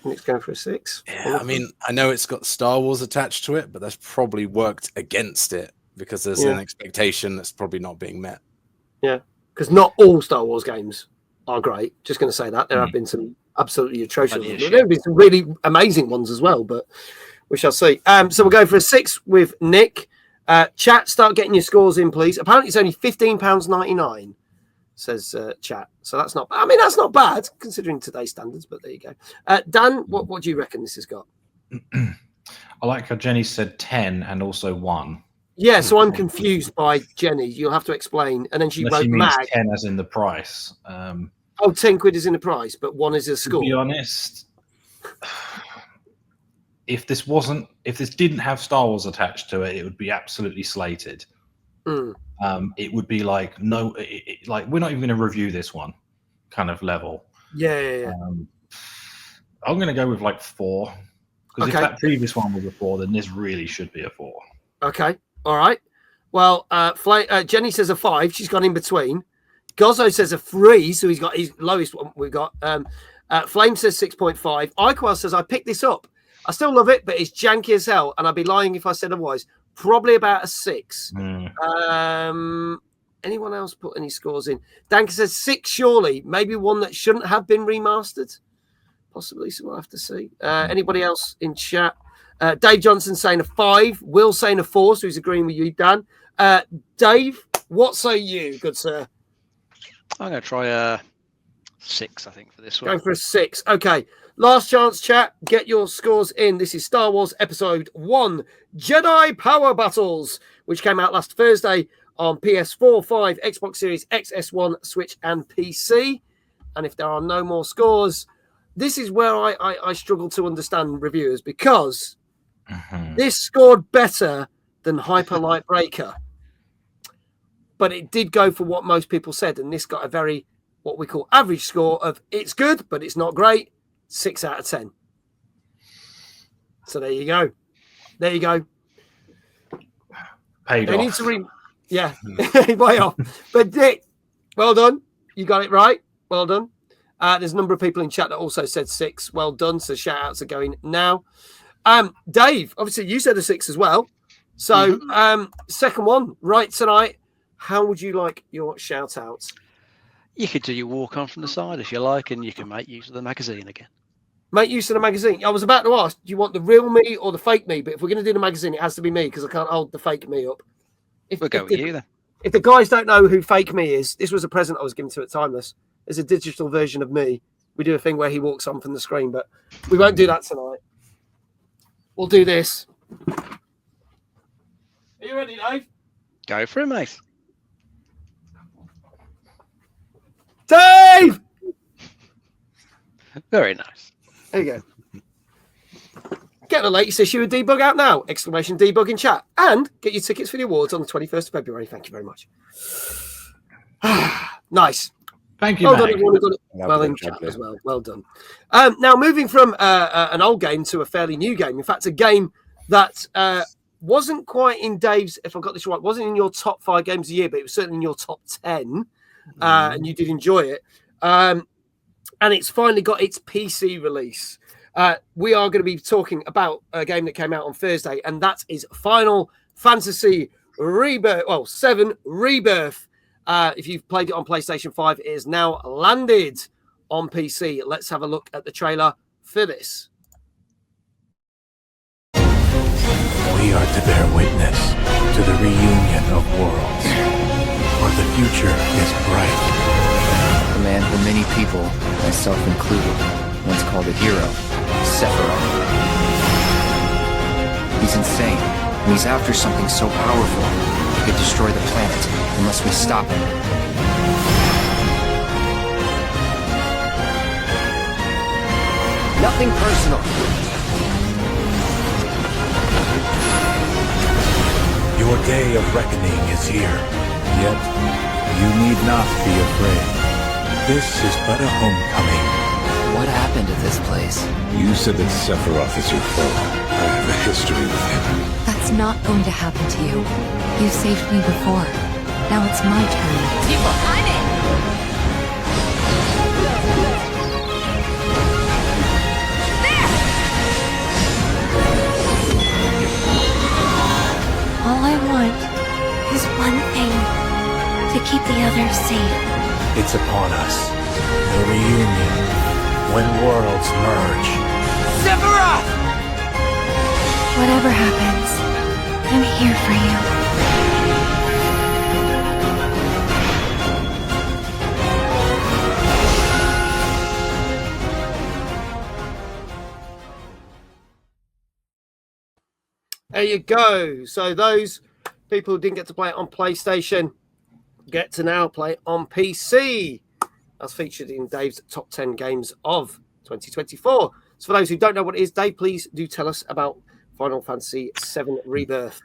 Nick's going for a 6. Yeah, I mean, I know it's got Star Wars attached to it, but that's probably worked against it because there's an expectation that's probably not being met. Yeah, because not all Star Wars games are great. Just going to say that there have been some absolutely atrocious ones. There have been some really amazing ones as well, but we shall see. So we'll go for a 6 with Nick. Chat, start getting your scores in, please. Apparently, it's only £15.99. Says chat. So that's not, I mean, that's not bad considering today's standards, but there you go. Dan, what do you reckon this has got? I like how Jenny said 10 and also 1. Yeah, so I'm confused by Jenny. You'll have to explain. And then she wrote Mag. 10 as in the price. 10 quid is in the price, but 1 is a score. To be honest, if this didn't have Star Wars attached to it, it would be absolutely slated. It would be like like we're not even going to review this one kind of level. Yeah. I'm going to go with like 4 because if that previous one was a 4, then this really should be a 4. Okay, all right. Well, Jenny says a 5. She's gone in between. Gozzo says a 3, so he's got his lowest one. We got Flame says 6.5. Iquel says I picked this up. I still love it, but it's janky as hell, and I'd be lying if I said otherwise. Probably about a 6. Anyone else put any scores in? Danka says 6, surely. Maybe one that shouldn't have been remastered. Possibly, so we'll have to see. Anybody else in chat? Dave Johnson saying a 5. Will saying a 4, so he's agreeing with you, Dan. Dave, what say you, good sir? I'm going to try a 6, I think, for this one. Going for a 6. Okay. Last chance, chat. Get your scores in. This is Star Wars Episode 1, Jedi Power Battles, which came out last Thursday on PS4, 5, Xbox Series X, S1, Switch, and PC. And if there are no more scores, this is where I struggle to understand reviewers because this scored better than Hyper Light Breaker. But it did go for what most people said, and this got a very, what we call average score of it's good, but it's not great. 6 out of 10. So there you go. Paid they off. Need to yeah, way off. But Dick, well done. You got it right. Well done. There's a number of people in chat that also said 6. Well done. So shout outs are going now. Dave, obviously you said a 6 as well. So second one right tonight. How would you like your shout outs? You could do your walk on from the side if you like, and you can make use of the magazine again. Make use of the magazine. I was about to ask, do you want the real me or the fake me? But if we're going to do the magazine, it has to be me because I can't hold the fake me up. We'll go with you then. If the guys don't know who fake me is, this was a present I was given to at Timeless. It's a digital version of me. We do a thing where he walks on from the screen, but we won't do that tonight. We'll do this. Are you ready, Dave? Go for it, mate. Dave! Very nice. There you go. Get the latest issue of Debug out now! Exclamation Debug in chat. And get your tickets for the awards on the 21st of February. Thank you very much. Nice. Thank you, well done, Meg. everyone. Got it well in chat as well. Well done. Now, moving from an old game to a fairly new game. In fact, a game that wasn't quite in Dave's, if I got this right, wasn't in your top 5 games of the year, but it was certainly in your top 10. And you did enjoy it. And it's finally got its PC release. We are going to be talking about a game that came out on Thursday, and that is Final Fantasy Rebirth. Well, 7 Rebirth. If you've played it on PlayStation 5, it is now landed on PC. Let's have a look at the trailer for this. We are to bear witness to the reunion of worlds, for the future is bright. A man who many people, myself included, once called a hero, Sephiroth. He's insane, and he's after something so powerful, he could destroy the planet unless we stop him. Nothing personal. Your day of reckoning is here, yet you need not be afraid. This is but a homecoming. What happened at this place? You said that Sephiroth is your foe. I have a history with him. That's not going to happen to you. You saved me before. Now it's my turn. Tifa, I'm in! All I want is one thing. To keep the others safe. It's upon us. The reunion. When worlds merge. Sephiroth! Whatever happens, I'm here for you. There you go. So those people who didn't get to play it on PlayStation get to now play it on PC. That's featured in Dave's top 10 games of 2024. So for those who don't know what it is, Dave, please do tell us about Final Fantasy VII Rebirth.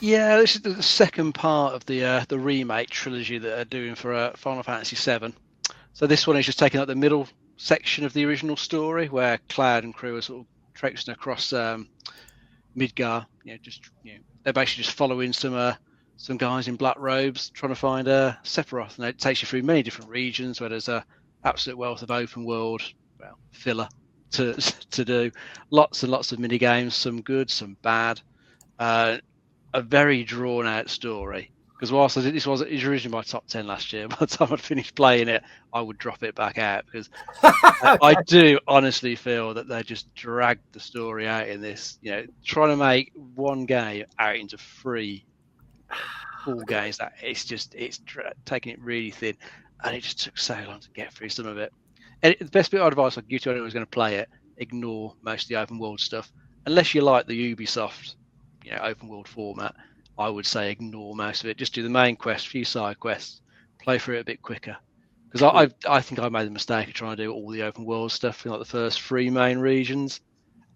Yeah, this is the second part of the remake trilogy that they're doing for Final Fantasy VII. So this one is just taking up the middle section of the original story, where Cloud and crew are sort of traipsing across Midgar. They're basically just following some guys in black robes trying to find Sephiroth, and it takes you through many different regions where there's a absolute wealth of open world filler to do. Lots and lots of mini games, some good, some bad. A very drawn out story, because whilst it was originally my top 10 last year, by the time I'd finished playing it, I would drop it back out, because I do honestly feel that they just dragged the story out in this. Trying to make one game out into 3 full games, that it's taking it really thin, and it just took so long to get through some of it. And the best bit of advice I'd give to anyone who's going to play it: ignore most of the open world stuff, unless you like the Ubisoft open world format. I would say ignore most of it. Just do the main quest, few side quests, play through it a bit quicker. Because I think I made the mistake of trying to do all the open world stuff in like the first 3 main regions,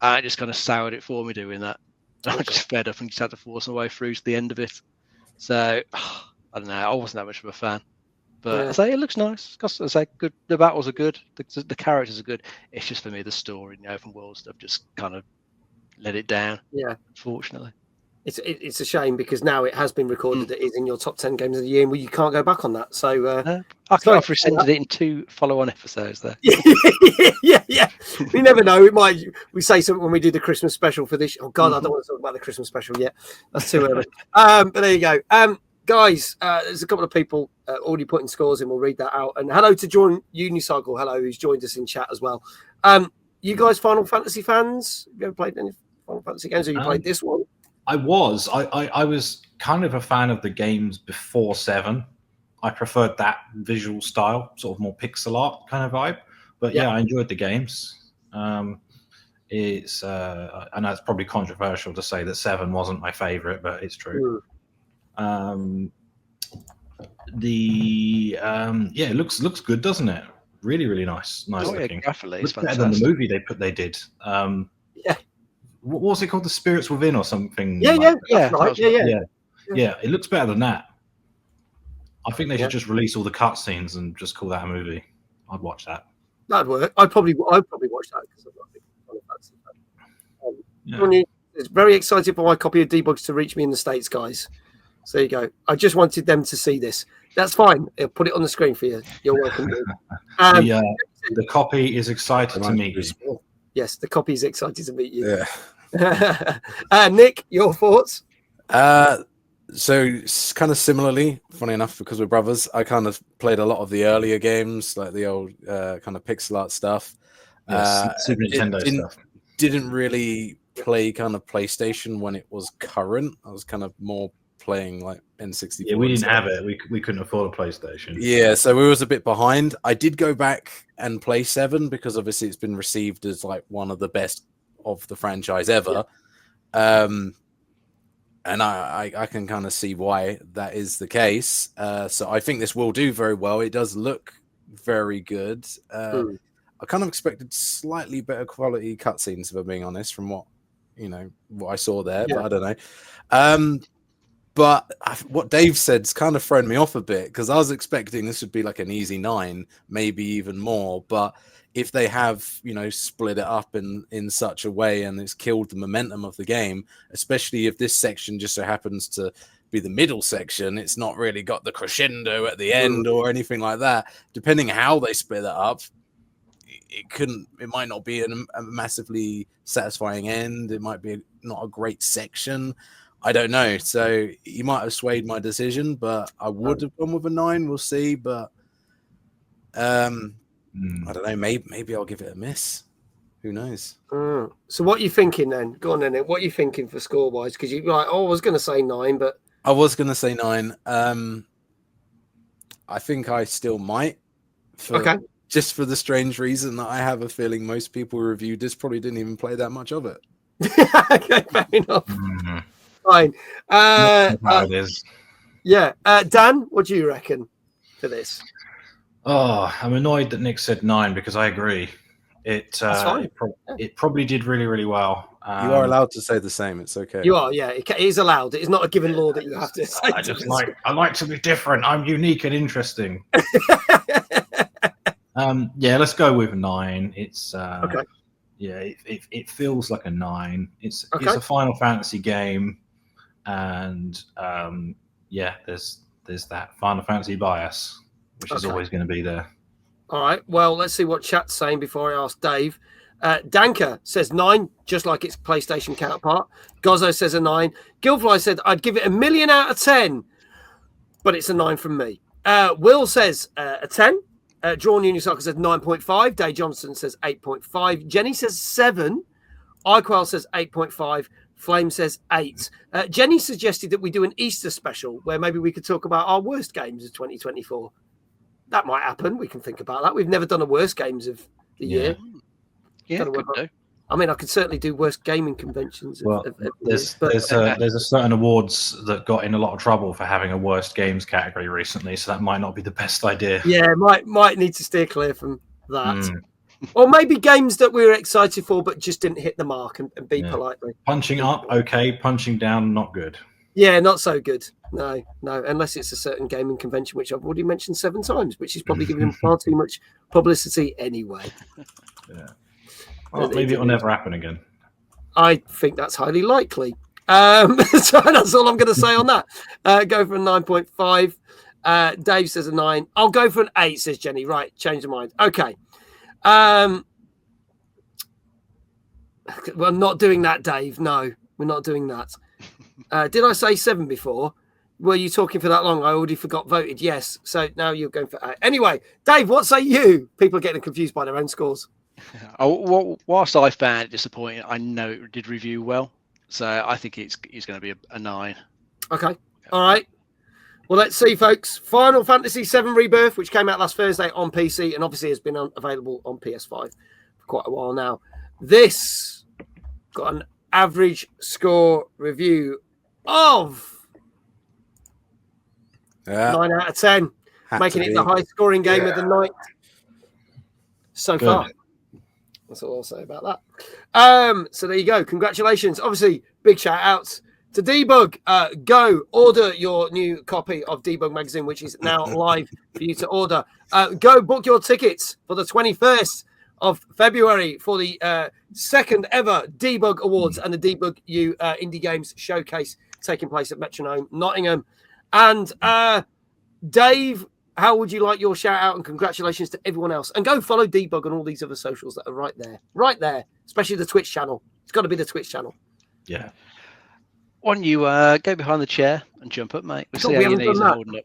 and it just kind of soured it for me doing that. I just fed up and just had to force my way through to the end of it. So I don't know. I wasn't that much of a fan, but I say it looks nice. I say good. The battles are good. The characters are good. It's just for me the story and the open world stuff just kind of let it down. Yeah, unfortunately. It's a shame, because now it has been recorded that it is in your top 10 games of the year, and you can't go back on that. So I've rescinded it in 2 follow-on episodes there. yeah. We never know. We say something when we do the Christmas special for this. Oh God, I don't want to talk about the Christmas special yet. That's too early. But there you go. Guys, there's a couple of people already putting scores in. We'll read that out. And hello to John Unicycle. Hello, who's joined us in chat as well. You guys Final Fantasy fans? Have you ever played any Final Fantasy games? Have you played this one? I was kind of a fan of the games before 7. I preferred that visual style, sort of more pixel art kind of vibe. But yeah, I enjoyed the games. It's I know it's probably controversial to say that 7 wasn't my favorite, but it's true. It looks good, doesn't it? really, really nice looking. Graphically, Looks it's better than the fantastic. movie they did. What was it called? The Spirits Within or something? Yeah, like yeah, right. Yeah. It looks better than that. I think they should just release all the cutscenes and just call that a movie. I'd watch that. That'd work. I'd probably watch that because I'm not a big fan of fantasy. It's very excited for my copy of Debugs to reach me in the States, guys. So there you go. I just wanted them to see this. That's fine. I'll put it on the screen for you. You're welcome. The copy is excited to meet you. Yes, the copy is excited to meet you. Yeah. Nick, your thoughts? So kind of similarly, funny enough, because we're brothers, I kind of played a lot of the earlier games, like the old kind of pixel art stuff. Super Nintendo stuff. Didn't really play kind of PlayStation when it was current. I was kind of more playing like N64. Yeah, we didn't have it. We couldn't afford a PlayStation. Yeah, so we was a bit behind. I did go back and play 7 because obviously it's been received as like one of the best of the franchise ever. Yeah. And I can kind of see why that is the case. So I think this will do very well. It does look very good. I kind of expected slightly better quality cutscenes, if I'm being honest, from what I saw there. But I don't know. But what Dave said's kind of thrown me off a bit because I was expecting this would be like an easy 9, maybe even more. But if they have, split it up in such a way and it's killed the momentum of the game, especially if this section just so happens to be the middle section, it's not really got the crescendo at the end or anything like that. Depending how they split it up, it might not be a massively satisfying end. It might be not a great section. I don't know. So you might have swayed my decision, but I would have gone with a 9. We'll see. But I don't know. Maybe I'll give it a miss. Who knows? So what are you thinking then? Go on then. What are you thinking for score wise? Because you're like, I was going to say 9, but I was going to say 9. I think I still might. Just for the strange reason that I have a feeling most people who reviewed this probably didn't even play that much of it. Okay, fair enough. Fine. It is. Yeah. Dan, what do you reckon for this? Oh, I'm annoyed that Nick said 9 because I agree. It probably did really, really well. You are allowed to say the same. It's okay. You are, yeah. It is allowed. It is not a given law that you have to say. I like to be different. I'm unique and interesting. Let's go with 9. It's okay. Yeah, it feels like a 9. It's a Final Fantasy game, and there's that Final Fantasy bias, which is always going to be there. All right. Well, let's see what chat's saying before I ask Dave. Danker says 9, just like its PlayStation counterpart. Gozzo says a 9. Gilfly said I'd give it 1,000,000 out of 10, but it's a 9 from me. Will says a 10. Drawn Unisoccer says 9.5. Dave Johnson says 8.5. Jenny says 7. Iquel says 8.5. Flame says 8. Jenny suggested that we do an Easter special where maybe we could talk about our worst games of 2024. That might happen. We can think about that. We've never done a worst games of the year. Yeah, could do. I mean, I could certainly do worst gaming conventions. There's a certain awards that got in a lot of trouble for having a worst games category recently, so that might not be the best idea. Yeah, might need to steer clear from that. Or maybe games that we were excited for but just didn't hit the mark and be politely. Punching up, okay. Punching down, not good. Yeah, not so good. No, unless it's a certain gaming convention, which I've already mentioned 7 times, which is probably giving them far too much publicity anyway. Yeah. Well, maybe it'll never happen again. I think that's highly likely. So that's all I'm going to say on that. Go for a 9.5. Dave says a 9. I'll go for an 8, says Jenny. Right, change the mind. Okay. We're not doing that, Dave. No, we're not doing that. Did I say 7 before? Were you talking for that long? I already forgot voted. Yes. So now you're going for 8. Anyway, Dave, what say you? People are getting confused by their own scores. Whilst I found it disappointing, I know it did review well. So I think it's going to be a 9. Okay. All right. Well, let's see, folks. Final Fantasy VII Rebirth, which came out last Thursday on PC and obviously has been available on PS5 for quite a while now. This got an average score review of 9 out of 10, making it the high-scoring game of the night. so Good. far. That's all I'll say about that. So there you go. Congratulations. Obviously, big shout outs to Debug. Go order your new copy of Debug magazine, which is now live for you to order. Go book your tickets for the 21st of February for the second ever Debug Awards and the Debug Indie Games Showcase taking place at Metronome, Nottingham. And Dave, how would you like your shout out and congratulations to everyone else? And go follow Debug on all these other socials that are right there, especially the Twitch channel. It's got to be the Twitch channel. Yeah. Why don't you go behind the chair and jump up, mate? We'll see how your knees are holding up.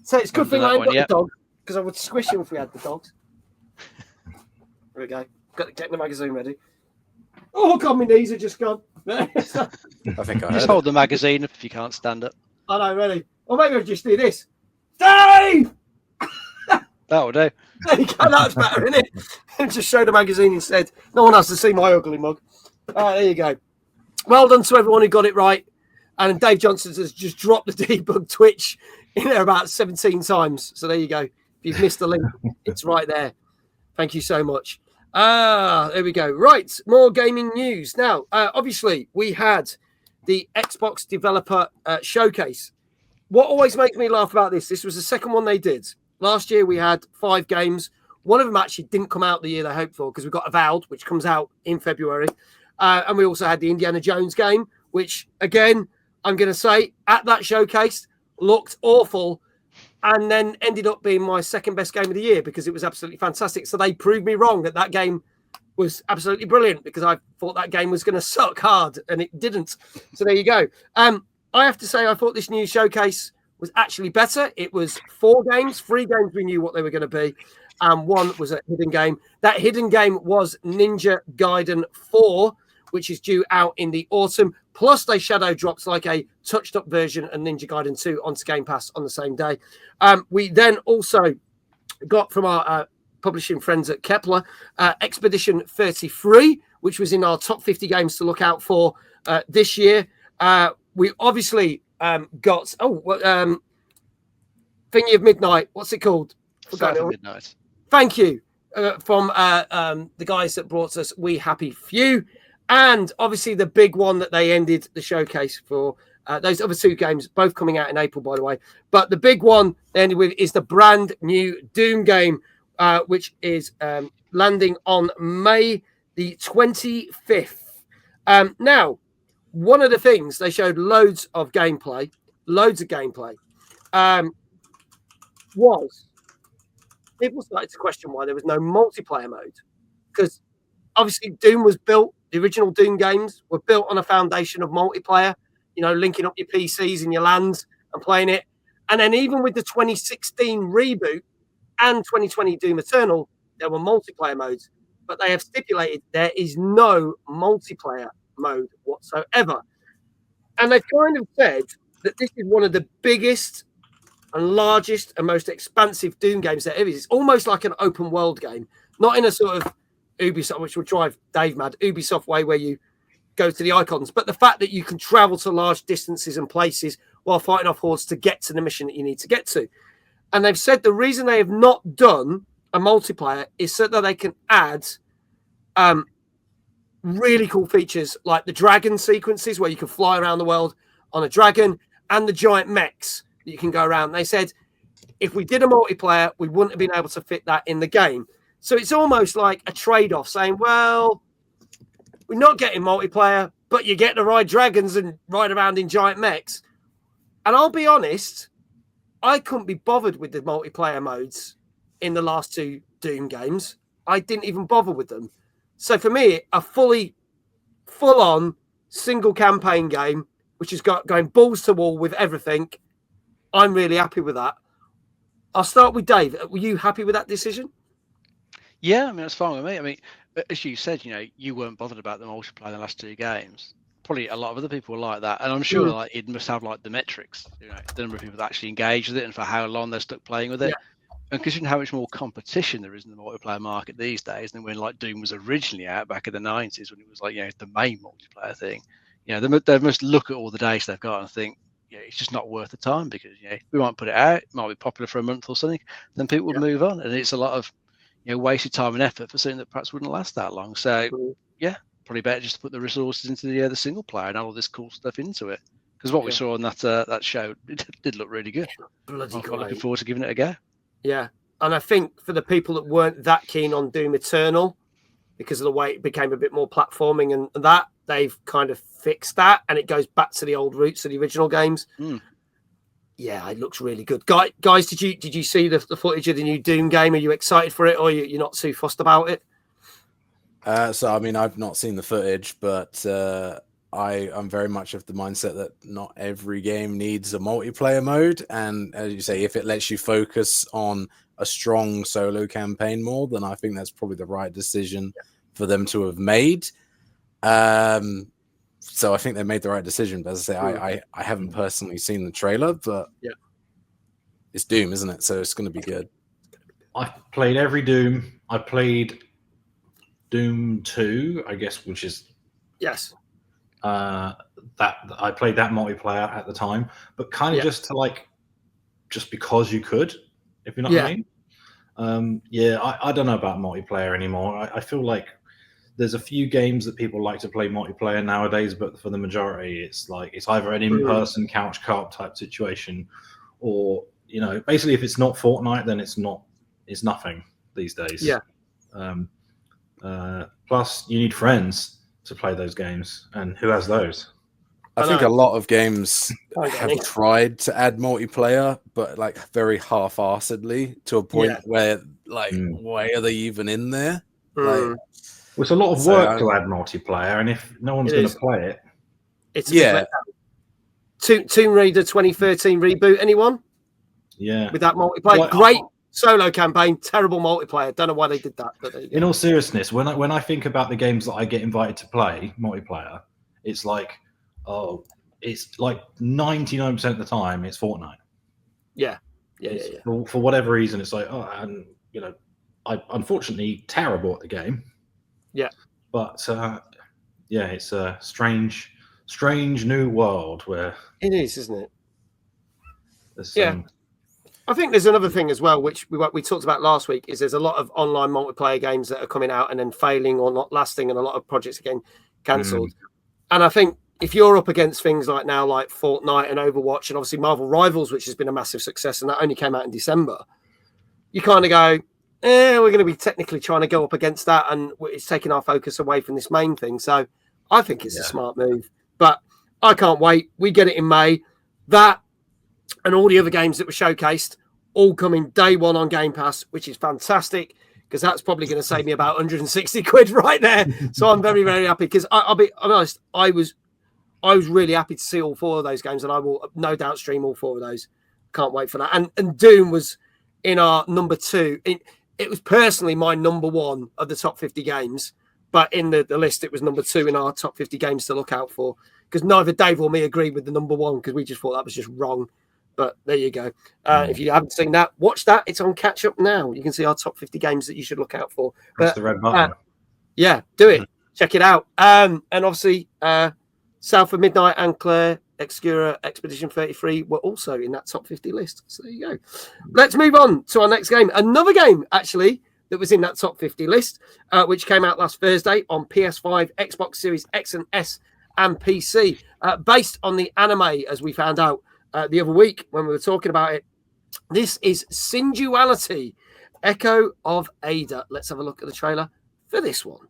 So it's a good thing I ain't got yet. the dog, because I would squish him if we had the dogs. There we go. Got to get the magazine ready. Oh, God, my knees are just gone. I think I Just hold the magazine up if you can't stand up. I know, ready. Or maybe I'll just do this. Dave! That'll do. There you go, that's better, isn't it? Just show the magazine instead. No one has to see my ugly mug. There you go. Well done to everyone who got it right. And Dave Johnson has just dropped the Debug Twitch in there about 17 times. So there you go. If you've missed the link, it's right there. Thank you so much. There we go. Right, more gaming news. Now, obviously, we had the Xbox Developer Showcase. What always makes me laugh about this was the second one they did. Last year, we had 5 games. One of them actually didn't come out the year they hoped for because we got Avowed, which comes out in February. And we also had the Indiana Jones game, which, again, I'm going to say, at that showcase, looked awful and then ended up being my second best game of the year because it was absolutely fantastic. So they proved me wrong that game was absolutely brilliant because I thought that game was going to suck hard and it didn't. So there you go. I have to say, I thought this new showcase was actually better. It was 3 games we knew what they were going to be. And 1 was a hidden game. That hidden game was Ninja Gaiden 4, which is due out in the autumn. Plus, they shadow dropped like a touched-up version of Ninja Gaiden 2 onto Game Pass on the same day. We then also got from our publishing friends at Kepler Expedition 33, which was in our top 50 games to look out for this year. We obviously got Thingy of Midnight. What's it called? Midnight. Thank you from the guys that brought us We Happy Few. And obviously the big one that they ended the showcase for, those other 2 games, both coming out in April, by the way. But the big one they ended with is the brand new Doom game, which is landing on May the 25th. Now, one of the things, they showed loads of gameplay, was people started to question why there was no multiplayer mode. Because obviously Doom was built, the original Doom games were built on a foundation of multiplayer, linking up your PCs and your LANs and playing it. And then even with the 2016 reboot and 2020 Doom Eternal, there were multiplayer modes. But they have stipulated there is no multiplayer mode whatsoever. And they've kind of said that this is one of the biggest and largest and most expansive Doom games there ever is. It's almost like an open world game, not in a sort of Ubisoft, which will drive Dave mad, Ubisoft way where you go to the icons, but the fact that you can travel to large distances and places while fighting off hordes to get to the mission that you need to get to. And they've said the reason they have not done a multiplayer is so that they can add really cool features like the dragon sequences where you can fly around the world on a dragon and the giant mechs that you can go around. They said if we did a multiplayer, we wouldn't have been able to fit that in the game. So it's almost like a trade-off saying, well, we're not getting multiplayer, but you get to ride dragons and ride around in giant mechs. And I'll be honest, I couldn't be bothered with the multiplayer modes in the last 2 Doom games. I didn't even bother with them. So for me, a full-on single campaign game, which has got going balls to wall with everything, I'm really happy with that. I'll start with Dave. Were you happy with that decision? Yeah, I mean, that's fine with me. I mean, as you said, you weren't bothered about the multiplayer in the last 2 games. Probably a lot of other people were like that. And I'm sure like it must have like the metrics, the number of people that actually engage with it and for how long they're stuck playing with it. Yeah. And considering how much more competition there is in the multiplayer market these days than when like Doom was originally out back in the 90s when it was like, the main multiplayer thing. They must look at all the data they've got and think, it's just not worth the time because we might put it out, it might be popular for a month or something, then people would move on. And it's a lot of wasted time and effort for something that perhaps wouldn't last that long. So yeah, probably better just to put the resources into the single player and all this cool stuff into it. Because what we saw on that show, it did look really good. Bloody I'm great. looking forward to giving it a go. Yeah, and I think for the people that weren't that keen on Doom Eternal, because of the way it became a bit more platforming and that, they've kind of fixed that, and it goes back to the old roots of the original games. Yeah, it looks really good. Guys, did you see the footage of the new Doom game? Are you excited for it, or you're not too fussed about it? So, I mean, I've not seen the footage, but I'm very much of the mindset that not every game needs a multiplayer mode. And as you say, if it lets you focus on a strong solo campaign more, then I think that's probably the right decision for them to have made. So I think they made the right decision. But as I say, I haven't personally seen the trailer, but it's Doom, isn't it? So it's going to be good. I've played every Doom. I played Doom 2, I guess, which is yes. That I played that multiplayer at the time, but kind of just because you could, if you know what I mean. I don't know about multiplayer anymore. I feel like there's a few games that people like to play multiplayer nowadays, but for the majority, it's either an in-person couch co-op type situation, or basically if it's not Fortnite, then it's nothing these days. Yeah. Plus, you need friends to play those games, and who has those? I think a lot of games have tried to add multiplayer, but very half-assedly, to a point where why are they even in there? It's a lot of work to add multiplayer, and if no one's going to play it, it's Tomb Raider 2013 reboot. Anyone? Yeah, with that multiplayer, great solo campaign, terrible multiplayer. Don't know why they did that. But in all seriousness, when I think about the games that I get invited to play multiplayer, it's like 99% of the time it's Fortnite. Yeah. For whatever reason, it's like, I'm unfortunately terrible at the game. Yeah. But it's a strange new world where it is, isn't it? I think there's another thing as well, which we talked about last week, is there's a lot of online multiplayer games that are coming out and then failing or not lasting, and a lot of projects are getting cancelled. And I think if you're up against things like now, like Fortnite and Overwatch, and obviously Marvel Rivals, which has been a massive success, and that only came out in December, you kind of go, we're going to be technically trying to go up against that, and it's taking our focus away from this main thing. So I think it's a smart move. But I can't wait. We get it in May. That and all the other games that were showcased all coming day one on Game Pass, which is fantastic, because that's probably going to save me about 160 quid right there. So I'm very, very happy, because I'll be honest, I was really happy to see all four of those games, and I will no doubt stream all four of those. Can't wait for that. And Doom was in our number 2. It was personally my number 1 of the top 50 games, but in the list, it was number 2 in our top 50 games to look out for, because neither Dave or me agreed with the number 1, because we just thought that was just wrong. But there you go. If you haven't seen that, watch that. It's on Catch Up now. You can see our top 50 games that you should look out for. Press the red button. Do it. Check it out. And obviously, South of Midnight and Claire Excura Expedition 33 were also in that top 50 list. So there you go. Let's move on to our next game. Another game, actually, that was in that top 50 list, which came out last Thursday on PS5, Xbox Series X and S, and PC, based on the anime, as we found out the other week when we were talking about it. This is Syundality, Echo of Ada. Let's have a look at the trailer for this one.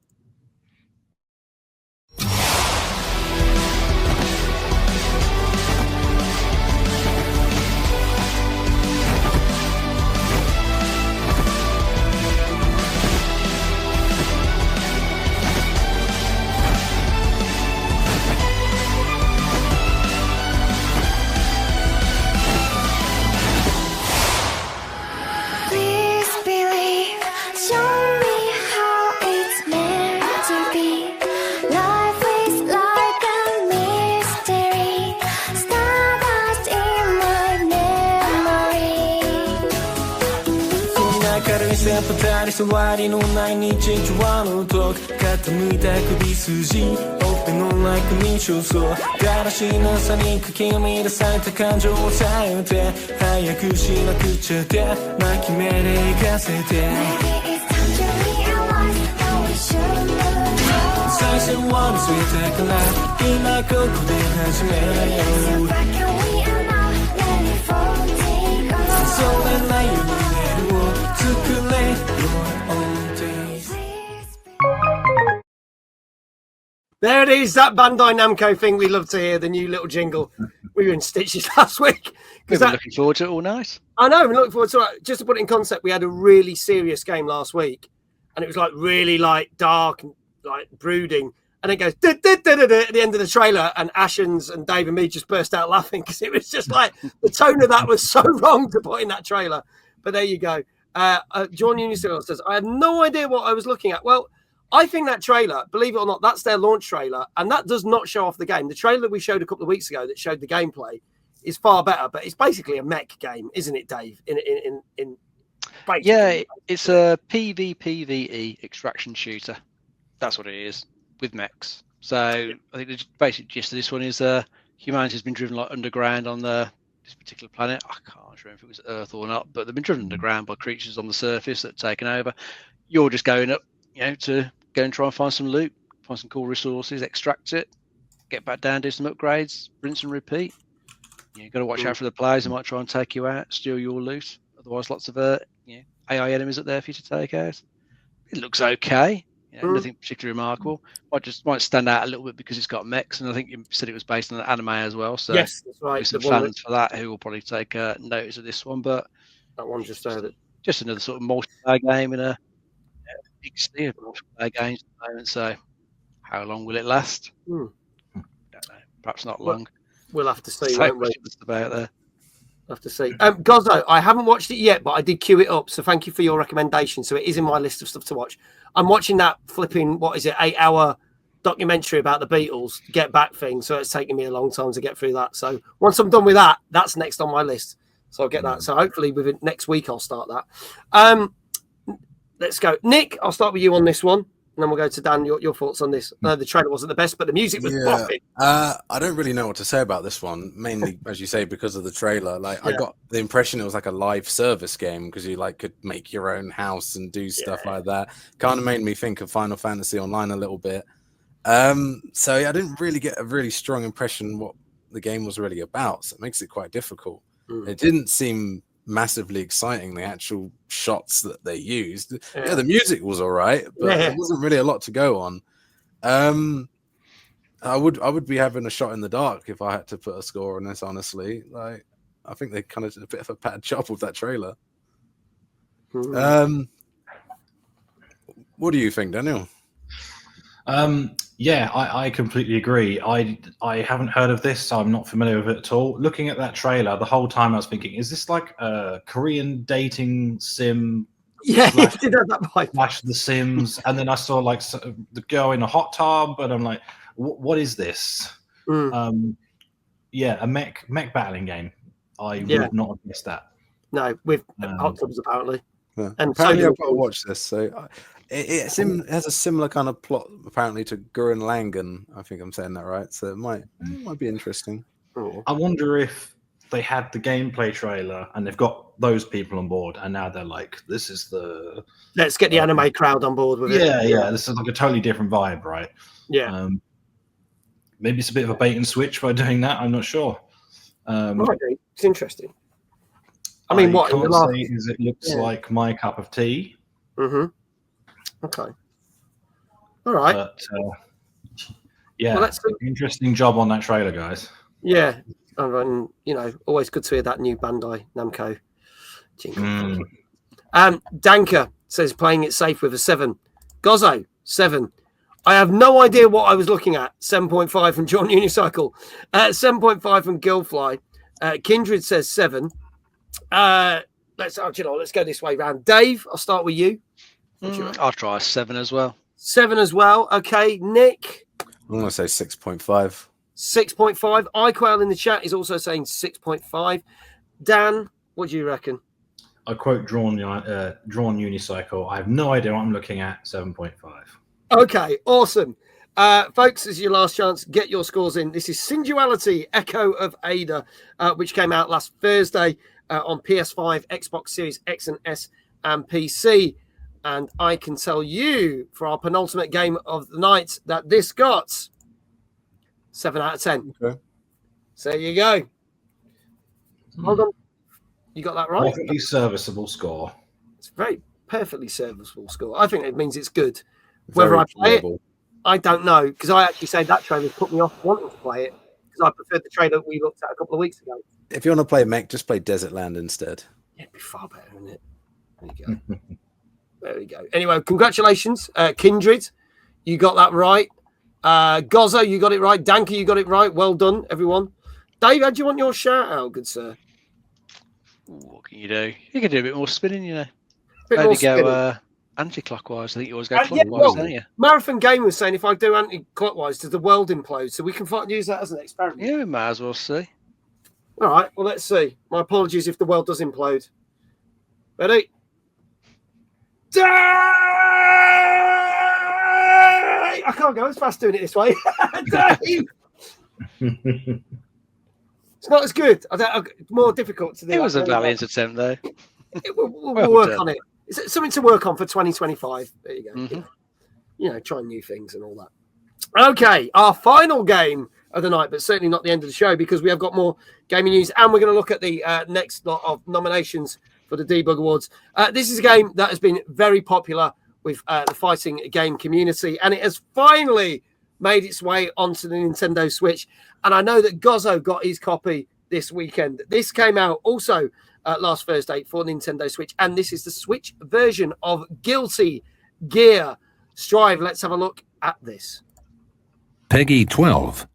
Paris 終わりのない日常の遠く傾いた首筋追っての like 認証そうガラシの差にかき乱された感情を抑えて早くしなくちゃって泣き目で行かせて最初は見ついたから今ここで始めようそれないようにメールを作れ Your own days There it is, that Bandai Namco thing we love to hear, the new little jingle. We were in stitches last week. We've been looking forward to it all night. I know, I'm looking forward to it. Just to put it in concept, we had a really serious game last week, and it was like really like dark and like brooding. And it goes at the end of the trailer, and Ashens and Dave and me just burst out laughing because it was just like the tone of that was so wrong to put in that trailer. But there you go. John Unisil says, I had no idea what I was looking at. Well, I think that trailer, believe it or not, that's their launch trailer, and that does not show off the game. The trailer we showed a couple of weeks ago that showed the gameplay is far better, but it's basically a mech game, isn't it, Dave? Yeah, it's a PvPvE extraction shooter. That's what it is, with mechs. So I think the basic gist of this one is humanity's been driven like underground on this particular planet. I can't remember if it was Earth or not, but they've been driven underground by creatures on the surface that have taken over. You're just going up, to go and try and find some loot, find some cool resources, extract it, get back down, do some upgrades, rinse and repeat. You've got to watch out for the players who might try and take you out, steal your loot. Otherwise, lots of AI enemies up there for you to take out. It looks okay. Nothing particularly remarkable. Might stand out a little bit because it's got mechs, and I think you said it was based on an anime as well. So yes, that's right. There's some fans for that who will probably take notice of this one. But that one just another sort of multiplayer game in a big sea of multiplayer games at the moment. So how long will it last? Don't know. Perhaps not long. We'll have to see. Won't we? About there. We'll have to see. Gozzo, I haven't watched it yet, but I did queue it up. So thank you for your recommendation. So it is in my list of stuff to watch. I'm watching that flipping 8-hour documentary about the Beatles Get Back thing. So it's taking me a long time to get through that. So once I'm done with that, that's next on my list. So I'll get that. So hopefully within next week I'll start that. Let's go. Nick, I'll start with you on this one. And then we'll go to Dan. Your thoughts on this? The trailer wasn't the best, but the music was bopping. I don't really know what to say about this one, mainly, as you say, because of the trailer. I got the impression it was like a live service game because you could make your own house and do stuff like that. Kind of made me think of Final Fantasy Online a little bit. So I didn't really get a really strong impression what the game was really about. So it makes it quite difficult. It didn't seem massively exciting, the actual shots that they used. The music was all right, but there wasn't really a lot to go on. I would be having a shot in the dark if I had to put a score on this, honestly. I think they kind of did a bit of a bad job with that trailer. What do you think, Daniel? I completely agree. I haven't heard of this, so I'm not familiar with it at all. Looking at that trailer, the whole time I was thinking, is this like a Korean dating sim? Yeah, it did have that vibe. Slash The Sims, and then I saw the girl in a hot tub, and I'm like, what is this? A mech battling game. I would not have missed that. No, with hot tubs apparently. Yeah. And apparently I've got to watch this. So it has a similar kind of plot apparently to Gurren Lagann. I think I'm saying that right. So it might be interesting. I wonder if they had the gameplay trailer and they've got those people on board, and now they're like, "This is the let's get the anime crowd on board with it." Yeah. This is like a totally different vibe, right? Yeah. Maybe it's a bit of a bait and switch by doing that. I'm not sure. It's interesting. I mean, what can't say is it looks like my cup of tea. Okay. All right. But, interesting job on that trailer, guys. Yeah, and always good to hear that new Bandai Namco jingle. Danker says playing it safe with a 7. Gozzo 7. I have no idea what I was looking at. 7.5 from John Unicycle. 7.5 from Gilfly. Kindred says 7. Let's go this way round. Dave, I'll start with you. I'll try a 7 as well. 7 as well. Okay, Nick. I'm going to say 6.5. 6.5. iQuail in the chat is also saying 6.5. Dan, what do you reckon? I quote Drawn Unicycle. I have no idea what I'm looking at. 7.5. Okay, awesome. Folks, this is your last chance. Get your scores in. This is Syundality Echo of Ada, which came out last Thursday on PS5, Xbox Series X and S, and PC. And I can tell you for our penultimate game of the night that this got 7 out of 10. Okay. So there you go. Hold on. You got that right? Perfectly serviceable score. It's a very perfectly serviceable score. I think it means it's good. Very Whether I play it, playable. I don't know, because I actually say that trailer put me off wanting to play it because I preferred the trailer we looked at a couple of weeks ago. If you want to play mech, just play Desert Land instead. Yeah, it'd be far better, isn't it? There you go. There we go. Anyway, congratulations, Kindred. You got that right. Gozzo, you got it right. Danke, you got it right. Well done, everyone. Dave, how do you want your shout out, good sir? What can you do? You can do a bit more spinning, you know. Bit Maybe more go spinning. anti-clockwise. I think you always go Yeah, clockwise, well, don't you? Marathon Game was saying if I do anti-clockwise, does the world implode? So we can use that as an experiment. Yeah, we might as well see. All right, well, let's see. My apologies if the world does implode. Ready? I can't go as fast doing it this way. Dave! It's not as good. It's more difficult to do. It was a valiant attempt, though. We'll work on it. It's something to work on for 2025. There you go. Mm-hmm. You know, trying new things and all that. Okay, our final game of the night, but certainly not the end of the show because we have got more gaming news and we're going to look at the next lot of nominations for the Debug Awards. This is a game that has been very popular with the fighting game community and it has finally made its way onto the Nintendo Switch. And I know that Gozzo got his copy this weekend. This came out also last Thursday for Nintendo Switch, and this is the Switch version of Guilty Gear Strive. Let's have a look at this. Peggy 12.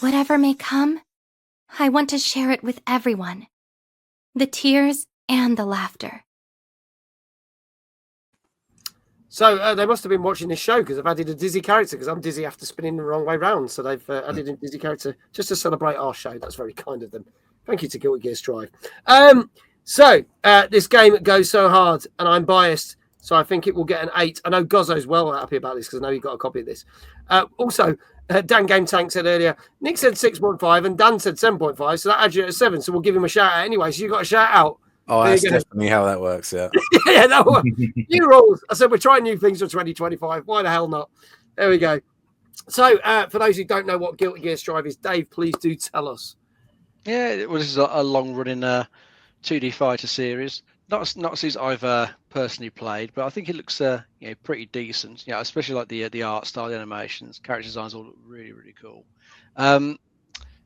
Whatever may come, I want to share it with everyone. The tears and the laughter. So they must have been watching this show because I've added a Dizzy character because I'm dizzy after spinning the wrong way round. So they've added a Dizzy character just to celebrate our show. That's very kind of them. Thank you to Guilty Gear Strive. So this game goes so hard and I'm biased. So I think it will get an 8. I know Gozzo's well happy about this because I know you got a copy of this. Also, Dan Game Tank said earlier, Nick said 6.5 and Dan said 7.5. So that adds you at 7. So we'll give him a shout out anyway. So you got a shout out. Oh, that's definitely how that works, yeah. Yeah, no, new rules. I said we're trying new things for 2025. Why the hell not? There we go. So for those who don't know what Guilty Gear Strive is, Dave, please do tell us. Yeah, well, this is a long-running 2D fighter series. Not a series I've personally played, but I think it looks pretty decent. Yeah, especially like the art style, the animations, character designs all look really, really cool.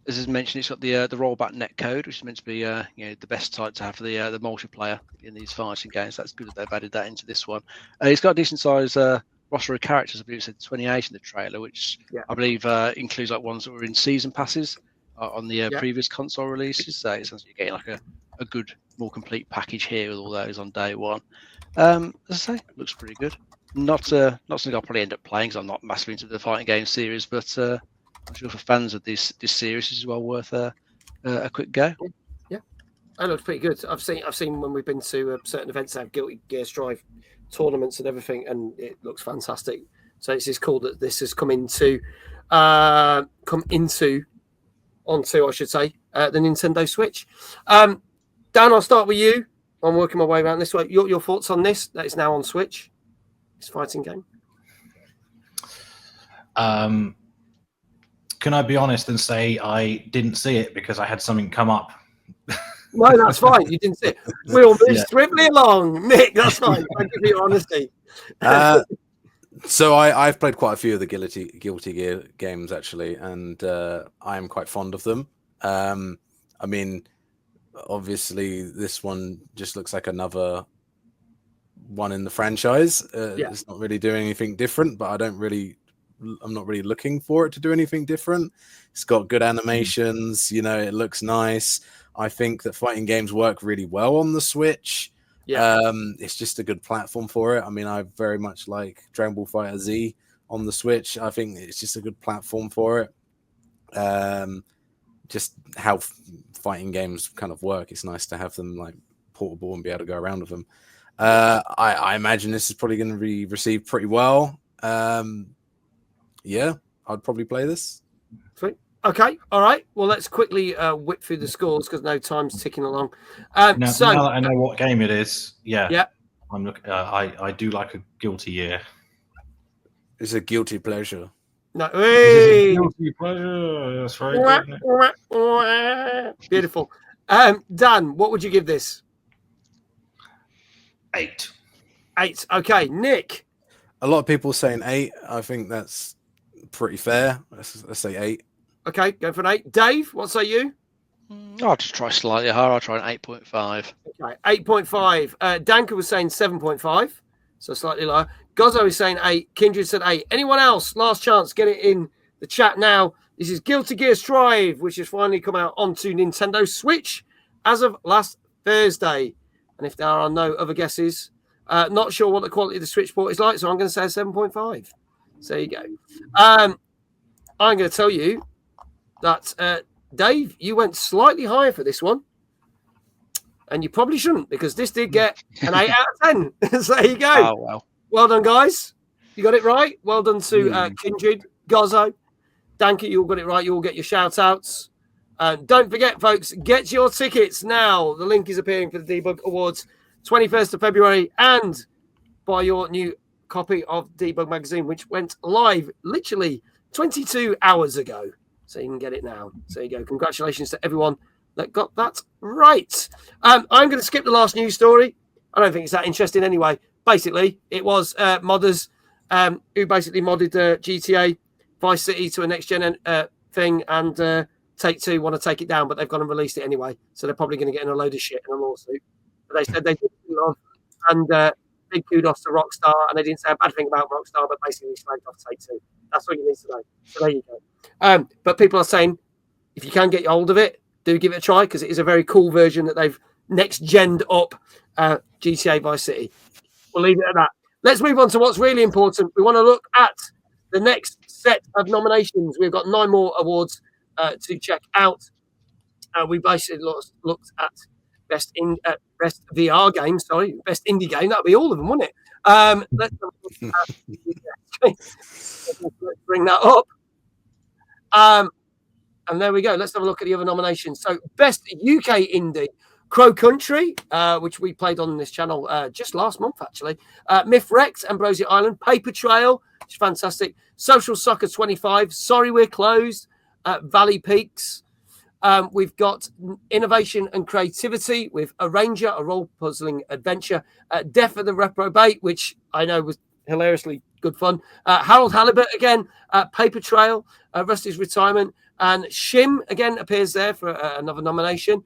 As is mentioned, it's got the rollback netcode, which is meant to be the best type to have for the multiplayer in these fighting games. That's good that they've added that into this one. It's got a decent size roster of characters. I believe it said 28 in the trailer, which I believe includes like ones that were in season passes on the previous console releases. So it sounds like you're getting like a good, more complete package here with all those on day one. As I say, looks pretty good. Not something I'll probably end up playing because I'm not massively into the fighting game series, but I'm sure for fans of this series, it's well worth a quick go. Yeah, that looks pretty good. I've seen when we've been to certain events that have Guilty Gear Strive tournaments and everything, and it looks fantastic. So it's just cool that this has onto, I should say, the Nintendo Switch. Dan, I'll start with you. I'm working my way around this way. Your thoughts on this? That is now on Switch. This fighting game. can I be honest and say I didn't see it because I had something come up? No, that's fine. You didn't see it. We'll move swiftly along. Nick, that's fine. Thank you for your honesty. So I've played quite a few of the Guilty Gear games, actually, and I am quite fond of them. I mean, obviously, this one just looks like another one in the franchise. It's not really doing anything different, but I'm not really looking for it to do anything different. It's got good animations, it looks nice. I think that fighting games work really well on the Switch. It's just a good platform for it. I mean, I very much like Dragon Ball Fighter Z on the Switch. I think it's just a good platform for it. Just how fighting games kind of work. It's nice to have them like portable and be able to go around with them. I imagine this is probably going to be received pretty well. Yeah, I'd probably play this. Sweet. Okay, all right. Well, let's quickly whip through the scores because no time's ticking along. Now that I know what game it is, I'm looking. I do like a Guilty Gear. It's a guilty pleasure. No, hey! Guilty pleasure. That's very good. Beautiful. Dan, what would you give this? 8. 8. Okay, Nick. A lot of people saying 8. I think that's pretty fair. Let's say 8. Okay, go for an 8. Dave, what say you? I'll just try slightly higher. I'll try an 8.5. Okay, 8.5. Danka was saying 7.5, so slightly lower. Gozzo is saying 8. Kindred said 8. Anyone else? Last chance, get it in the chat now. This is Guilty Gear Strive, which has finally come out onto Nintendo Switch as of last Thursday. And if there are no other guesses, not sure what the quality of the Switch port is like, so I'm going to say 7.5. So there you go. I'm going to tell you that, Dave, you went slightly higher for this one. And you probably shouldn't, because this did get an 8 out of 10. So there you go. Oh, well. Well done, guys. You got it right. Well done to Kindred, Gozzo, Danke, you all got it right. You all get your shout-outs. Don't forget, folks, get your tickets now. The link is appearing for the Debug Awards, 21st of February, and buy your new copy of Debug Magazine, which went live literally 22 hours ago. So you can get it now. So there you go. Congratulations to everyone that got that right. I'm going to skip the last news story. I don't think it's that interesting anyway. Basically, it was modders who basically modded GTA Vice City to a next-gen thing, and Take-Two want to take it down, but they've gone and released it anyway. So they're probably going to get in a load of shit in a lawsuit. But they said they did love, and big kudos to Rockstar, and they didn't say a bad thing about Rockstar, but basically slagged off Take-Two. That's what you need to know. So there you go. But people are saying, if you can get hold of it, do give it a try, because it is a very cool version that they've next-gened up GTA Vice City. We'll leave it at that. Let's move on to what's really important. We want to look at the next set of nominations. We've got 9 more awards to check out. We basically looked at best VR game, best indie game. That'll be all of them, wouldn't it? Let's bring that up. And there we go. Let's have a look at the other nominations. So, best UK indie. Crow Country, which we played on this channel just last month, actually. Myth Rex, Ambrosia Island, Paper Trail, which is fantastic. Social Soccer 25, Sorry We're Closed, Valley Peaks. We've got Innovation and Creativity with Arranger, a role-puzzling adventure. Death of the Reprobate, which I know was hilariously good fun. Harold Halibut again, Paper Trail, Rusty's Retirement, and Shim again appears there for another nomination.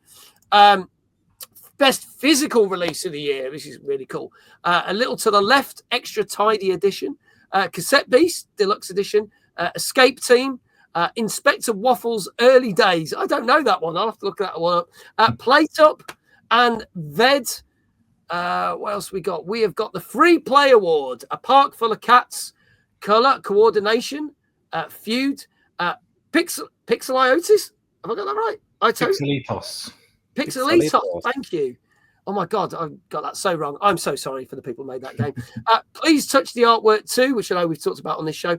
Best physical release of the year. This is really cool. A Little to the Left, Extra Tidy Edition. Cassette Beast, Deluxe Edition. Escape Team. Inspector Waffles, Early Days. I don't know that one. I'll have to look that one up. Plate Up and Ved. What else we got? We have got the Free Play Award. A Park Full of Cats. Color Coordination. Feud. Pixeliotis. Have I got that right? Pixelitos, thank you. Oh my God, I've got that so wrong. I'm so sorry for the people who made that game. Please Touch the Artwork too, which I know we've talked about on this show.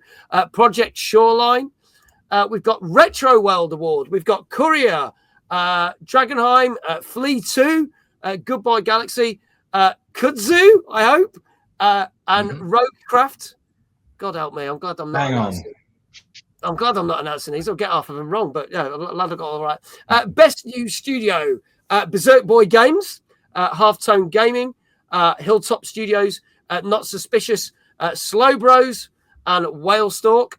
Project Shoreline. We've got Retro World Award. We've got Courier, Dragonheim, Flea 2, Goodbye Galaxy, Kudzu, I hope, and Roguecraft. God help me, I'm glad I'm not. Hang on. I'm glad I'm not announcing these. I'll get half of them wrong, but yeah, I'm glad I got all right. Best New Studio, Berserk Boy Games, Halftone Gaming, Hilltop Studios, Not Suspicious, Slow Bros, and Whalestalk.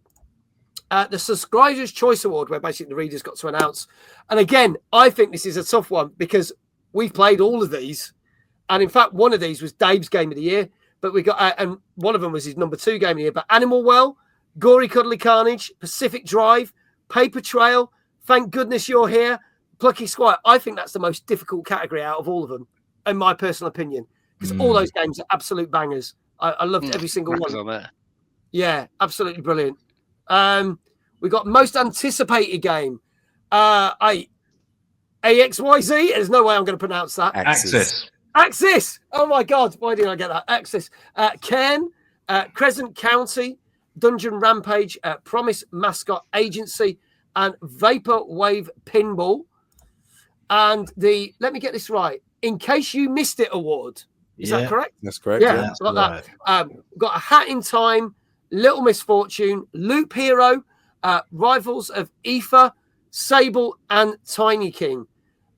The Subscribers' Choice Award, where basically the readers got to announce. And again, I think this is a tough one because we've played all of these. And in fact, one of these was Dave's Game of the Year, but we got, and one of them was his number 2 Game of the Year. But Animal Well, Gory Cuddly Carnage, Pacific Drive, Paper Trail, Thank Goodness You're Here, Plucky Squire. I think that's the most difficult category out of all of them, in my personal opinion, because all those games are absolute bangers. I loved every single one. On there. Yeah, absolutely brilliant. We got most anticipated game. AXYZ. There's no way I'm going to pronounce that. Axis. Oh my God. Why didn't I get that? Axis. Cairn, Crescent County, Dungeon Rampage, Promise Mascot Agency, and Vaporwave Pinball. And the, let me get this right, In Case You Missed It award. Is that correct? That's correct. Yeah, got that. Got A Hat in Time, Little Misfortune, Loop Hero, Rivals of Aether, Sable, and Tiny King.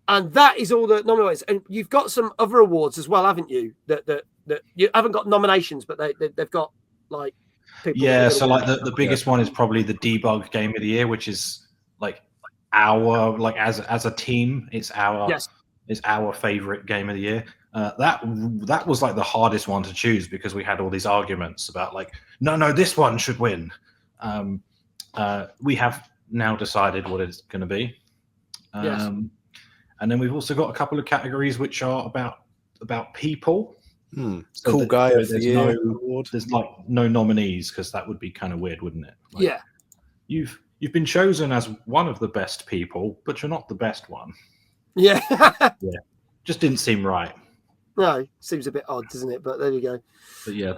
And that is all the nominations. And you've got some other awards as well, haven't you? That you haven't got nominations, but they've got like people. Yeah, so like the biggest one is probably the Debug Game of the Year, which is like our, like as a team, it's our favorite game of the year. That was like the hardest one to choose because we had all these arguments about like, no, this one should win. We have now decided what it's going to be. And then we've also got a couple of categories which are about people. So cool guy of the year. There's like no nominees because that would be kind of weird, wouldn't it? Like, you've been chosen as one of the best people, but you're not the best one. Yeah. Just didn't seem right. No, seems a bit odd, doesn't it? But there you go. But yeah,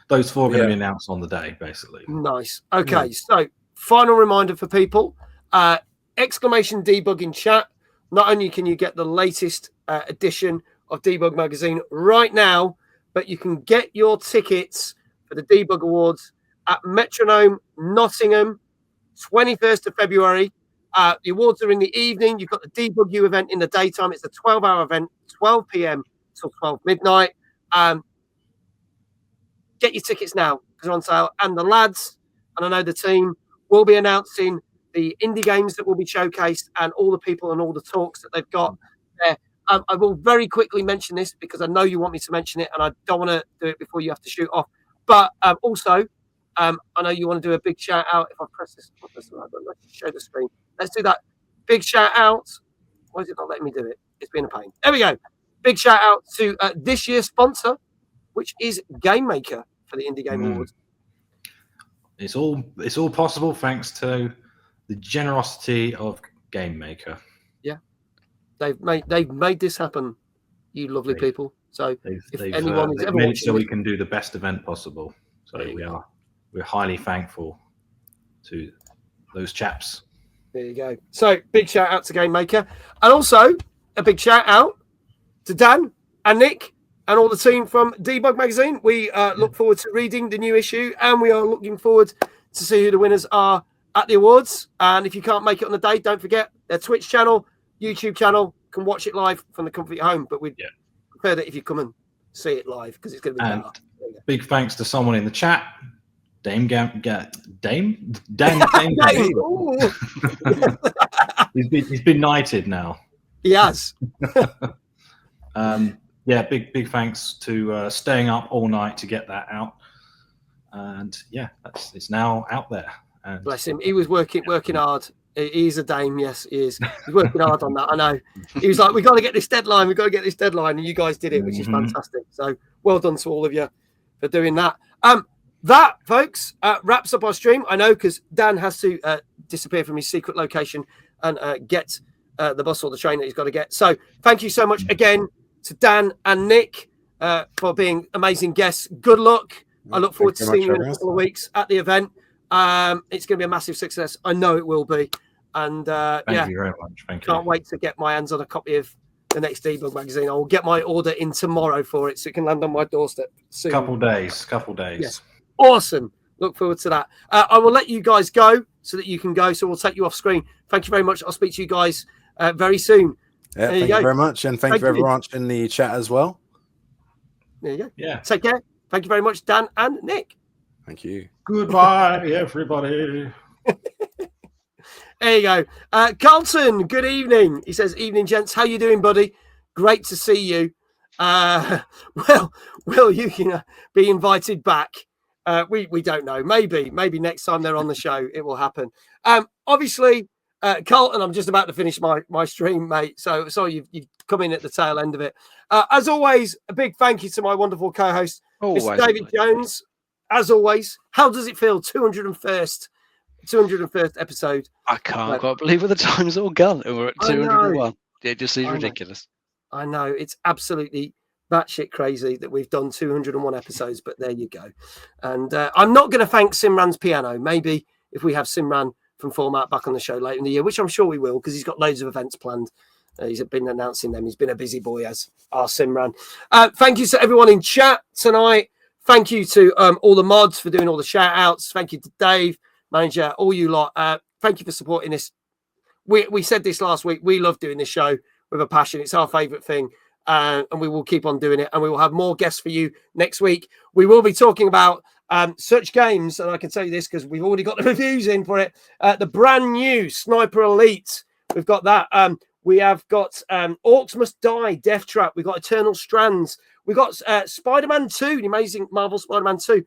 those four are going to be announced on the day, basically. Nice. Okay, so final reminder for people: exclamation debug in chat. Not only can you get the latest edition of Debug Magazine right now, but you can get your tickets for the Debug Awards at Metronome Nottingham, 21st of February. The awards are in the evening. You've got the Debug U event in the daytime. It's a 12-hour event, 12 p.m. till 12 midnight. Get your tickets now because they're on sale. And the lads, and I know the team, will be announcing the indie games that will be showcased and all the people and all the talks that they've got there. I will very quickly mention this because I know you want me to mention it and I don't want to do it before you have to shoot off. But also, I know you want to do a big shout out. If I press this, let's show the screen. Let's do that. Big shout out. Why is it not letting me do it? It's been a pain. There we go. Big shout out to this year's sponsor, which is Game Maker for the Indie Game Awards. It's all possible thanks to the generosity of Game Maker. Yeah, they've made this happen, you lovely people. So if anyone is ever made it watching, so we can do the best event possible. So we're highly thankful to those chaps. There you go. So big shout out to Game Maker, and also a big shout out to Dan and Nick and all the team from Debug Magazine. We look forward to reading the new issue, and we are looking forward to see who the winners are at the awards. And if you can't make it on the day, don't forget their Twitch channel, YouTube channel. Can watch it live from the comfort of your home. But we'd prefer that if you come and see it live because it's going to be better. Big thanks to someone in the chat, Dan. He's been knighted now. He has. Big thanks to staying up all night to get that out. And it's now out there. And bless him. He was working hard. He's a dame, yes, he is. He's working hard on that. I know. He was like, "We got to get this deadline. And you guys did it, which is fantastic. So well done to all of you for doing that. That, folks, wraps up our stream. I know because Dan has to disappear from his secret location and get the bus or the train that he's got to get. So thank you so much again to Dan and Nick for being amazing guests. Good luck. I look forward to seeing you in a couple of weeks at the event. It's going to be a massive success. I know it will be. And thank you very much. Can't wait to get my hands on a copy of the next Debug Magazine. I will get my order in tomorrow for it so it can land on my doorstep soon. Couple days. Yes. Awesome. Look forward to that. I will let you guys go so that you can go. So we'll take you off screen. Thank you very much. I'll speak to you guys very soon. Yeah, thank you very much. And thank you very much in the chat as well. There you go. Yeah. Take care. Thank you very much, Dan and Nick. Thank you. Goodbye, everybody. There you go. Carlton, good evening. He says, evening, gents. How you doing, buddy? Great to see you. Well, will you can be invited back? We don't know. Maybe next time they're on the show, it will happen. Obviously, Carlton, I'm just about to finish my stream, mate. So you've come in at the tail end of it. As always, a big thank you to my wonderful co-host, Mr. David Jones. As always, how does it feel? 201st episode. I can't quite believe what the time's all gone. We're at 201. It just seems ridiculous. I know. It's absolutely batshit crazy that we've done 201 episodes, but there you go. And I'm not going to thank Simran's piano. Maybe if we have Simran from Format back on the show later in the year, which I'm sure we will, because he's got loads of events planned. He's been announcing them. He's been a busy boy, as our Simran. Thank you to everyone in chat tonight. Thank you to all the mods for doing all the shout outs. Thank you to Dave, manager, all you lot. Thank you for supporting this. We said this last week. We love doing this show with a passion. It's our favourite thing. And we will keep on doing it. And we will have more guests for you next week. We will be talking about such games. And I can tell you this because we've already got the reviews in for it. The brand new Sniper Elite. We've got that. We have got Orcs Must Die, Death Trap. We've got Eternal Strands. We've got Spider-Man 2, the amazing Marvel Spider-Man 2,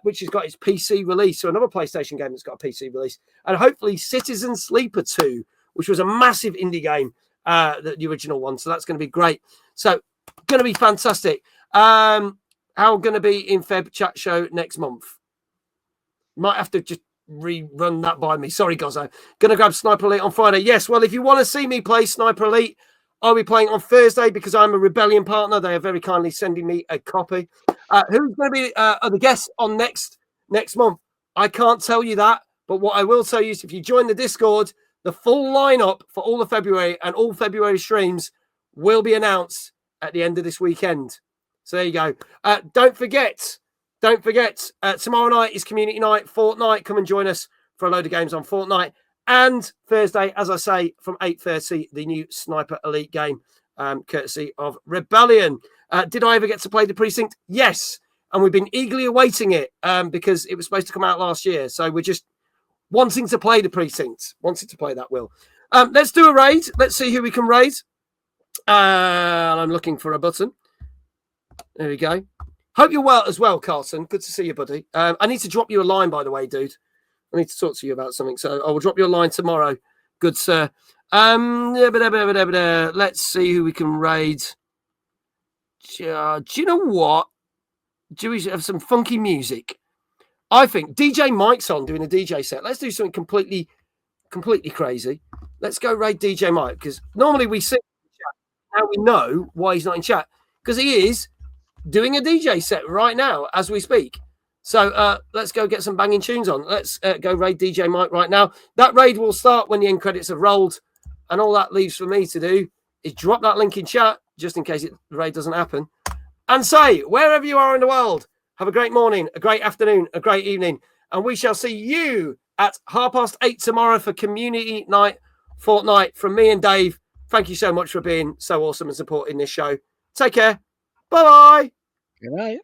which has got its PC release. So another PlayStation game that's got a PC release. And hopefully Citizen Sleeper 2, which was a massive indie game, the original one. So that's going to be great. So going to be fantastic. How going to be in Feb chat show next month? Might have to just rerun that by me. Sorry, Gozzo. Going to grab Sniper Elite on Friday. Yes, well, if you want to see me play Sniper Elite, I'll be playing on Thursday because I'm a Rebellion partner. They are very kindly sending me a copy. Who's going to be the guests on next month? I can't tell you that, but what I will tell you is if you join the Discord, the full lineup for all of February and all February streams will be announced at the end of this weekend. So there you go. Don't forget, tomorrow night is community night, Fortnite. Come and join us for a load of games on Fortnite. And Thursday, as I say, from 8:30, the new Sniper Elite game, courtesy of Rebellion. Did I ever get to play The Precinct? Yes. And we've been eagerly awaiting it because it was supposed to come out last year. So we're just wanting to play The Precinct. Wanting to play that, Will. Let's do a raid. Let's see who we can raid. I'm looking for a button. There we go. Hope you're well as well, Carlton. Good to see you, buddy. I need to drop you a line, by the way, dude. I need to talk to you about something. So I will drop you a line tomorrow. Good, sir. Let's see who we can raid. Do you know what? Do we have some funky music? I think DJ Mike's on doing a DJ set. Let's do something completely crazy. Let's go raid DJ Mike because normally we sit in chat. Now we know why he's not in chat because he is doing a DJ set right now as we speak. So let's go get some banging tunes on. Let's go raid DJ Mike right now. That raid will start when the end credits have rolled. And all that leaves for me to do is drop that link in chat, just in case the raid doesn't happen. And say, wherever you are in the world, have a great morning, a great afternoon, a great evening. And we shall see you at 8:30 tomorrow for Community Night Fortnite from me and Dave. Thank you so much for being so awesome and supporting this show. Take care. Bye-bye. Good night.